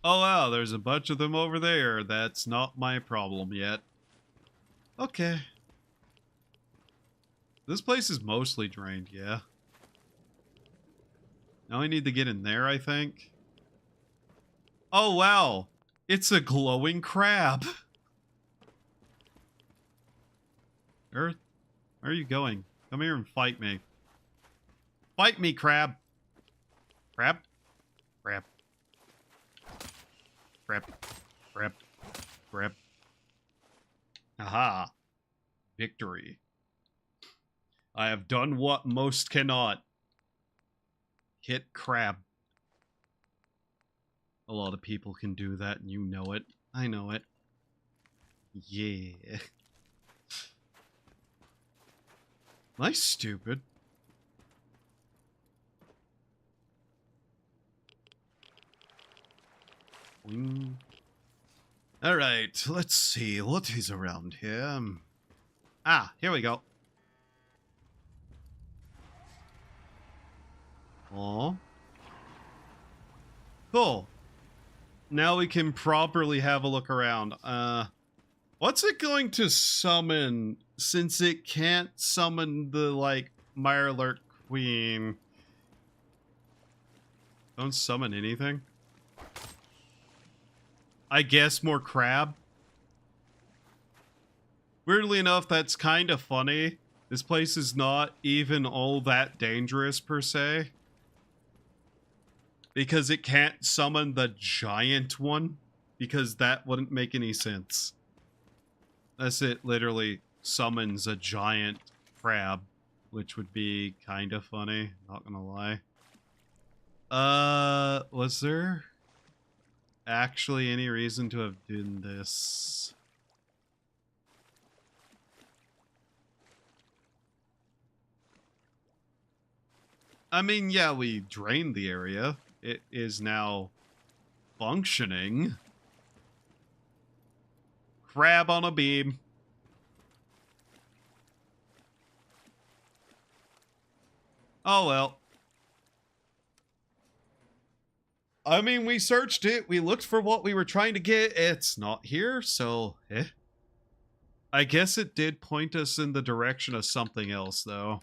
Oh wow, there's a bunch of them over there. That's not my problem yet. Okay. This place is mostly drained, yeah. Now I need to get in there, I think. Oh wow, it's a glowing crab. Earth, where are you going? Come here and fight me. Fight me, crab. Crab? Crab. Crab. Crab. Crab. Aha. Victory. I have done what most cannot. Hit crab. A lot of people can do that, and you know it. I know it. Yeah. Am I stupid? Wing. Alright, let's see. What is around here? Ah, here we go. Aw. Cool. Now we can properly have a look around. What's it going to summon since it can't summon the, like, Mirelurk Queen? Don't summon anything? I guess more crab? Weirdly enough, that's kind of funny. This place is not even all that dangerous, per se. Because it can't summon the giant one. Because that wouldn't make any sense. Unless it literally summons a giant crab. Which would be kind of funny, not gonna lie. Was there actually any reason to have done this? I mean, yeah, we drained the area. It is now functioning. Crab on a beam. Oh well. I mean, we searched it. We looked for what we were trying to get. It's not here, so I guess it did point us in the direction of something else, though.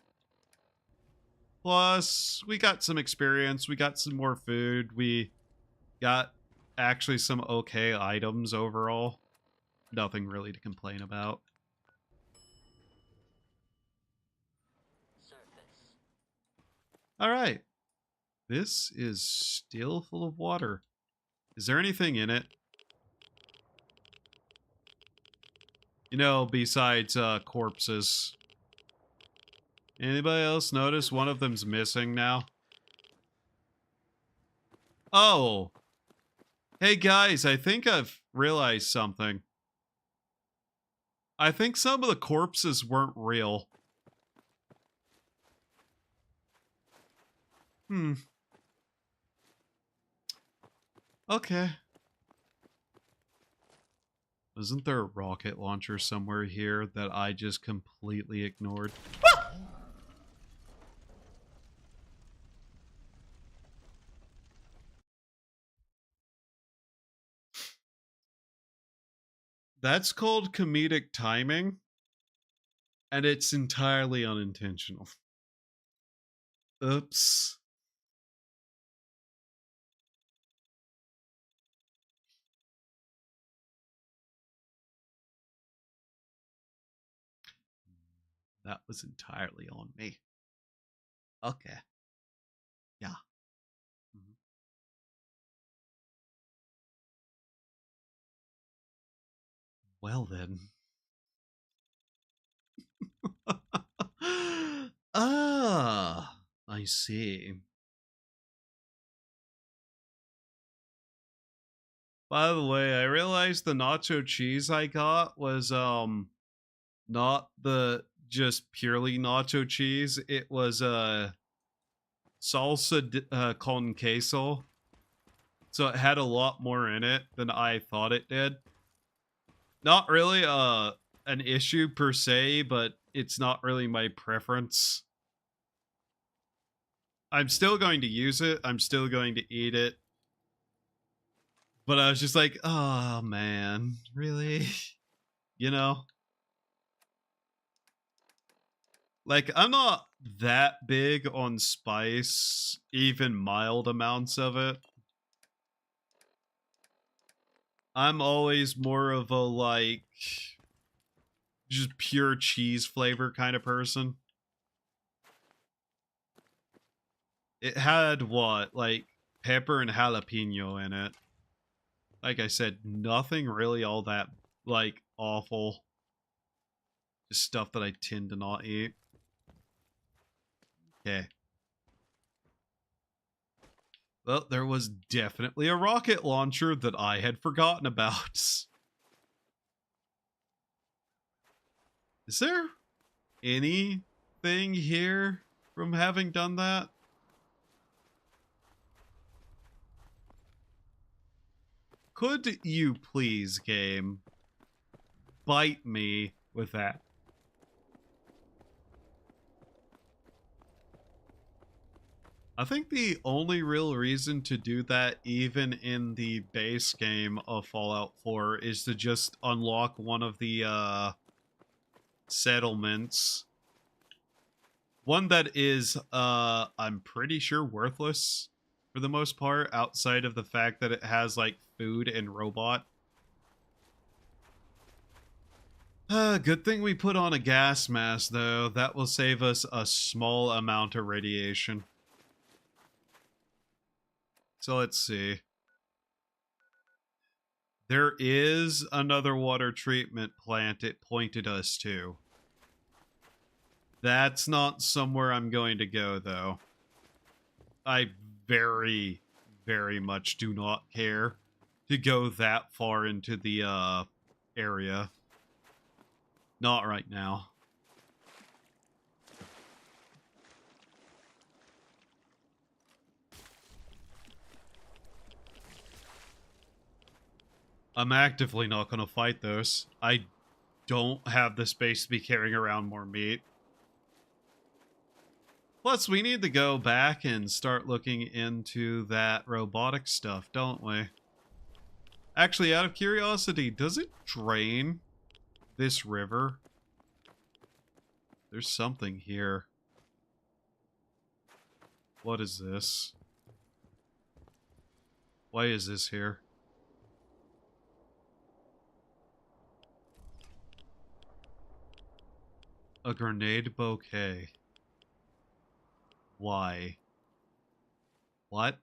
Plus, we got some experience. We got some more food. We got actually some okay items overall. Nothing really to complain about. Alright. This is still full of water. Is there anything in it? You know, besides corpses. Anybody else notice one of them's missing now? Oh! Hey guys, I think I've realized something. I think some of the corpses weren't real. Okay. Isn't there a rocket launcher somewhere here that I just completely ignored? That's called comedic timing, and it's entirely unintentional. Oops. That was entirely on me. Okay. Yeah. Mhm. Well then. Ah, I see. By the way, I realized the nacho cheese I got was not the just purely nacho cheese. It was salsa con queso. So it had a lot more in it than I thought it did. Not really an issue per se, but it's not really my preference. I'm still going to use it. I'm still going to eat it. But I was just like, oh man, really? You know? Like, I'm not that big on spice, even mild amounts of it. I'm always more of a, like, just pure cheese flavor kind of person. It had what? Like, pepper and jalapeno in it. Like I said, nothing really all that, like, awful. Just stuff that I tend to not eat. Okay. Well, there was definitely a rocket launcher that I had forgotten about. Is there anything here from having done that? Could you please, game, bite me with that? I think the only real reason to do that, even in the base game of Fallout 4, is to just unlock one of the settlements. One that is, I'm pretty sure worthless for the most part, outside of the fact that it has, like, food and robot. Good thing we put on a gas mask, though. That will save us a small amount of radiation. So let's see. There is another water treatment plant it pointed us to. That's not somewhere I'm going to go, though. I very, very much do not care to go that far into the area. Not right now. I'm actively not going to fight those. I don't have the space to be carrying around more meat. Plus, we need to go back and start looking into that robotic stuff, don't we? Actually, out of curiosity, does it drain this river? There's something here. What is this? Why is this here? A grenade bouquet. Why? What?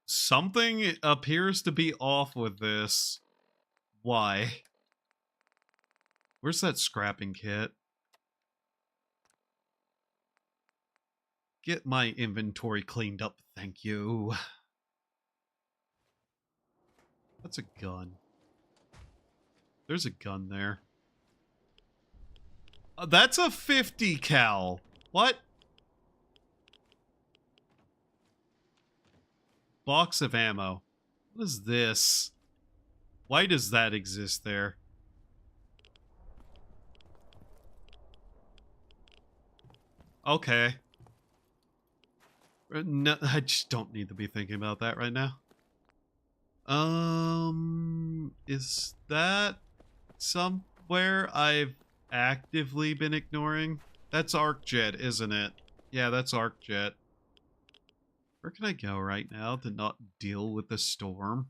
Something appears to be off with this. Why? Where's that scrapping kit? Get my inventory cleaned up, thank you. That's a gun. There's a gun there. That's a 50 cal. What? Box of ammo. What is this? Why does that exist there? Okay. No, I just don't need to be thinking about that right now. Is that somewhere I've actively been ignoring? That's ArcJet, isn't it? Yeah, that's ArcJet. Where can I go right now to not deal with the storm?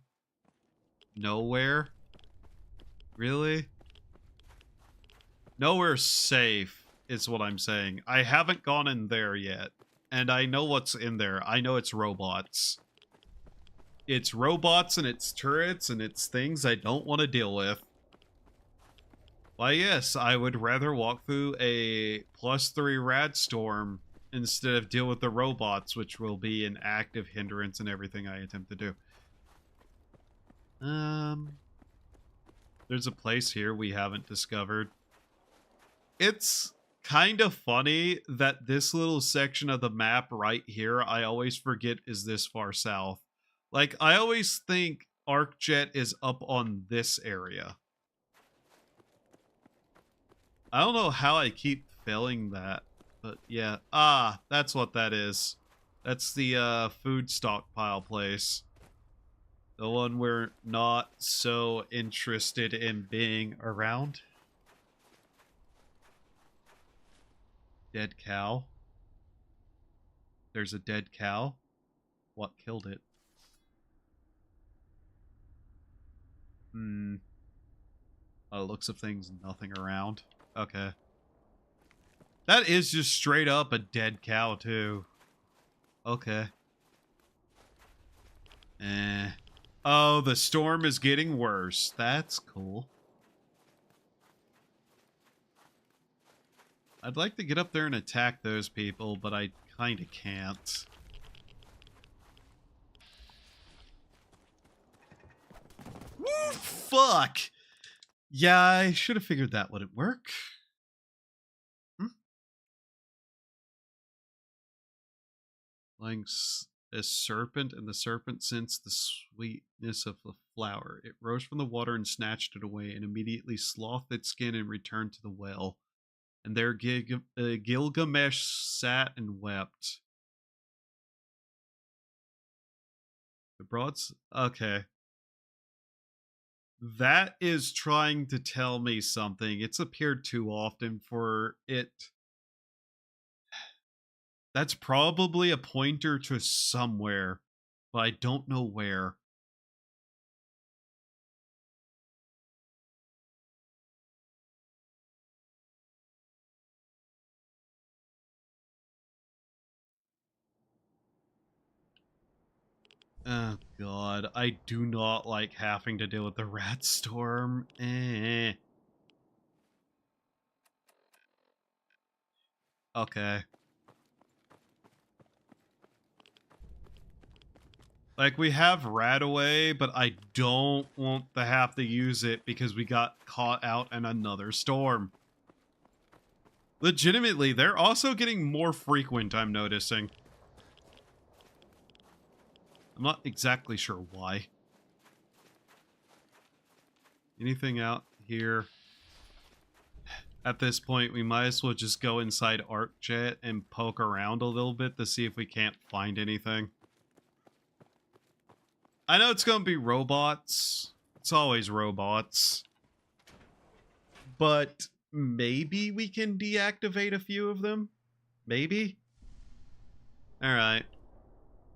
Nowhere? Really? Nowhere safe is what I'm saying. I haven't gone in there yet. And I know what's in there. I know it's robots. It's robots and it's turrets and it's things I don't want to deal with. Why, yes, I would rather walk through a +3 rad storm instead of deal with the robots, which will be an active hindrance in everything I attempt to do. There's a place here we haven't discovered. It's kind of funny that this little section of the map right here, I always forget is this far south. Like, I always think ArcJet is up on this area. I don't know how I keep failing that, but yeah. Ah, that's what that is. That's the food stockpile place. The one we're not so interested in being around. Dead cow. There's a dead cow. What killed it? Looks of things, nothing around. Okay. That is just straight up a dead cow, too. Okay. Oh, the storm is getting worse. That's cool. I'd like to get up there and attack those people, but I kind of can't. Woo, fuck! Yeah, I should have figured that wouldn't work. Like a serpent, and the serpent sensed the sweetness of the flower. It rose from the water and snatched it away, and immediately slothed its skin and returned to the well. And there Gilgamesh sat and wept. The broads. Okay. That is trying to tell me something. It's appeared too often for it. That's probably a pointer to somewhere, but I don't know where. Oh god, I do not like having to deal with the rat storm. Okay. Like, we have Radaway, but I don't want to have to use it because we got caught out in another storm. Legitimately, they're also getting more frequent, I'm noticing. I'm not exactly sure why. Anything out here? At this point, we might as well just go inside ArcJet and poke around a little bit to see if we can't find anything. I know it's going to be robots. It's always robots. But maybe we can deactivate a few of them? Maybe? Alright.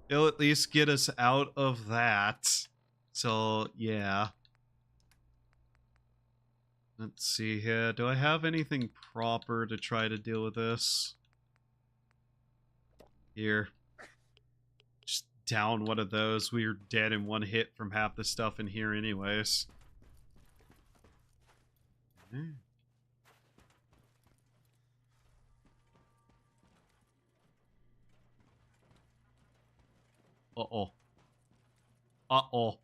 It'll at least get us out of that. So, yeah. Let's see here. Do I have anything proper to try to deal with this? Here. Just down one of those. We are dead in one hit from half the stuff in here anyways. Uh-oh. Uh-oh.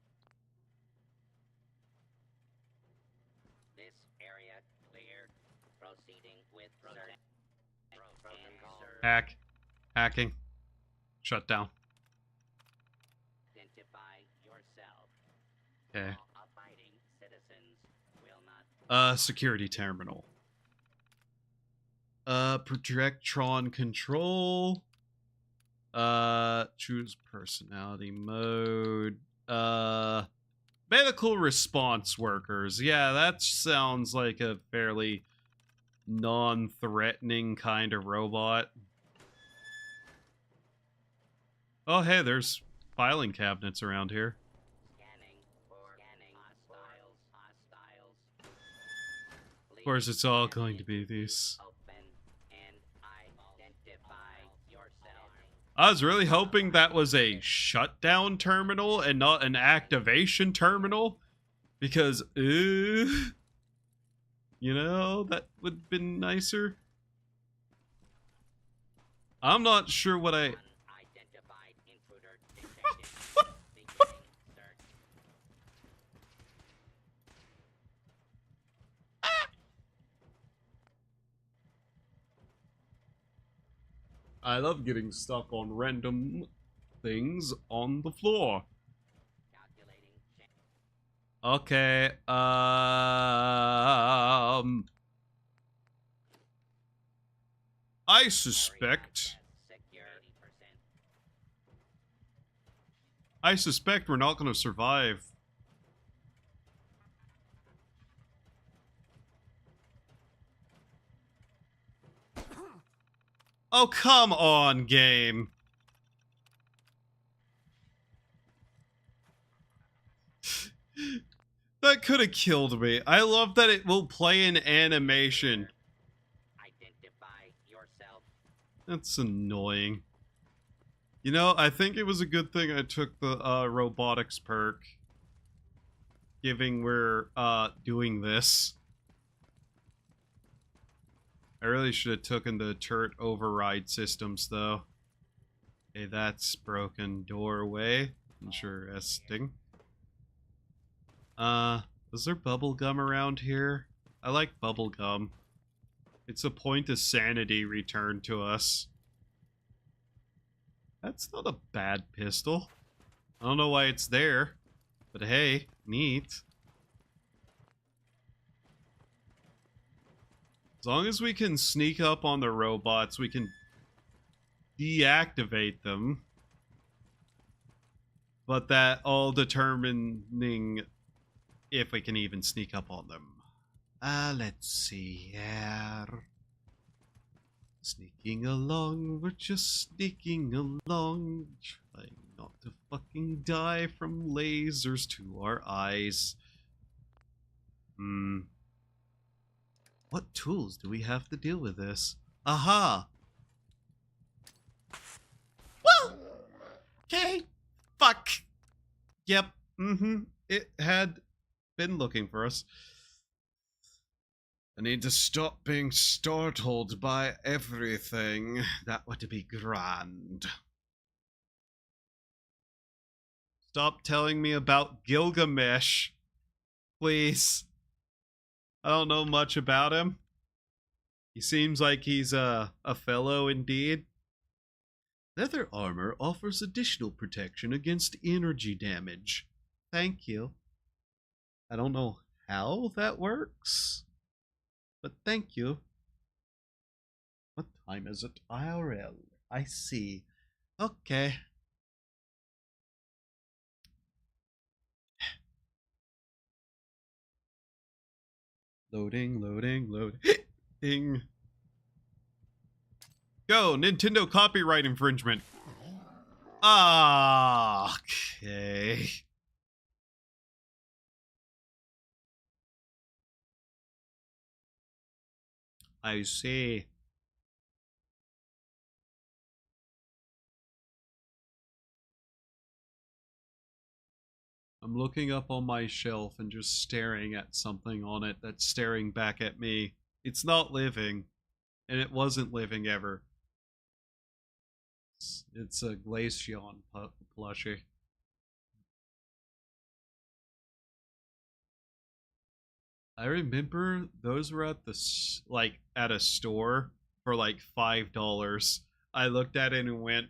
This area cleared. Proceeding with search. Hack. Hacking. Shut down. Identify yourself. Okay. Abiding citizens will not. Security terminal. Projectron control. Choose personality mode. Medical response workers. Yeah, that sounds like a fairly non-threatening kind of robot. Oh, hey, there's filing cabinets around here. Scanning hostiles. Of course, it's all going to be these. Open and identify yourself. I was really hoping that was a shutdown terminal and not an activation terminal. Because, you know, that would have been nicer. I'm not sure what I... Unidentified intruder detected. Beginning search. I love getting stuck on random things on the floor. Calculating change. Okay, I suspect... Security percent. I suspect we're not going to survive. Oh, come on, game. That could have killed me. I love that it will play an animation. Identify yourself. That's annoying. You know, I think it was a good thing I took the robotics perk. Given we're doing this. I really should have taken the turret override systems, though. Okay, that's broken doorway. Interesting. Is there bubble gum around here? I like bubble gum. It's a point of sanity returned to us. That's not a bad pistol. I don't know why it's there, but hey, neat. As long as we can sneak up on the robots, we can deactivate them. But that all determining if we can even sneak up on them. Let's see here. Sneaking along, we're just sneaking along, trying not to fucking die from lasers to our eyes. What tools do we have to deal with this? Aha! Woo! Okay. Fuck. Yep. It had been looking for us. I need to stop being startled by everything. That would be grand. Stop telling me about Gilgamesh. Please. I don't know much about him. He seems like he's a fellow indeed. Leather armor offers additional protection against energy damage. Thank you. I don't know how that works, but thank you. What time is it? IRL. I see. Okay. Loading. Go, Nintendo copyright infringement. Okay. I see. I'm looking up on my shelf and just staring at something on it that's staring back at me. It's not living, and it wasn't living ever. It's a Glaceon plushie. I remember those were at at a store for like $5. I looked at it and went,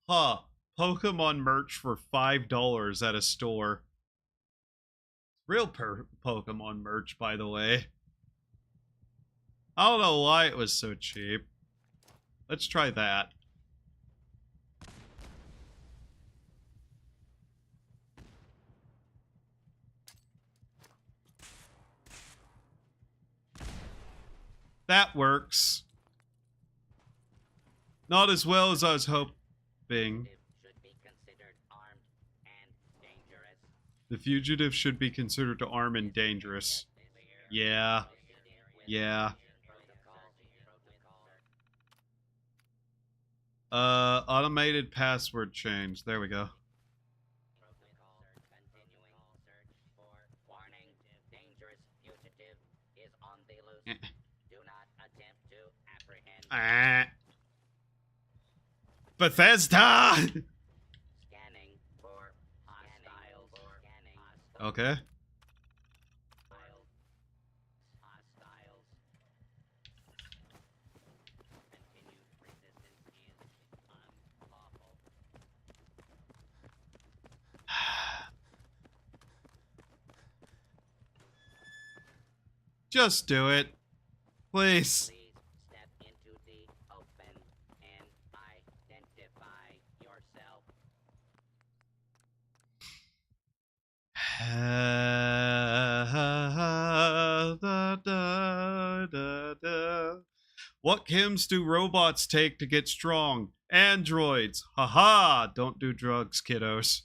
huh, Pokemon merch for $5 at a store. Real Pokemon merch, by the way. I don't know why it was so cheap. Let's try that. That works. Not as well as I was hoping. Should be considered armed and dangerous. The fugitive should be considered armed and dangerous. Yeah. Automated password change. There we go. Continuing search for warning. Dangerous fugitive is on the loose. Do not attempt to apprehend. Bethesda! Scanning for hostiles. Okay. Hostiles. Continued resistance is unlawful. Just do it. Please. Please step into the open and identify yourself. What chems do robots take to get strong? Androids. Haha! Don't do drugs, kiddos.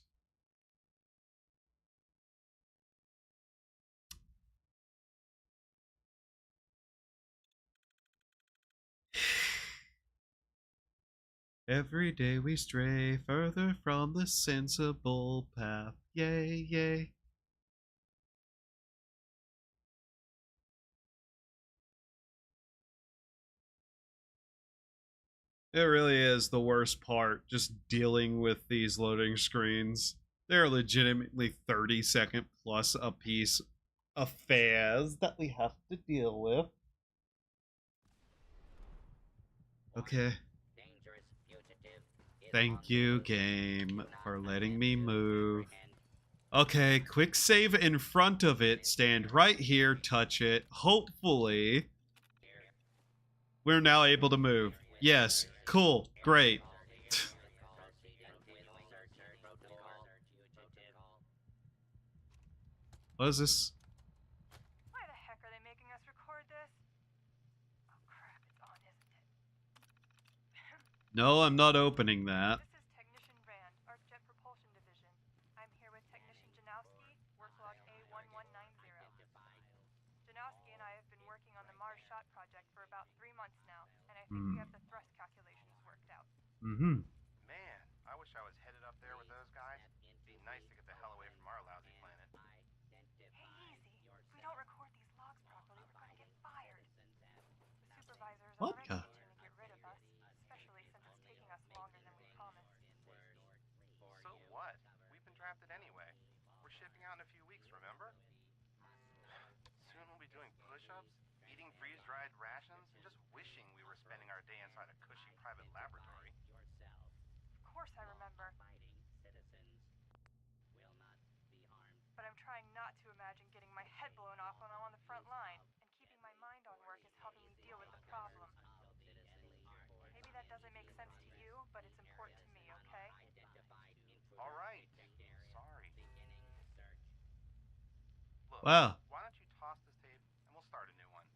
Every day we stray further from the sensible path. Yay, yay. It really is the worst part, just dealing with these loading screens. They're legitimately 30-second plus a piece affairs that we have to deal with. Okay. Dangerous fugitive is Thank on the you, loose. game, Do not for letting attempt me to move. apprehend. Okay, quick save in front of it. Stand right here, touch it. Hopefully, we're now able to move. Yes, cool, great. What is this? Why the heck are they making us record this? Oh crap, it's on, isn't it? No, I'm not opening that. This is Technician Rand, our Jet Propulsion Division. I'm here with Technician Janowski, work log A1190. Janowski and I have been working on the Mars Shot project for about 3 months now, and I think we have the thrust calculations worked out. Mm-hmm. Man, I wish I was headed up there with those guys. Be nice to get the hell away from our lousy planet. Hey, easy. If we don't record these logs properly, we're gonna get fired. The supervisor is already Vodka. itching to get rid of us, especially since it's taking us longer than we promised. So what? We've been drafted anyway. We're shipping out in a few weeks, remember? Soon we'll be doing push-ups, eating freeze-dried rations, and just wishing we were spending our day inside a cushy private laboratory. Of course I remember, but I'm trying not to imagine getting my head blown off when I'm on the front line, and keeping my mind on work is helping me deal with the problem. Maybe that doesn't make sense to you, but it's important to me, okay? All right. Sorry. Look, Wow. why don't you toss this tape and we'll start a new one.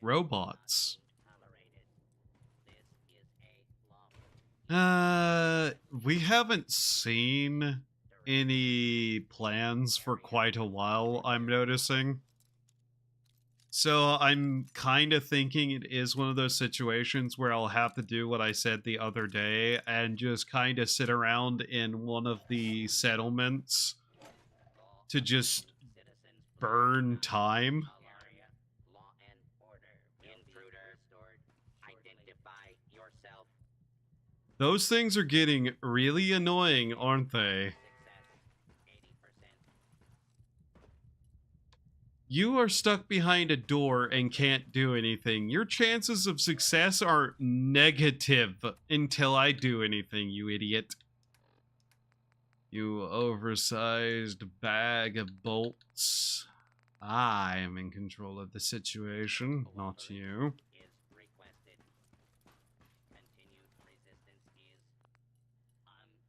Robots. We haven't seen any plans for quite a while, I'm noticing. So I'm kind of thinking it is one of those situations where I'll have to do what I said the other day and just kind of sit around in one of the settlements to just burn time. Those things are getting really annoying, aren't they? You are stuck behind a door and can't do anything. Your chances of success are negative until I do anything, you idiot. You oversized bag of bolts. I am in control of the situation, not you.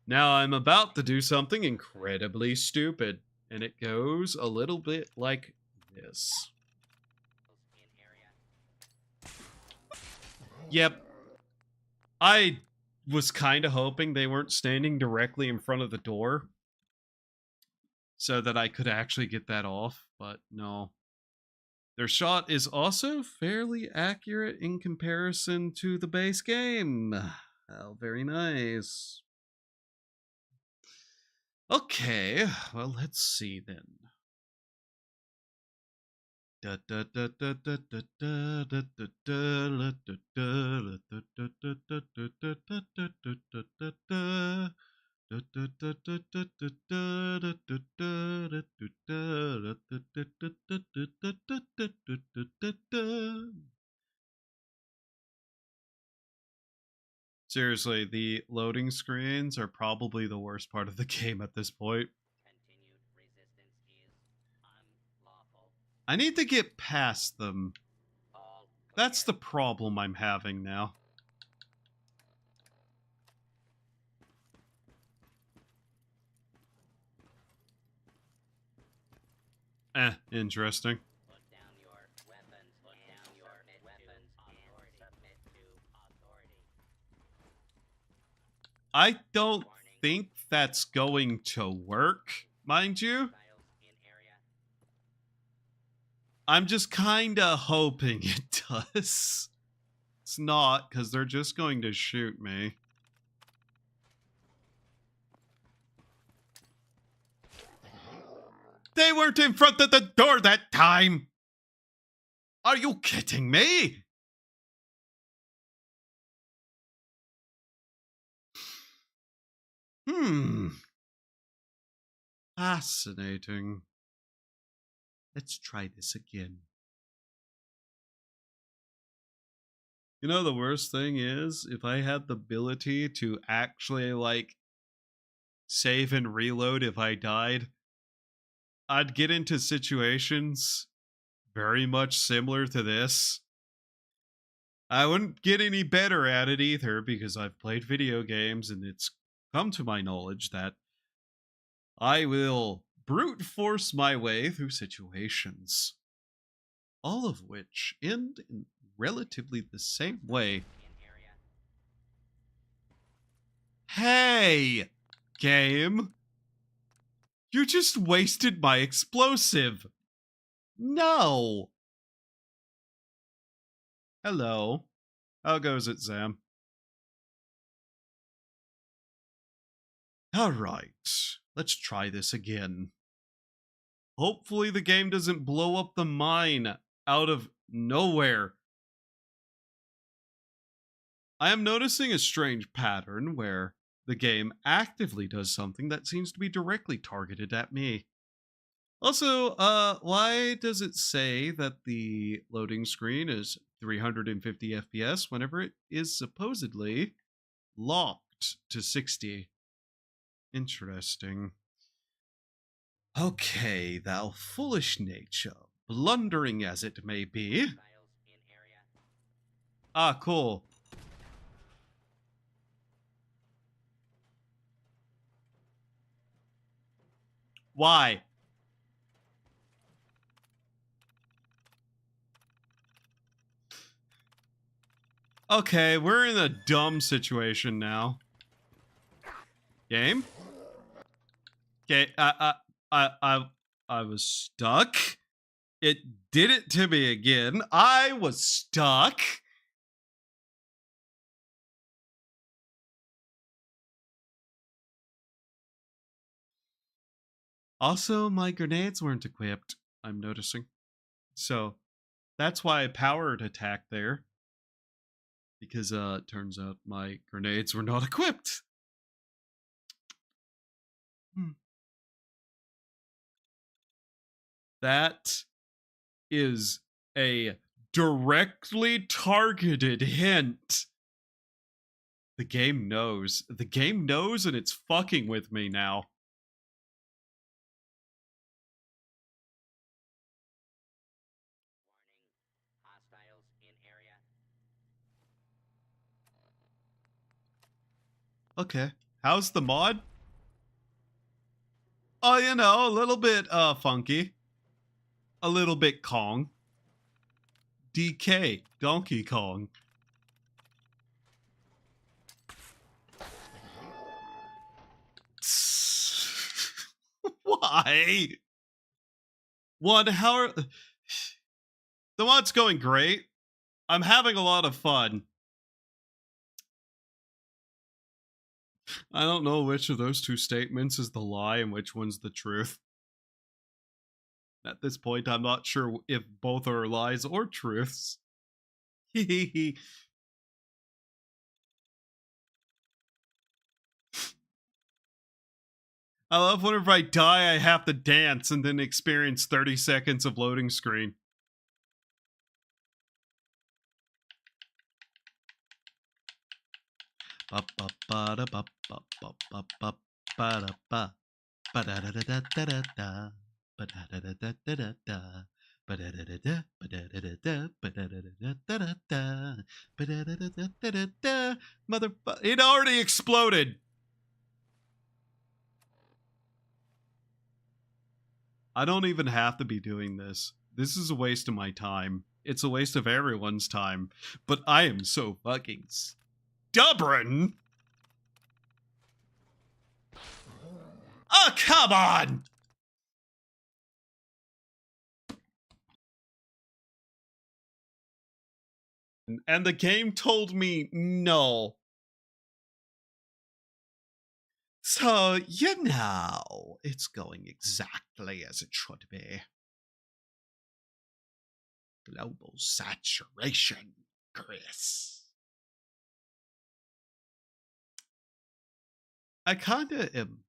Now I'm about to do something incredibly stupid, and it goes a little bit like this. Yep. I was kind of hoping they weren't standing directly in front of the door so that I could actually get that off, but no. Their shot is also fairly accurate in comparison to the base game. Oh, very nice. Okay, well, let's see then. Seriously, the loading screens are probably the worst part of the game at this point. I need to get past them. That's the problem I'm having now. Interesting. I don't think that's going to work, mind you. I'm just kinda hoping it does. It's not, because they're just going to shoot me. They weren't in front of the door that time! Are you kidding me? Fascinating. Let's try this again. You know, the worst thing is, if I had the ability to actually, like, save and reload if I died, I'd get into situations very much similar to this. I wouldn't get any better at it either, because I've played video games and it's come to my knowledge that I will brute force my way through situations, all of which end in relatively the same way. Hey, game. You just wasted my explosive. No. Hello. How goes it, Sam? Alright, let's try this again. Hopefully the game doesn't blow up the mine out of nowhere. I am noticing a strange pattern where the game actively does something that seems to be directly targeted at me. Also, why does it say that the loading screen is 350 FPS whenever it is supposedly locked to 60? Interesting. Okay, thou foolish nature, blundering as it may be. Ah, cool. Why? Okay, we're in a dumb situation now. Game? Okay, I was stuck. It did it to me again. I was stuck. Also, my grenades weren't equipped, I'm noticing. So, that's why I powered attack there. Because, it turns out my grenades were not equipped. That is a directly targeted hint. The game knows. The game knows and it's fucking with me now. Hostiles in area. Okay. How's the mod? Oh, you know, a little bit funky. A little bit Kong. DK, Donkey Kong. Why? One, how are... The mod's going great. I'm having a lot of fun. I don't know which of those two statements is the lie and which one's the truth. At this point, I'm not sure if both are lies or truths. I love whenever I die, I have to dance and then experience 30 seconds of loading screen. It already exploded. I don't even have to be doing this. This is a waste of my time. It's a waste of everyone's time. But I am so fucking stubborn. Oh, come on! And the game told me no. So, you know, it's going exactly as it should be. Global saturation, Chris. I kinda am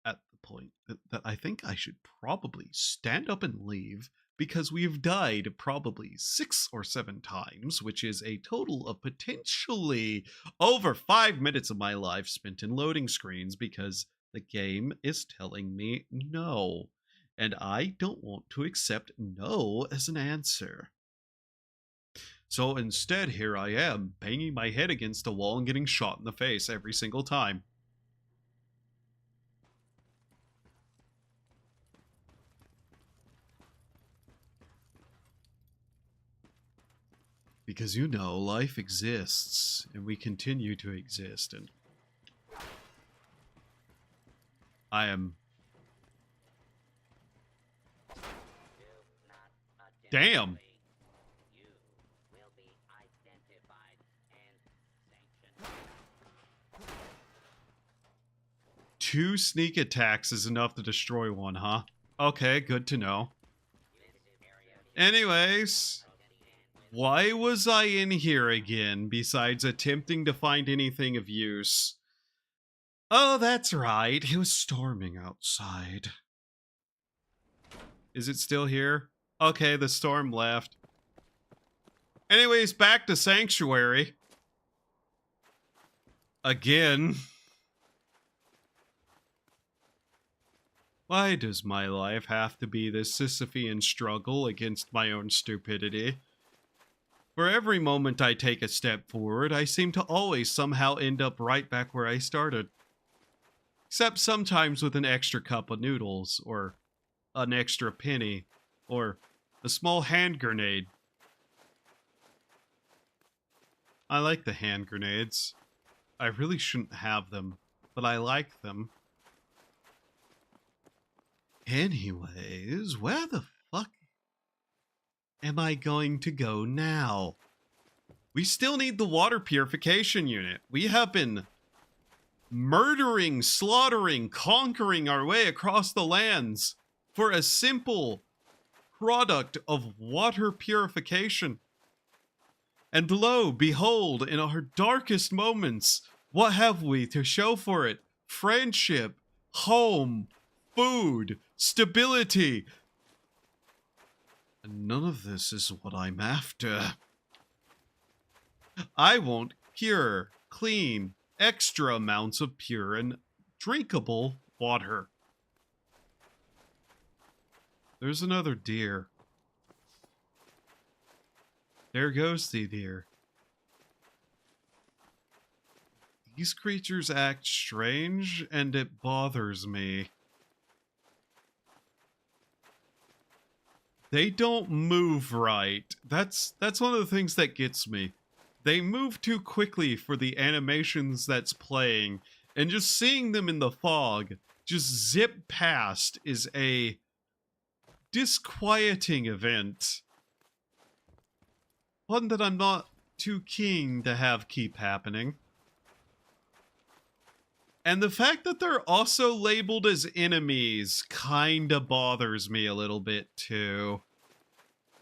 at the point that I think I should probably stand up and leave because we've died probably 6 or 7 times, which is a total of potentially over 5 minutes of my life spent in loading screens because the game is telling me no. And I don't want to accept no as an answer. So instead, here I am, banging my head against a wall and getting shot in the face every single time. Because you know, life exists, and we continue to exist, and I am... Damn! You will be identified and sanctioned. 2 sneak attacks is enough to destroy one, huh? Okay, good to know. Anyways, why was I in here again, besides attempting to find anything of use? Oh, that's right, it was storming outside. Is it still here? Okay, the storm left. Anyways, back to Sanctuary. Again. Why does my life have to be this Sisyphean struggle against my own stupidity? For every moment I take a step forward, I seem to always somehow end up right back where I started. Except sometimes with an extra cup of noodles, or an extra penny, or a small hand grenade. I like the hand grenades. I really shouldn't have them, but I like them. Anyways, where the fuck am I going to go now? We still need the water purification unit. We have been murdering, slaughtering, conquering our way across the lands for a simple product of water purification. And lo, behold, in our darkest moments, what have we to show for it? Friendship, home, food, stability. And none of this is what I'm after. I want pure, clean, extra amounts of pure and drinkable water. There's another deer. There goes the deer. These creatures act strange, and it bothers me. They don't move right. That's one of the things that gets me. They move too quickly for the animations that's playing, and just seeing them in the fog just zip past is a disquieting event. One that I'm not too keen to have keep happening. And the fact that they're also labeled as enemies kinda bothers me a little bit too.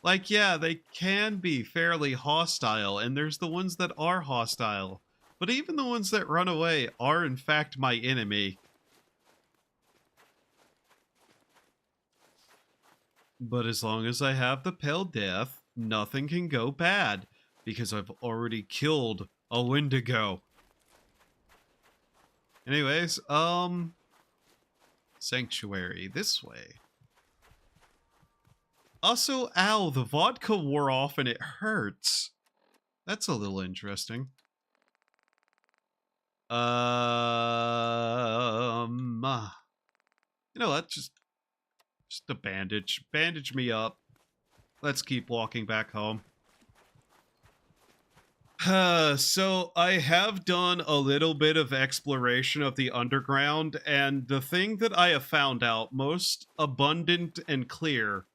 Like, yeah, they can be fairly hostile, and there's the ones that are hostile. But even the ones that run away are in fact my enemy. But as long as I have the Pale Death, nothing can go bad, because I've already killed a Wendigo. Anyways, Sanctuary, this way. Also, ow, the vodka wore off and it hurts. That's a little interesting. You know what? Just a bandage. Bandage me up. Let's keep walking back home. So I have done a little bit of exploration of the underground, and the thing that I have found out most abundant and clear,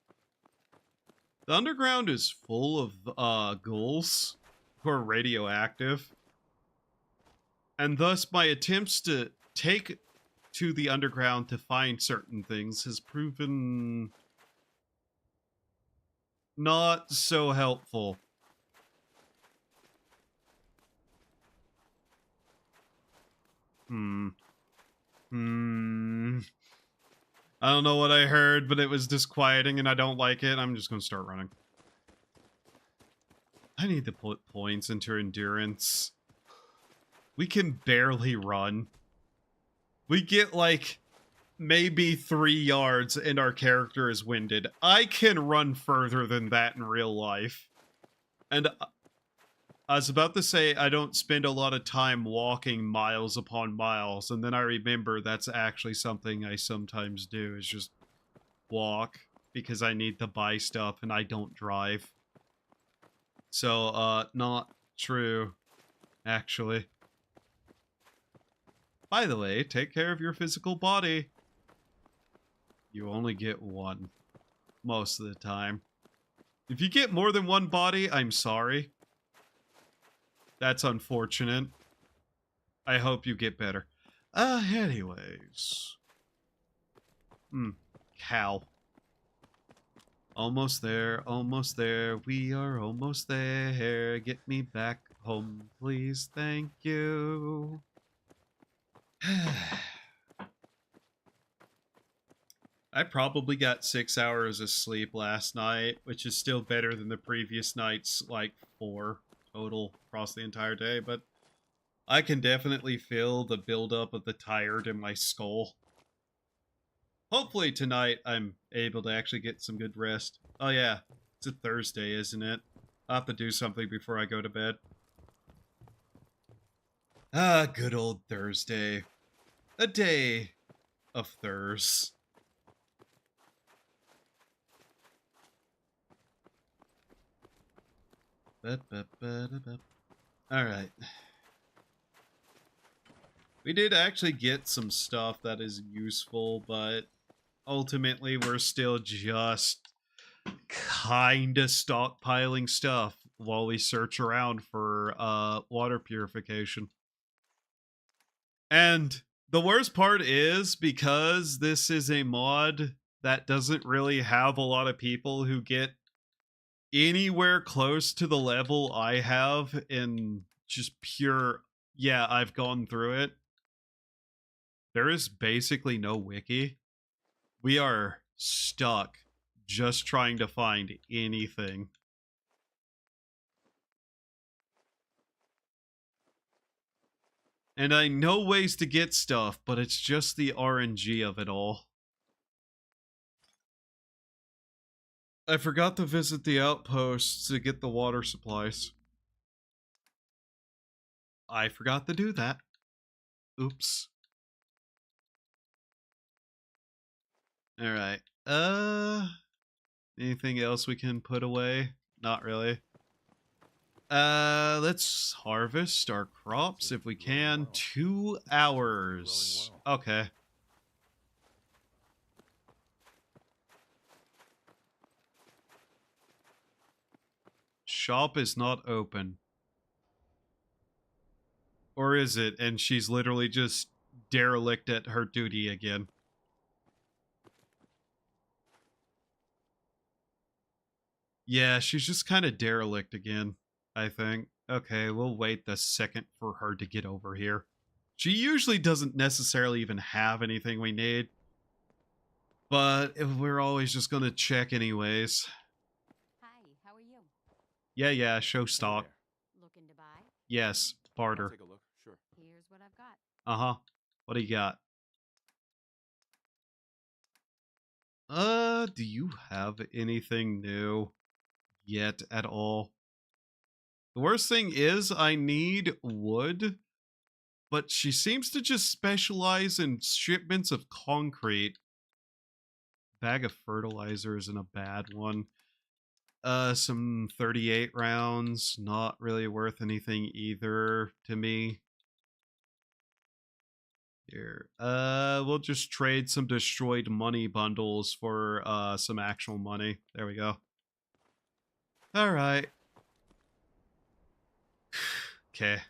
the underground is full of ghouls who are radioactive, and thus my attempts to take to the underground to find certain things has proven not so helpful. I don't know what I heard, but it was disquieting and I don't like it. I'm just gonna start running. I need to put points into endurance. We can barely run. We get like maybe 3 yards and our character is winded. I can run further than that in real life. And I was about to say I don't spend a lot of time walking miles upon miles, and then I remember that's actually something I sometimes do, is just walk, because I need to buy stuff and I don't drive. So, not true, actually. By the way, take care of your physical body. You only get one, most of the time. If you get more than one body, I'm sorry. That's unfortunate. I hope you get better. Anyways. Cow. Almost there, we are almost there. Get me back home, please, thank you. I probably got 6 hours of sleep last night, which is still better than the previous night's, like, 4 total across the entire day, but I can definitely feel the buildup of the tired in my skull. Hopefully tonight I'm able to actually get some good rest. Oh yeah, it's a Thursday, isn't it? I'll have to do something before I go to bed. Ah, good old Thursday. A day of Thurs. Alright. We did actually get some stuff that is useful, but ultimately we're still just kinda stockpiling stuff while we search around for water purification. And the worst part is, because this is a mod that doesn't really have a lot of people who get anywhere close to the level I have in just pure, yeah, I've gone through it. There is basically no wiki. We are stuck just trying to find anything. And I know ways to get stuff, but it's just the RNG of it all. I forgot to visit the outposts to get the water supplies. I forgot to do that. Oops. Alright. Anything else we can put away? Not really. Let's harvest our crops if we can. 2 hours. Okay. Shop is not open. Or is it? And she's literally just derelict at her duty again. Yeah, she's just kind of derelict again, I think. Okay, we'll wait the second for her to get over here. She usually doesn't necessarily even have anything we need. But we're always just gonna check anyways. Hi, how are you? Yeah, show stock. Looking to buy? Yes, I'll barter. take a look, sure. Here's what I've got. Uh-huh. What do you got? Do you have anything new yet at all? The worst thing is I need wood, but she seems to just specialize in shipments of concrete. Bag of fertilizer isn't a bad one. Some 38 rounds, not really worth anything either to me. Here. We'll just trade some destroyed money bundles for some actual money. There we go. Alright. Okay.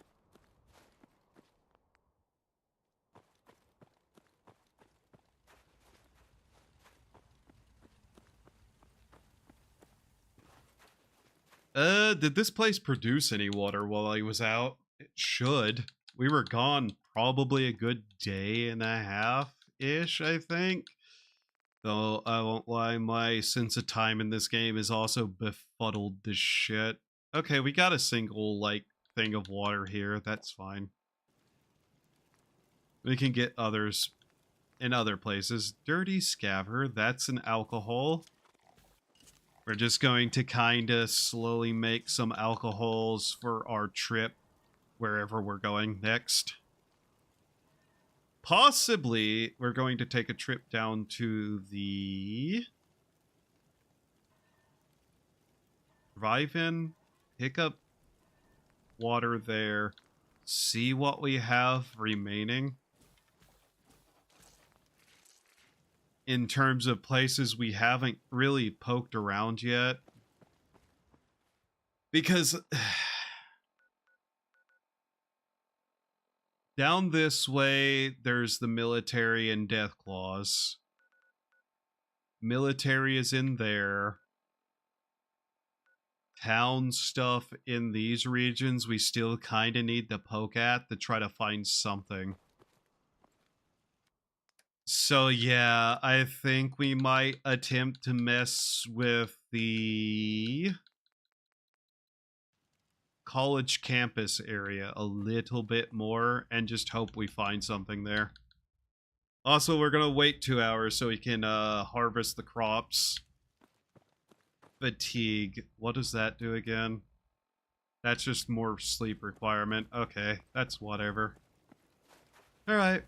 Did this place produce any water while I was out? It should. We were gone probably a good day and a half-ish, I think. Though I won't lie, my sense of time in this game is also befuddled to shit. Okay, we got a single, like, thing of water here. That's fine. We can get others in other places. Dirty Scaver, that's an alcohol. We're just going to kind of slowly make some alcohols for our trip wherever we're going next. Possibly, we're going to take a trip down to the drive-in, pick up water there, see what we have remaining in terms of places we haven't really poked around yet. Because down this way, there's the military and death claws. Military is in there. Town stuff in these regions, we still kind of need to poke at to try to find something. So yeah, I think we might attempt to mess with the college campus area a little bit more and just hope we find something there. Also, we're gonna wait 2 hours so we can harvest the crops. Fatigue. What does that do again? That's just more sleep requirement. Okay, that's whatever. Alright.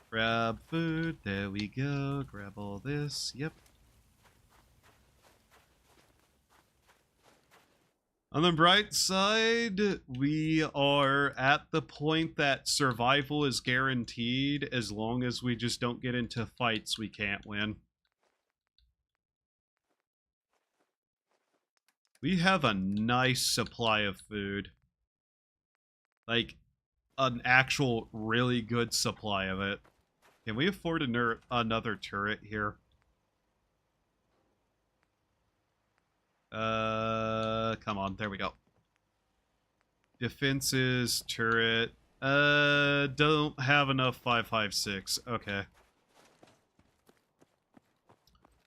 Grab food. There we go. Grab all this. Yep. On the bright side, we are at the point that survival is guaranteed as long as we just don't get into fights we can't win. We have a nice supply of food. Like, an actual really good supply of it. Can we afford another turret here? Come on, there we go. Defenses, turret. Don't have enough 5.56. Okay.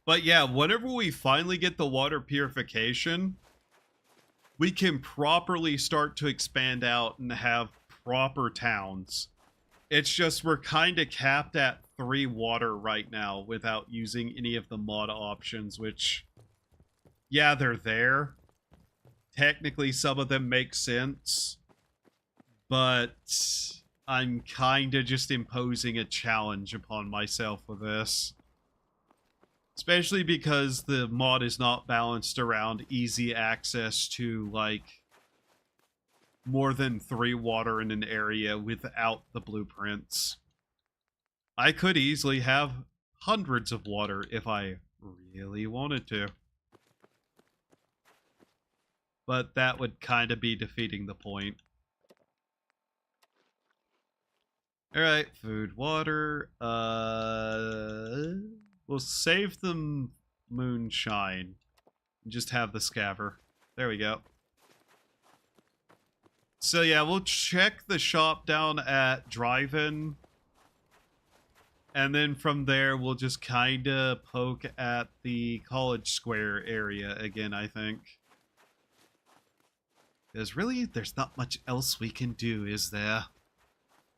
But yeah, whenever we finally get the water purification, we can properly start to expand out and have proper towns. It's just we're kind of capped at 3 water right now without using any of the mod options, which, yeah, they're there. Technically, some of them make sense, but I'm kind of just imposing a challenge upon myself with this. Especially because the mod is not balanced around easy access to, like, more than 3 water in an area without the blueprints. I could easily have hundreds of water if I really wanted to. But that would kind of be defeating the point. Alright, food, water, we'll save the moonshine. And just have the scaver. There we go. So yeah, we'll check the shop down at Drive-In. And then from there, we'll just kind of poke at the College Square area again, I think. Because really, there's not much else we can do, is there?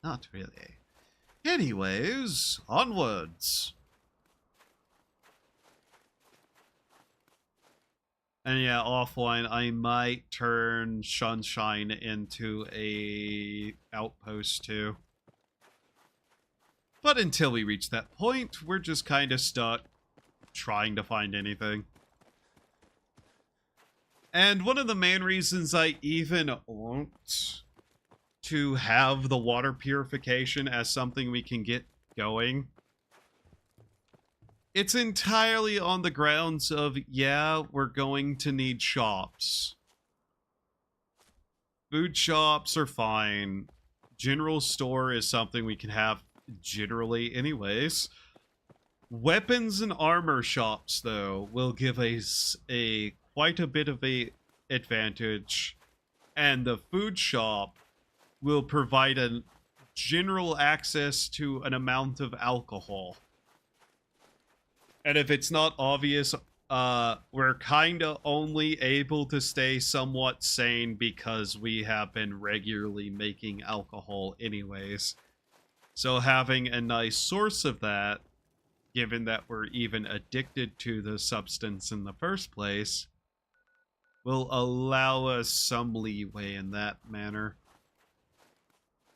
Not really. Anyways, onwards. And yeah, offline, I might turn Sunshine into a outpost too. But until we reach that point, we're just kind of stuck trying to find anything. And one of the main reasons I even want to have the water purification as something we can get going, it's entirely on the grounds of, yeah, we're going to need shops. Food shops are fine. General store is something we can have generally anyways. Weapons and armor shops, though, will give us quite a bit of a advantage. And the food shop will provide a general access to an amount of alcohol. And if it's not obvious, we're kind of only able to stay somewhat sane because we have been regularly making alcohol anyways. So having a nice source of that, given that we're even addicted to the substance in the first place, will allow us some leeway in that manner.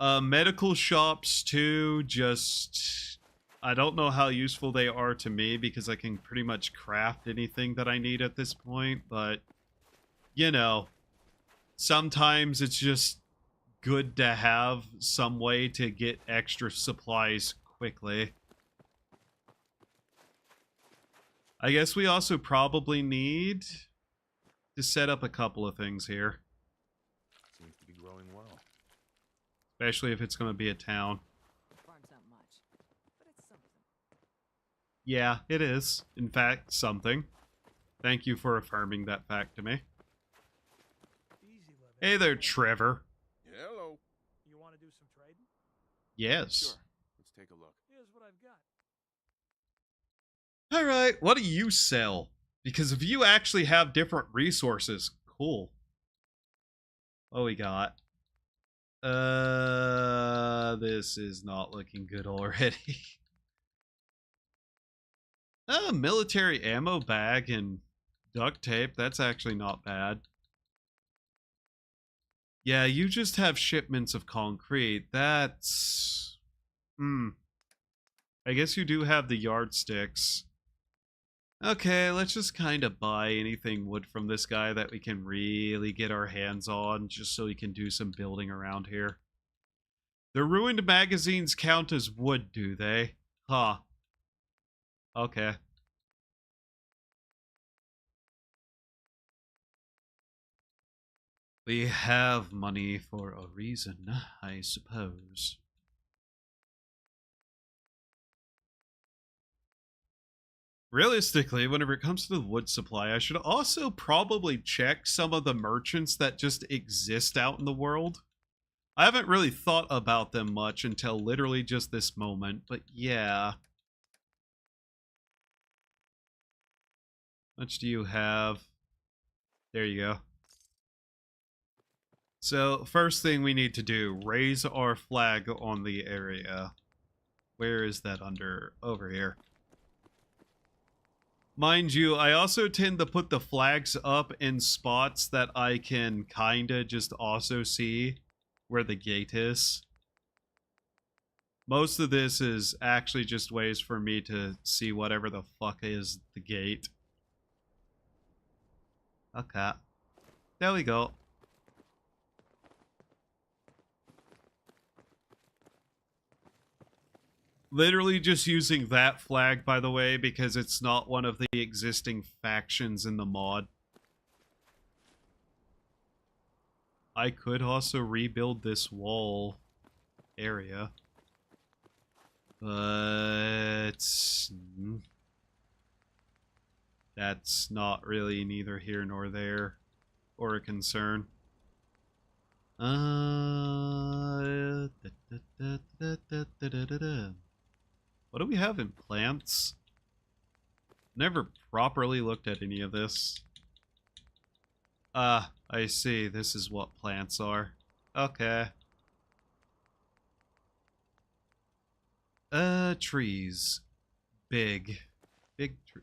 Medical shops too, just... I don't know how useful they are to me because I can pretty much craft anything that I need at this point, but, you know, sometimes it's just good to have some way to get extra supplies quickly. I guess we also probably need to set up a couple of things here. Seems to be growing well. Especially if it's going to be a town. Farm's not much, but it's something. Yeah, it is. In fact, something. Thank you for affirming that fact to me. Easy living. Hey there, Trevor. Hello. You want to do some trading? Yes. Sure. Let's take a look. Here's what I've got. Alright, what do you sell? Because if you actually have different resources, cool. What we got? This is not looking good already. Military ammo bag and duct tape. That's actually not bad. Yeah, you just have shipments of concrete. That's... I guess you do have the yardsticks. Okay, let's just kind of buy anything wood from this guy that we can really get our hands on, just so we can do some building around here. The ruined magazines count as wood, do they? Huh. Okay. We have money for a reason, I suppose. Realistically, whenever it comes to the wood supply, I should also probably check some of the merchants that just exist out in the world. I haven't really thought about them much until literally just this moment, but yeah. How much do you have? There you go. So, first thing we need to do, raise our flag on the area. Where is that under? Over here. Mind you, I also tend to put the flags up in spots that I can kinda just also see where the gate is. Most of this is actually just ways for me to see whatever the fuck is the gate. Okay. There we go. Literally just using that flag, by the way, because it's not one of the existing factions in the mod. I could also rebuild this wall area. But... that's not really neither here nor there. Or a concern. What do we have in plants? Never properly looked at any of this. Ah, I see. This is what plants are. Okay. Trees. Big. Big tree.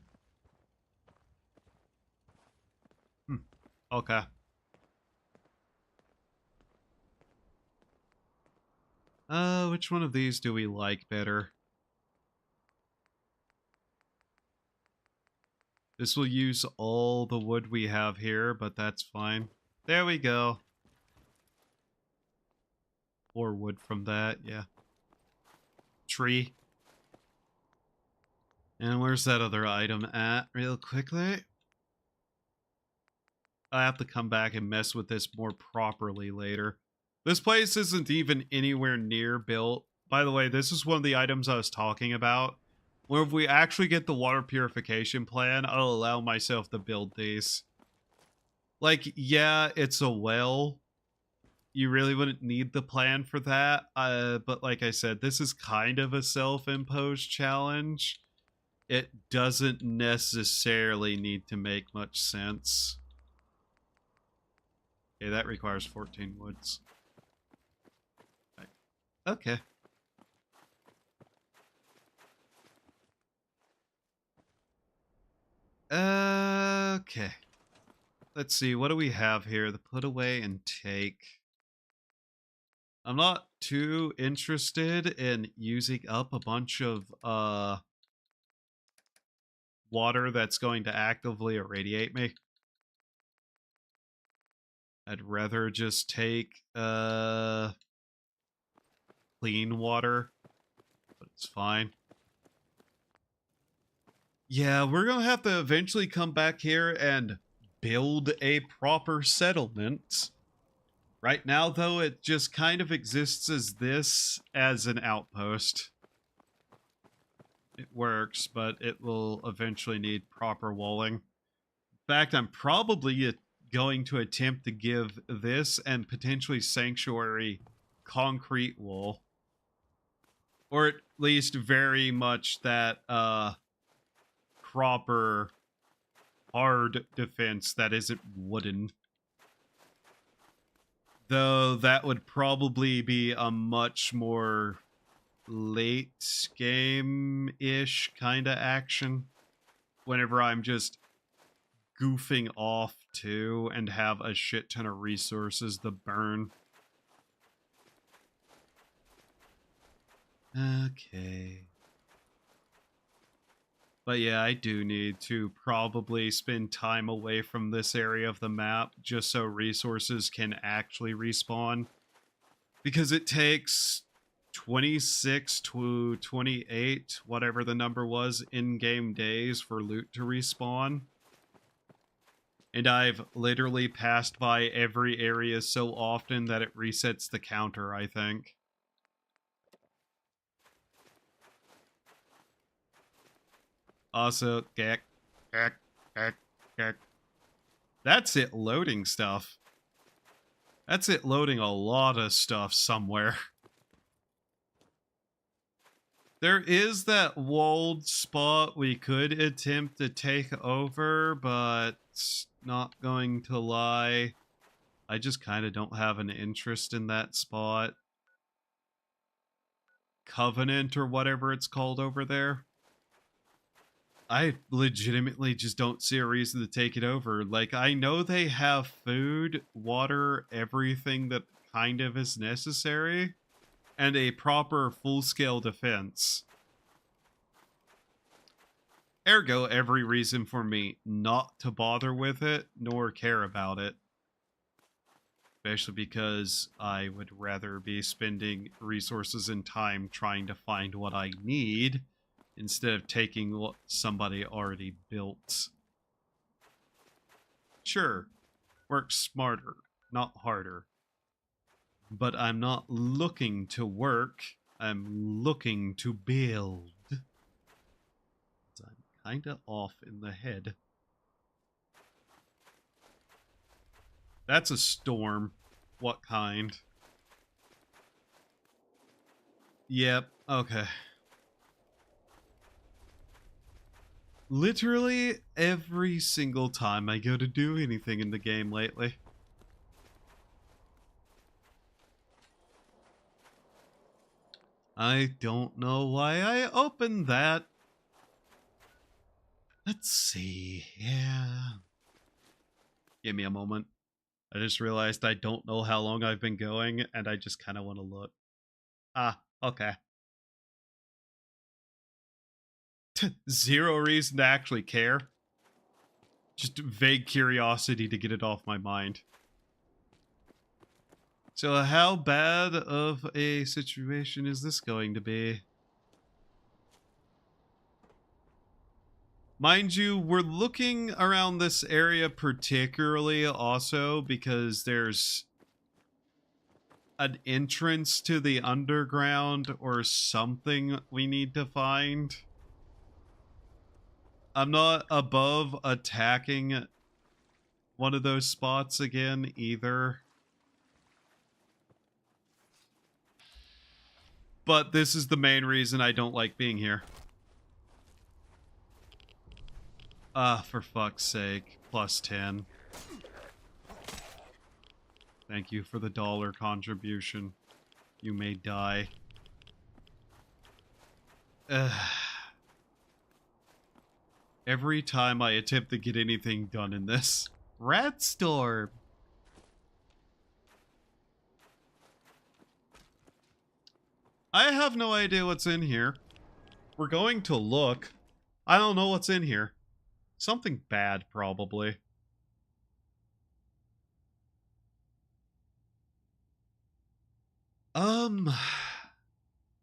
Okay. Which one of these do we like better? This will use all the wood we have here, but that's fine. There we go. Or wood from that, yeah. Tree. And where's that other item at, real quickly? I have to come back and mess with this more properly later. This place isn't even anywhere near built. By the way, this is one of the items I was talking about. Where if we actually get the water purification plan, I'll allow myself to build these. Like, yeah, it's a well. you really wouldn't need the plan for that. But like I said, this is kind of a self-imposed challenge. It doesn't necessarily need to make much sense. Okay, that requires 14 woods. Right. Okay. Okay. Let's see, what do we have here? The put away and take. I'm not too interested in using up a bunch of water that's going to actively irradiate me. I'd rather just take clean water, but it's fine. Yeah, we're gonna have to eventually come back here and build a proper settlement. Right now, though, it just kind of exists as this, as an outpost. It works, but it will eventually need proper walling. In fact, I'm probably going to attempt to give this and potentially Sanctuary concrete wool. Or at least very much that proper hard defense that isn't wooden. Though that would probably be a much more late game-ish kind of action. Whenever I'm just goofing off too and have a shit ton of resources to burn. Okay. But yeah, I do need to probably spend time away from this area of the map just so resources can actually respawn. Because it takes 26 to 28, whatever the number was, in-game days for loot to respawn. And I've literally passed by every area so often that it resets the counter, I think. Also, gek. That's it loading stuff. That's it loading a lot of stuff somewhere. There is that walled spot we could attempt to take over, but not going to lie, I just kind of don't have an interest in that spot. Covenant or whatever it's called over there. I legitimately just don't see a reason to take it over. Like, I know they have food, water, everything that kind of is necessary, and a proper full-scale defense. Ergo, every reason for me not to bother with it, nor care about it. Especially because I would rather be spending resources and time trying to find what I need, instead of taking what somebody already built. Sure, work smarter, not harder. But I'm not looking to work, I'm looking to build. I'm kinda off in the head. That's a storm. What kind? Yep, okay. Literally every single time I go to do anything in the game lately. I don't know why I opened that. Let's see. Yeah. Give me a moment. I just realized I don't know how long I've been going, and I just kind of want to look. Ah, okay. Zero reason to actually care. Just vague curiosity to get it off my mind. So how bad of a situation is this going to be? Mind you, we're looking around this area particularly also because there's an entrance to the underground or something we need to find. I'm not above attacking one of those spots again either. But this is the main reason I don't like being here. For fuck's sake. Plus 10. Thank you for the $1 contribution. You may die. Every time I attempt to get anything done in this. Rat storm. I have no idea what's in here. We're going to look. I don't know what's in here. Something bad, probably.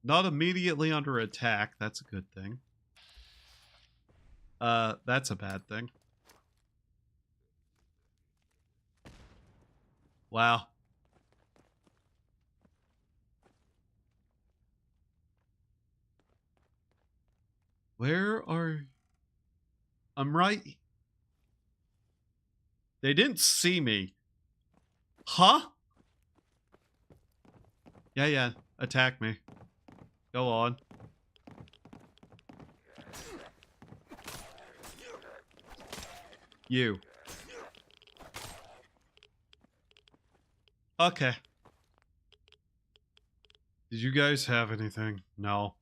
Not immediately under attack. That's a good thing. That's a bad thing. Wow. Where are... I'm right... They didn't see me. Huh? Yeah. Attack me. Go on. You. Okay. Did you guys have anything? No.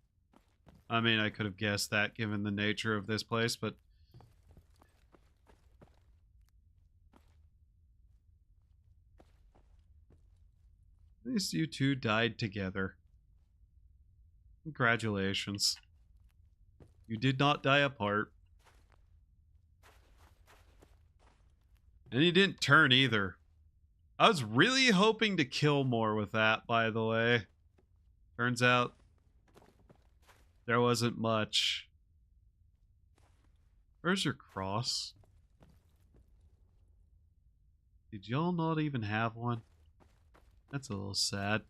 I mean, I could have guessed that given the nature of this place, but... At least you two died together. Congratulations. You did not die apart. And you didn't turn either. I was really hoping to kill more with that, by the way. Turns out there wasn't much. Where's your cross? Did y'all not even have one? That's a little sad.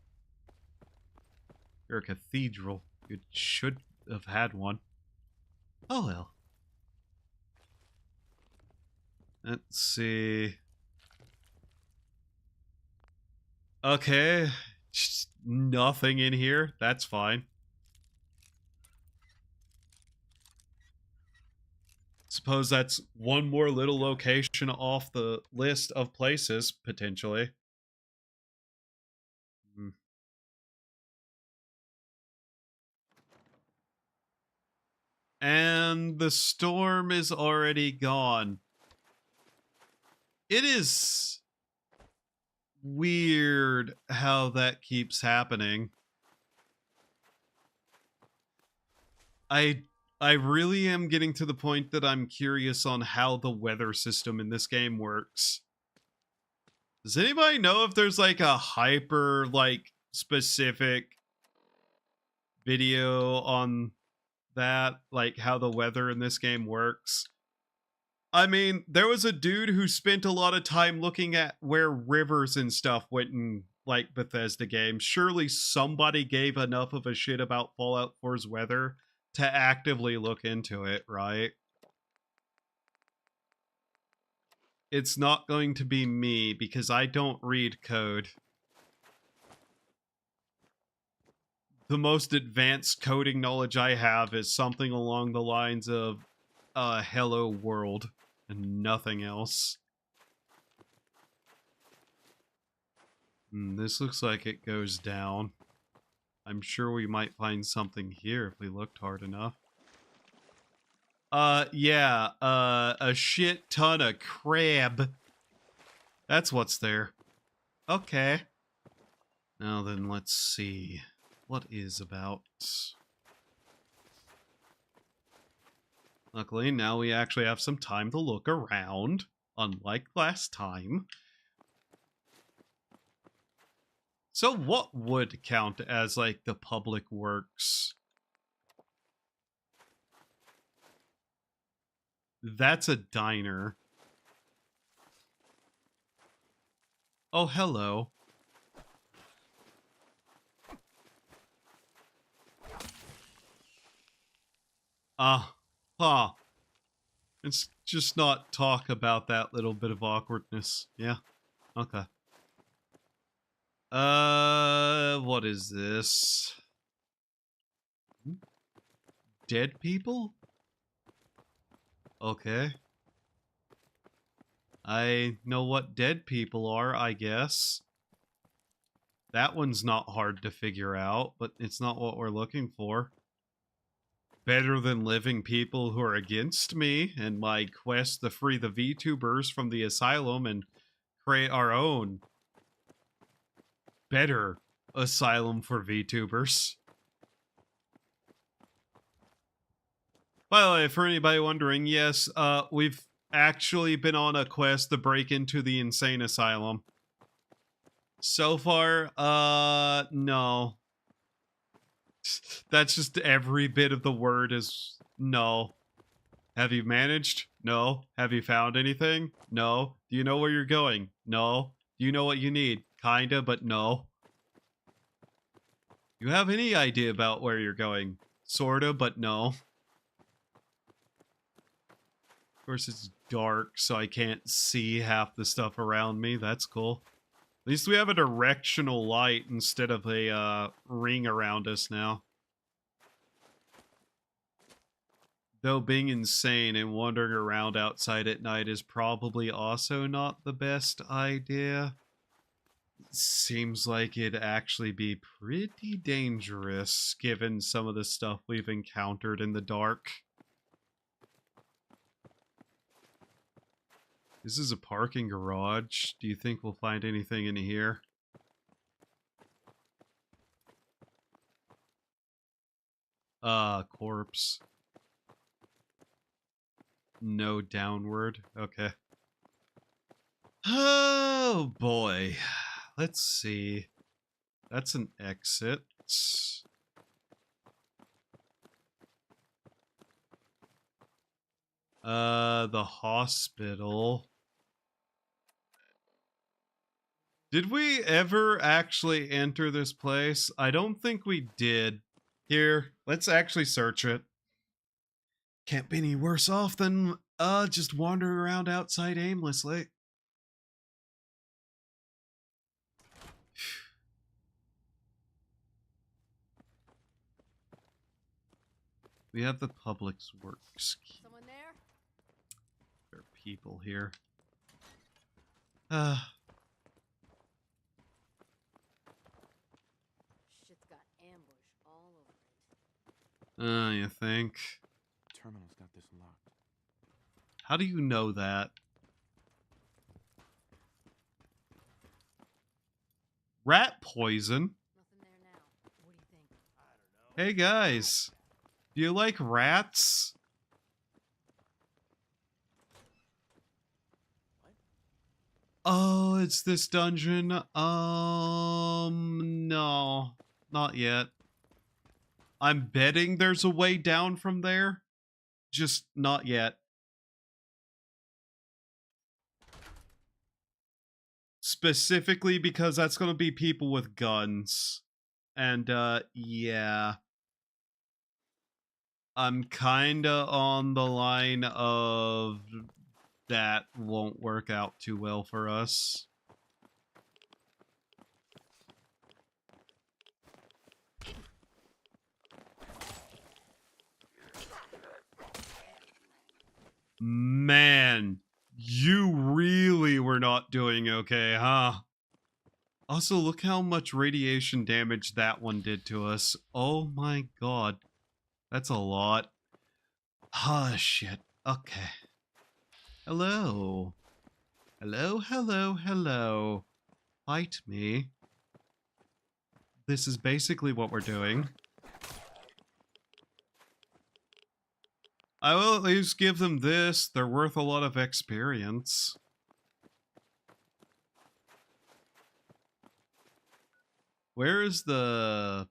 You're a cathedral. You should have had one. Oh well. Let's see. Okay. Just nothing in here. That's fine. Suppose that's one more little location off the list of places, potentially. And the storm is already gone. It is weird how that keeps happening. I really am getting to the point that I'm curious on how the weather system in this game works. Does anybody know if there's like a hyper like specific video on that, like how the weather in this game works? I mean, there was a dude who spent a lot of time looking at where rivers and stuff went in like Bethesda games. Surely somebody gave enough of a shit about Fallout 4's weather to actively look into it, right? It's not going to be me because I don't read code. The most advanced coding knowledge I have is something along the lines of hello world and nothing else. This looks like it goes down. I'm sure we might find something here if we looked hard enough. Yeah, a shit ton of crab. That's what's there. Okay. Now then, let's see. What is about? Luckily, now we actually have some time to look around, unlike last time. So what would count as, like, the public works? That's a diner. Oh, hello. Let's just not talk about that little bit of awkwardness. Yeah. Okay. What is this? dead people? Okay. I know what dead people are, I guess. That one's not hard to figure out, but it's not what we're looking for. Better than living people who are against me and my quest to free the VTubers from the asylum and create our own better asylum for VTubers. By the way, for anybody wondering, yes, we've actually been on a quest to break into the insane asylum. So far, no. That's just every bit of the word is no. Have you managed? No. Have you found anything? No. Do you know where you're going? No. Do you know what you need? Kinda, but no. You have any idea about where you're going? Sorta, but no. Of course, it's dark, so I can't see half the stuff around me. That's cool. At least we have a directional light instead of a ring around us now. Though being insane and wandering around outside at night is probably also not the best idea. Seems like it'd actually be pretty dangerous given some of the stuff we've encountered in the dark. This is a parking garage. Do you think we'll find anything in here? Corpse. No downward. Okay. Oh boy. Let's see. That's an exit. The hospital. Did we ever actually enter this place? I don't think we did. Here, let's actually search it. Can't be any worse off than just wandering around outside aimlessly. We have the public's works. Someone there? There are people here. Shit's got ambush all over it. You think? Terminal's got this locked. How do you know that? Rat poison? Nothing there now. What do you think? Hey guys, do you like rats? Oh, it's this dungeon. No, not yet. I'm betting there's a way down from there. Just not yet. Specifically because that's going to be people with guns. And, yeah. I'm kinda on the line of that won't work out too well for us. Man, you really were not doing okay, huh? Also, look how much radiation damage that one did to us. Oh my god. That's a lot. Ah, shit. Okay. Hello. Hello, hello, hello. Fight me. This is basically what we're doing. I will at least give them this. They're worth a lot of experience. Where is the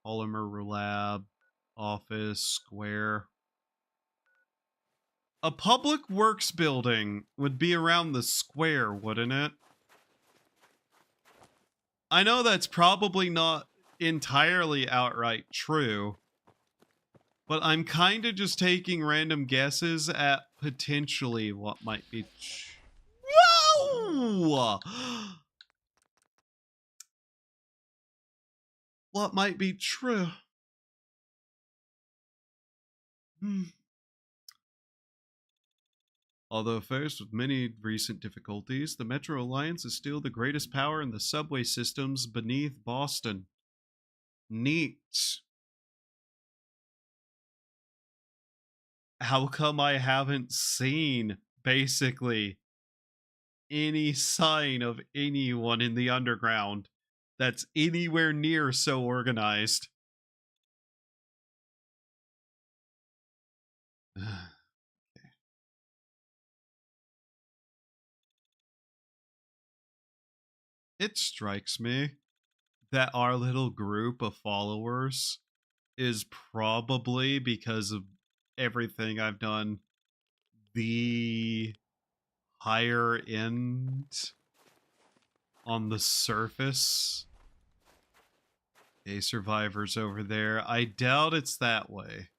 polymer lab, office, square? A public works building would be around the square, wouldn't it? I know that's probably not entirely outright true, but I'm kind of just taking random guesses at potentially what might be. Whoa! What might be true? Although faced with many recent difficulties, the Metro Alliance is still the greatest power in the subway systems beneath Boston. Neat. How come I haven't seen, basically, any sign of anyone in the underground that's anywhere near so organized? It strikes me that our little group of followers is probably, because of everything I've done, the higher end on the surface. Okay, survivors over there. I doubt it's that way.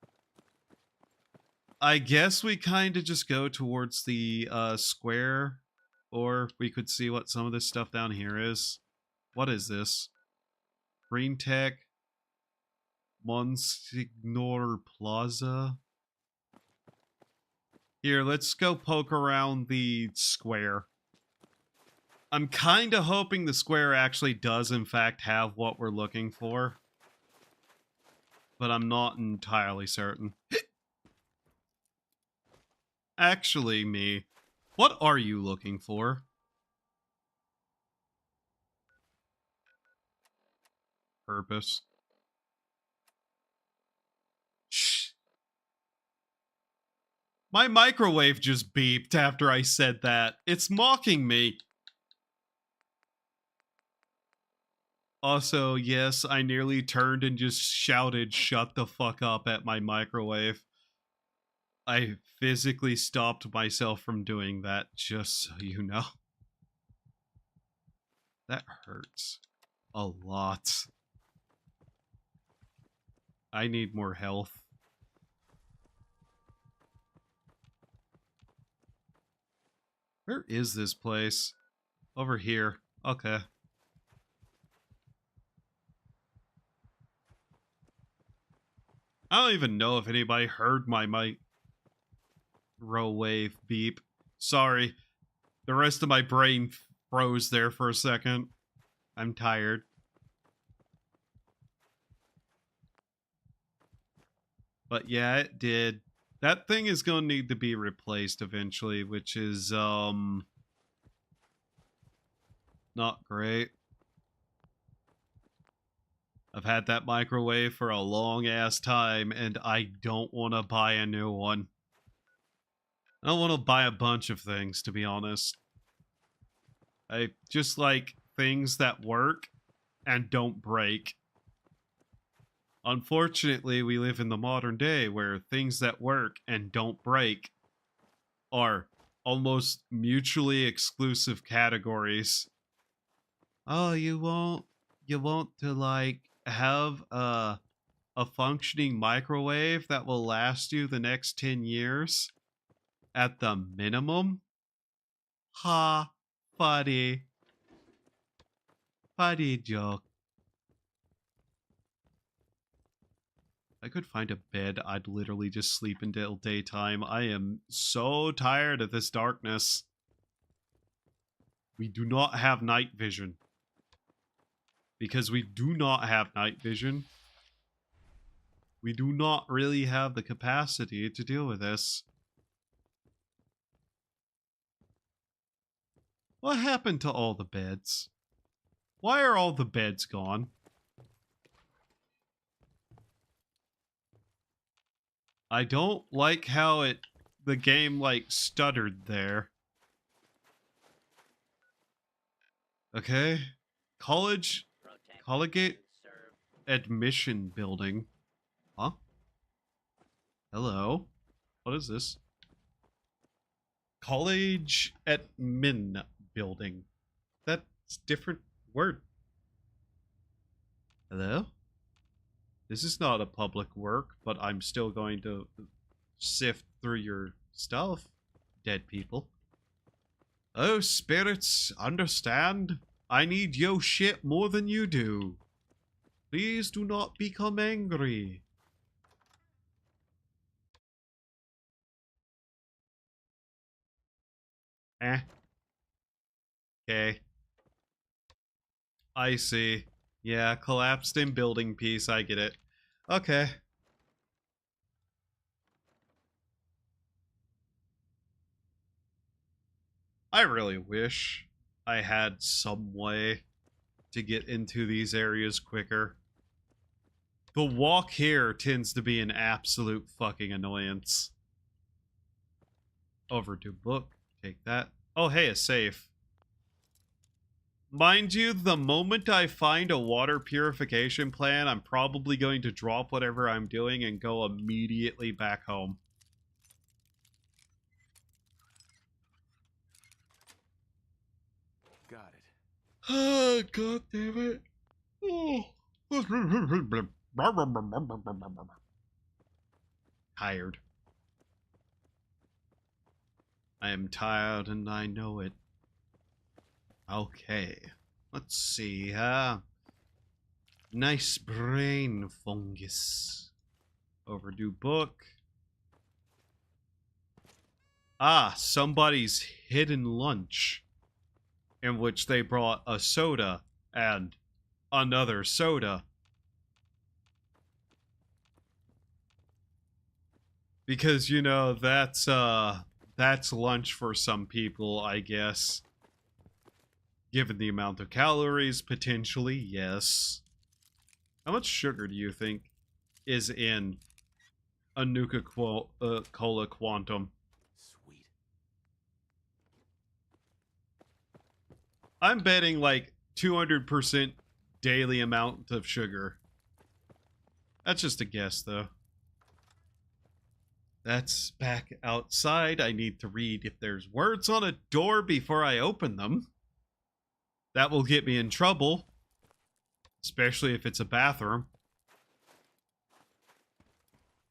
I guess we kind of just go towards the square, or we could see what some of this stuff down here is. What is this? Green Tech, Monsignor Plaza. Here, let's go poke around the square. I'm kind of hoping the square actually does, in fact, have what we're looking for. But I'm not entirely certain. Actually, me, what are you looking for? Purpose. Shh. My microwave just beeped after I said that. It's mocking me. Also, yes, I nearly turned and just shouted, "Shut the fuck up," at my microwave. I physically stopped myself from doing that, just so you know. That hurts. A lot. I need more health. Where is this place? Over here. Okay. I don't even know if anybody heard my microwave beep. Sorry. The rest of my brain froze there for a second. I'm tired. But yeah, it did. That thing is going to need to be replaced eventually, which is, not great. I've had that microwave for a long ass time, and I don't want to buy a new one. I don't want to buy a bunch of things, to be honest. I just like things that work and don't break. Unfortunately, we live in the modern day where things that work and don't break are almost mutually exclusive categories. Oh, you want to like have a functioning microwave that will last you the next 10 years at the minimum? Ha, funny. Funny joke. If I could find a bed, I'd literally just sleep until daytime. I am so tired of this darkness. We do not have night vision. Because we do not have night vision, we do not really have the capacity to deal with this. What happened to all the beds? Why are all the beds gone? I don't like how the game like stuttered there. Okay. Collegiate admission building. Huh? Hello? What is this? College admin building. That's different word. Hello? This is not a public work, but I'm still going to sift through your stuff, dead people. Oh, spirits, understand? I need yo shit more than you do. Please do not become angry. Eh. Okay. I see. Yeah, collapsed in building piece. I get it. Okay. I really wish I had some way to get into these areas quicker. The walk here tends to be an absolute fucking annoyance. Overdue book. Take that. Oh, hey, a safe. Mind you, the moment I find a water purification plant, I'm probably going to drop whatever I'm doing and go immediately back home. Got it. Oh, God damn it. Oh. Tired. I am tired and I know it. Okay. Let's see. Nice brain fungus. Overdue book. Ah, somebody's hidden lunch. In which they brought a soda and another soda. Because, you know, that's lunch for some people, I guess. Given the amount of calories, potentially, yes. How much sugar do you think is in a Nuka-Cola Quantum? Sweet. I'm betting like 200% daily amount of sugar. That's just a guess, though. That's back outside. I need to read if there's words on a door before I open them. That will get me in trouble. Especially if it's a bathroom.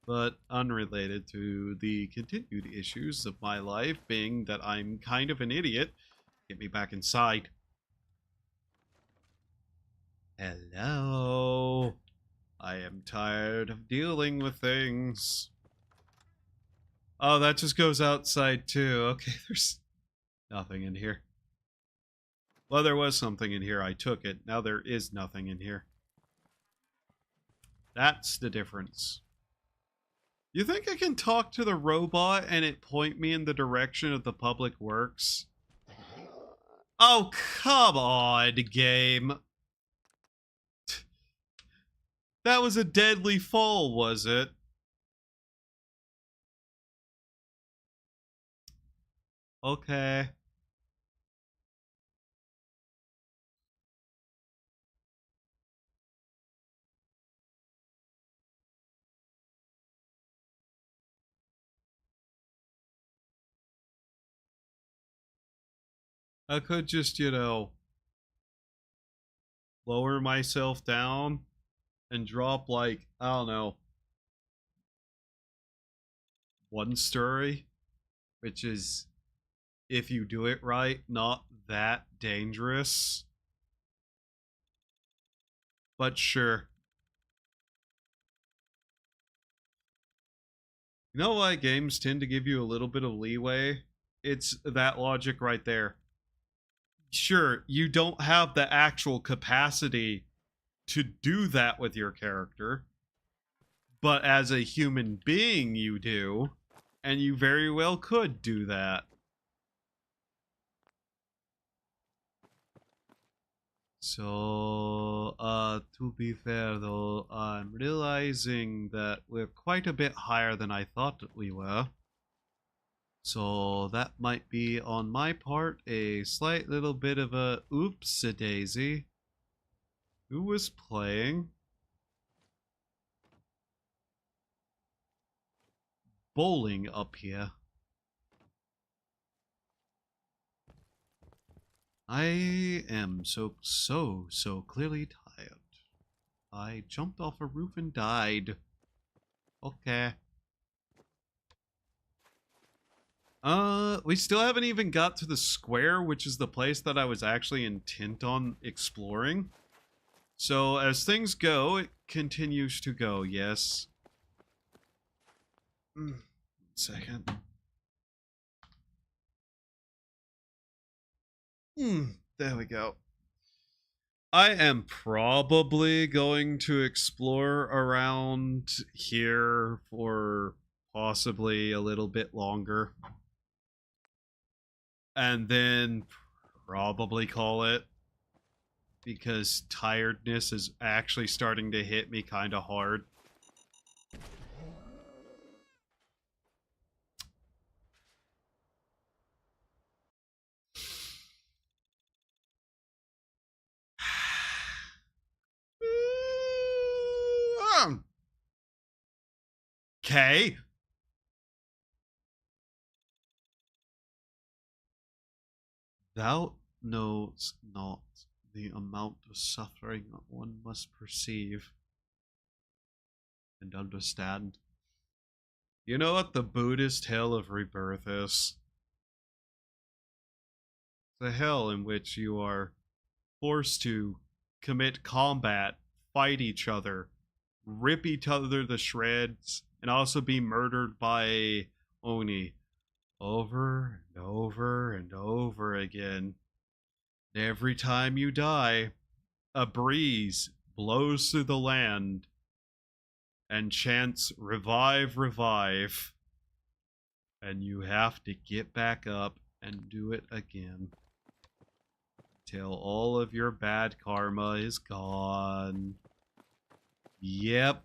But unrelated to the continued issues of my life, being that I'm kind of an idiot. Get me back inside. Hello. I am tired of dealing with things. Oh, that just goes outside too. Okay, there's nothing in here. Well, there was something in here. I took it. Now there is nothing in here. That's the difference. You think I can talk to the robot and it point me in the direction of the public works? Oh, come on, game. That was a deadly fall, was it? Okay. I could just, you know, lower myself down and drop like, I don't know, one story, which is, if you do it right, not that dangerous. But sure. You know why games tend to give you a little bit of leeway? It's that logic right there. Sure, you don't have the actual capacity to do that with your character, but as a human being you do, and you very well could do that. So, to be fair though, I'm realizing that we're quite a bit higher than I thought that we were. So that might be, on my part, a slight little bit of a oops-a-daisy. Who was playing? Bowling up here. I am so clearly tired. I jumped off a roof and died. Okay. We still haven't even got to the square, which is the place that I was actually intent on exploring. So, as things go, it continues to go, yes. Second. There we go. I am probably going to explore around here for possibly a little bit longer. And then probably call it. Because tiredness is actually starting to hit me kind of hard. Okay. Thou knows not the amount of suffering one must perceive and understand. You know what the Buddhist hell of rebirth is? The hell in which you are forced to commit combat, fight each other, rip each other to shreds, and also be murdered by Oni over and over and over again. Every time you die, a breeze blows through the land and chants, "Revive, revive." And you have to get back up and do it again till all of your bad karma is gone. Yep.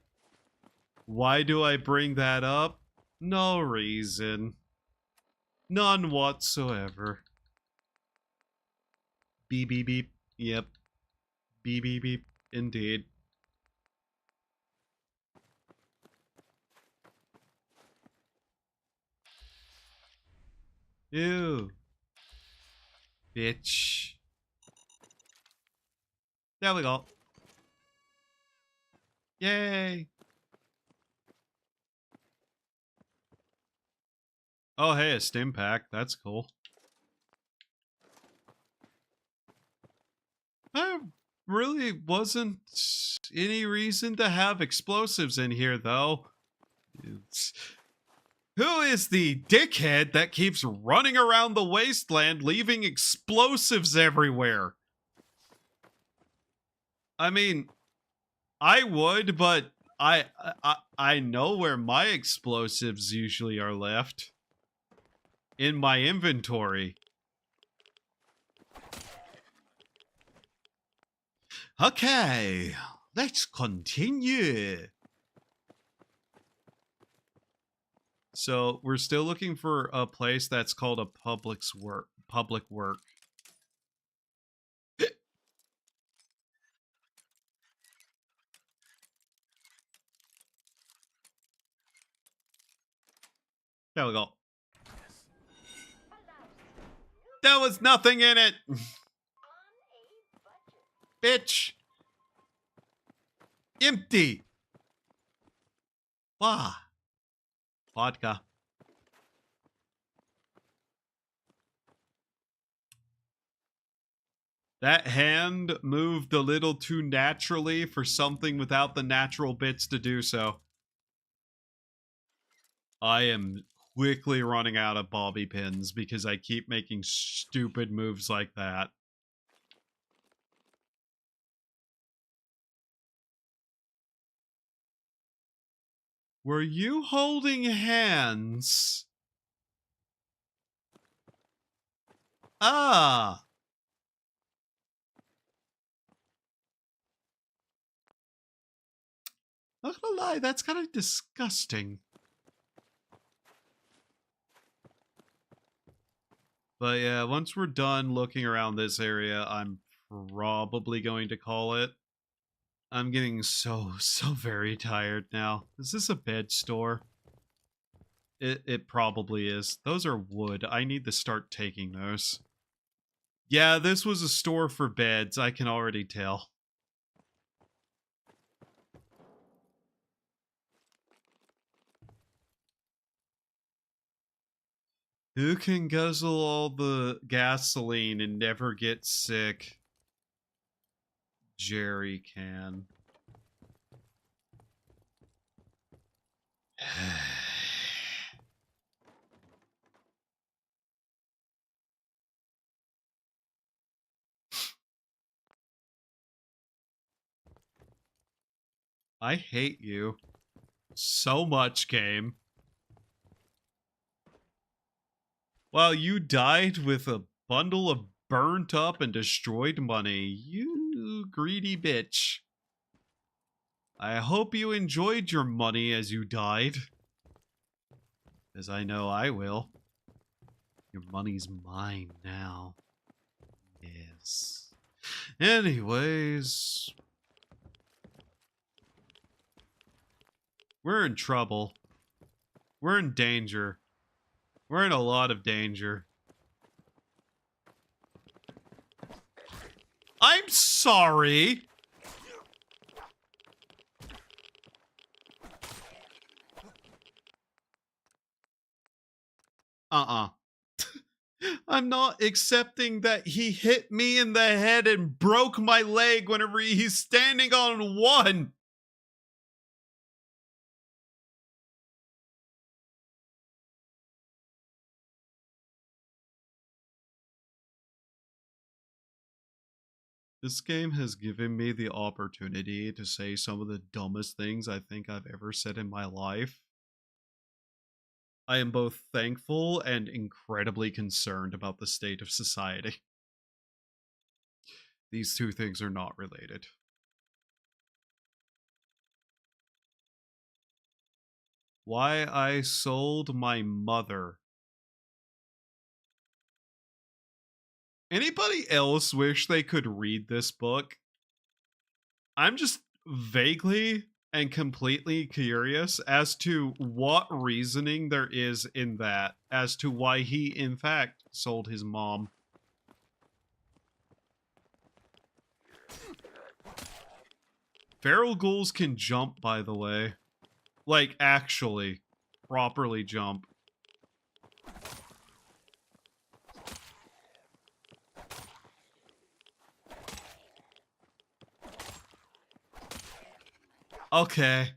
Why do I bring that up? No reason. None whatsoever. Beep, beep, beep. Yep. Beep, beep, beep. Indeed. Ew. Bitch. There we go. Yay. Oh, hey, a stim pack. That's cool. There really wasn't any reason to have explosives in here, though. Who is the dickhead that keeps running around the wasteland leaving explosives everywhere? I mean, I would, but I know where my explosives usually are left. In my inventory. Okay, let's continue. So we're still looking for a place that's called a public work. There we go. There was nothing in it. Bitch. Empty. Wow. Vodka. That hand moved a little too naturally for something without the natural bits to do so. I am quickly running out of bobby pins because I keep making stupid moves like that. Were you holding hands? Ah. Not gonna lie, that's kind of disgusting. But yeah, once we're done looking around this area, I'm probably going to call it. I'm getting so very tired now. Is this a bed store? It probably is. Those are wood. I need to start taking those. Yeah, this was a store for beds. I can already tell. Who can guzzle all the gasoline and never get sick? Jerry can. I hate you so much, game. Well, you died with a bundle of burnt up and destroyed money. You greedy bitch. I hope you enjoyed your money as you died. As I know I will. Your money's mine now. Yes. Anyways. We're in trouble. We're in danger. We're in a lot of danger. I'm sorry. I'm not accepting that he hit me in the head and broke my leg whenever he's standing on one. This game has given me the opportunity to say some of the dumbest things I think I've ever said in my life. I am both thankful and incredibly concerned about the state of society. These two things are not related. Why I sold my mother. Anybody else wish they could read this book? I'm just vaguely and completely curious as to what reasoning there is in that, as to why he, in fact, sold his mom. Feral ghouls can jump, by the way. Like, actually, properly jump. Okay.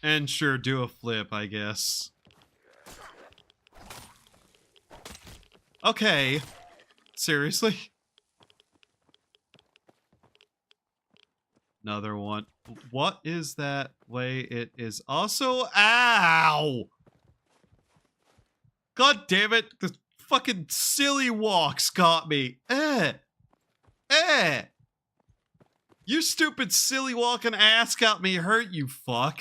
And sure, do a flip, I guess. Okay. Seriously? Another one. What is that way it is also? Ow! God damn it. The fucking silly walks got me. You stupid silly walking ass got me hurt, you fuck.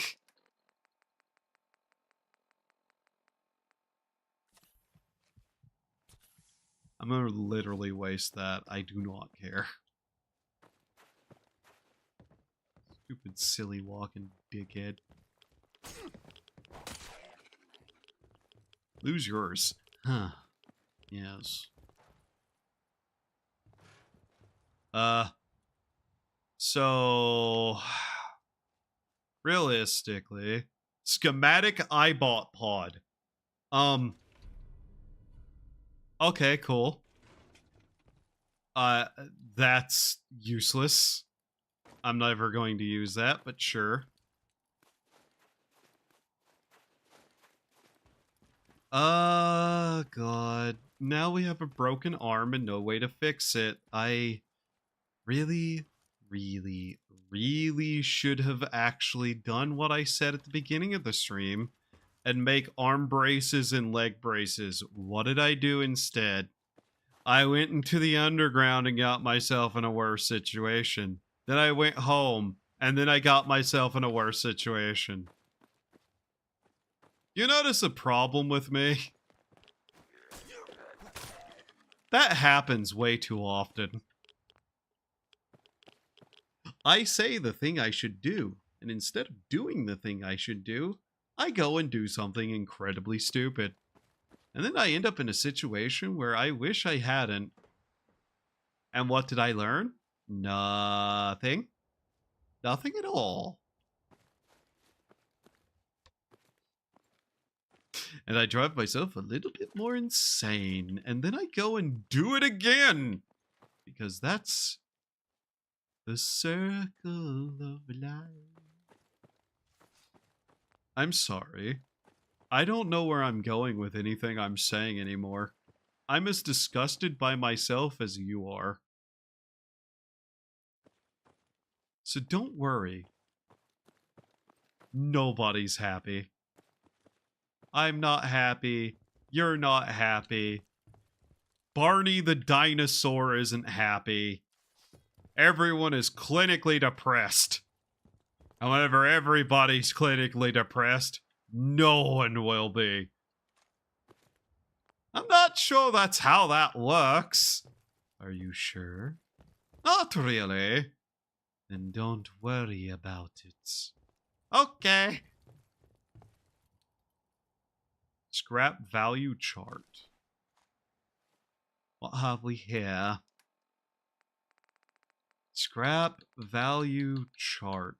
I'm gonna literally waste that. I do not care. Stupid silly walking dickhead. Lose yours. Huh. Yes. So realistically, schematic iBot pod. Okay, cool. That's useless. I'm never going to use that, but sure. God. Now we have a broken arm and no way to fix it. I really, really, really should have actually done what I said at the beginning of the stream and make arm braces and leg braces. What did I do instead? I went into the underground and got myself in a worse situation. Then I went home, and then I got myself in a worse situation. You notice a problem with me? That happens way too often. I say the thing I should do, and instead of doing the thing I should do, I go and do something incredibly stupid. And then I end up in a situation where I wish I hadn't. And what did I learn? Nothing. Nothing at all. And I drive myself a little bit more insane. And then I go and do it again. Because that's the circle of life. I'm sorry. I don't know where I'm going with anything I'm saying anymore. I'm as disgusted by myself as you are. So don't worry. Nobody's happy. I'm not happy. You're not happy. Barney the dinosaur isn't happy. Everyone is clinically depressed. And whenever everybody's clinically depressed, no one will be. I'm not sure that's how that works. Are you sure? Not really. Then don't worry about it. Okay. Scrap value chart. What have we here? Scrap value chart.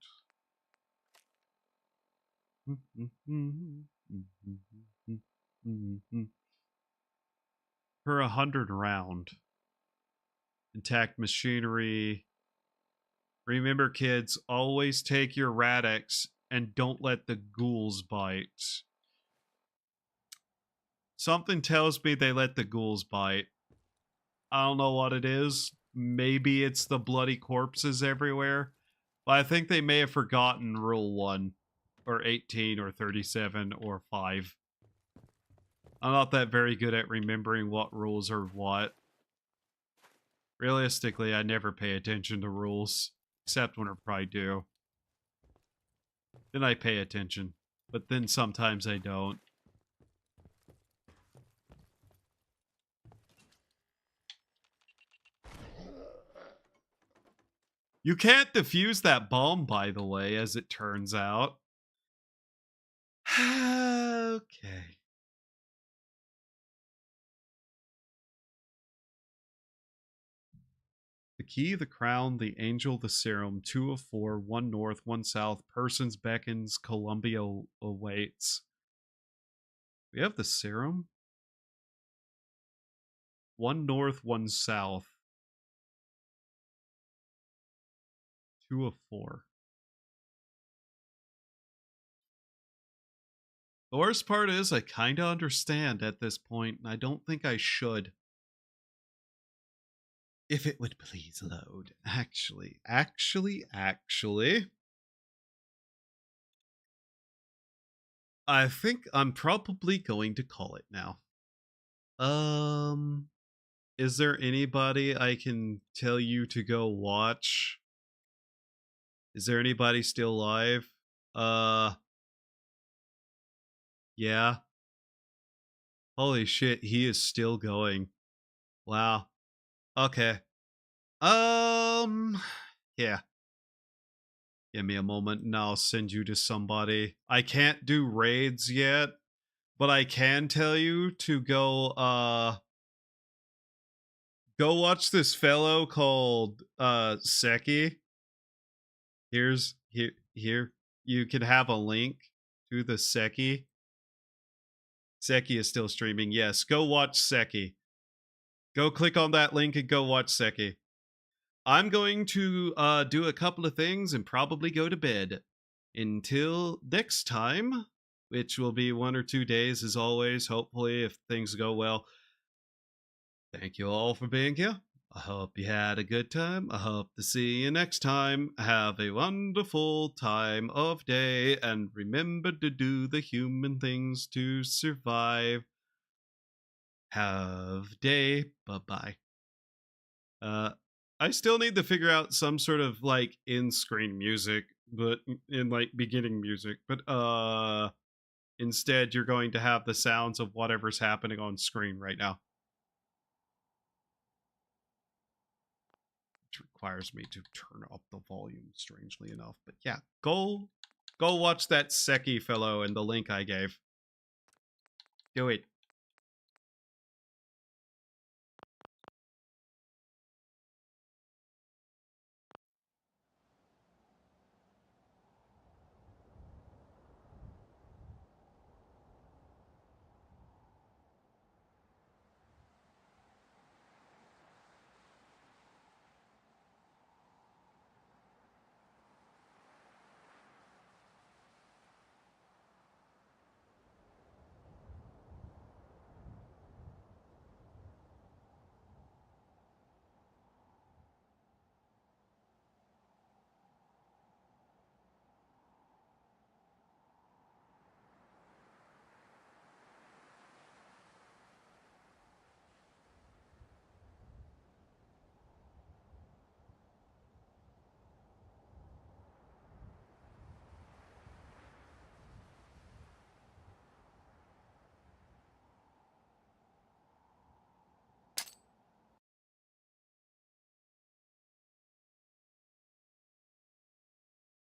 Per 100 round. Intact machinery. Remember, kids, always take your Radix and don't let the ghouls bite. Something tells me they let the ghouls bite. I don't know what it is. Maybe it's the bloody corpses everywhere. But I think they may have forgotten Rule 1, or 18, or 37, or 5. I'm not that very good at remembering what rules are what. Realistically, I never pay attention to rules, except when I probably do. Then I pay attention, but then sometimes I don't. You can't defuse that bomb, by the way, as it turns out. Okay. The key, the crown, the angel, the serum, 2 of 4, 1 north, 1 south, persons beckons, Columbia awaits. We have the serum. 1 north, 1 south. 2 of 4. The worst part is I kind of understand at this point, and I don't think I should. If it would please load. Actually. I think I'm probably going to call it now. Is there anybody I can tell you to go watch? Is there anybody still live? Yeah. Holy shit, he is still going. Wow. Okay. Yeah. Give me a moment and I'll send you to somebody. I can't do raids yet, but I can tell you to go watch this fellow called Seki. Here you can have a link to the Seki. Seki is still streaming. Yes, go watch Seki. Go click on that link and go watch Seki. I'm going to do a couple of things and probably go to bed. Until next time, which will be 1 or 2 days as always, hopefully, if things go well. Thank you all for being here. I hope you had a good time. I hope to see you next time. Have a wonderful time of day, and remember to do the human things to survive. Have day. Bye-bye. I still need to figure out some sort of like in-screen music, but in like beginning music. But instead you're going to have the sounds of whatever's happening on screen right now. Which requires me to turn up the volume, strangely enough. But yeah, go watch that Seki fellow and the link I gave. Do it.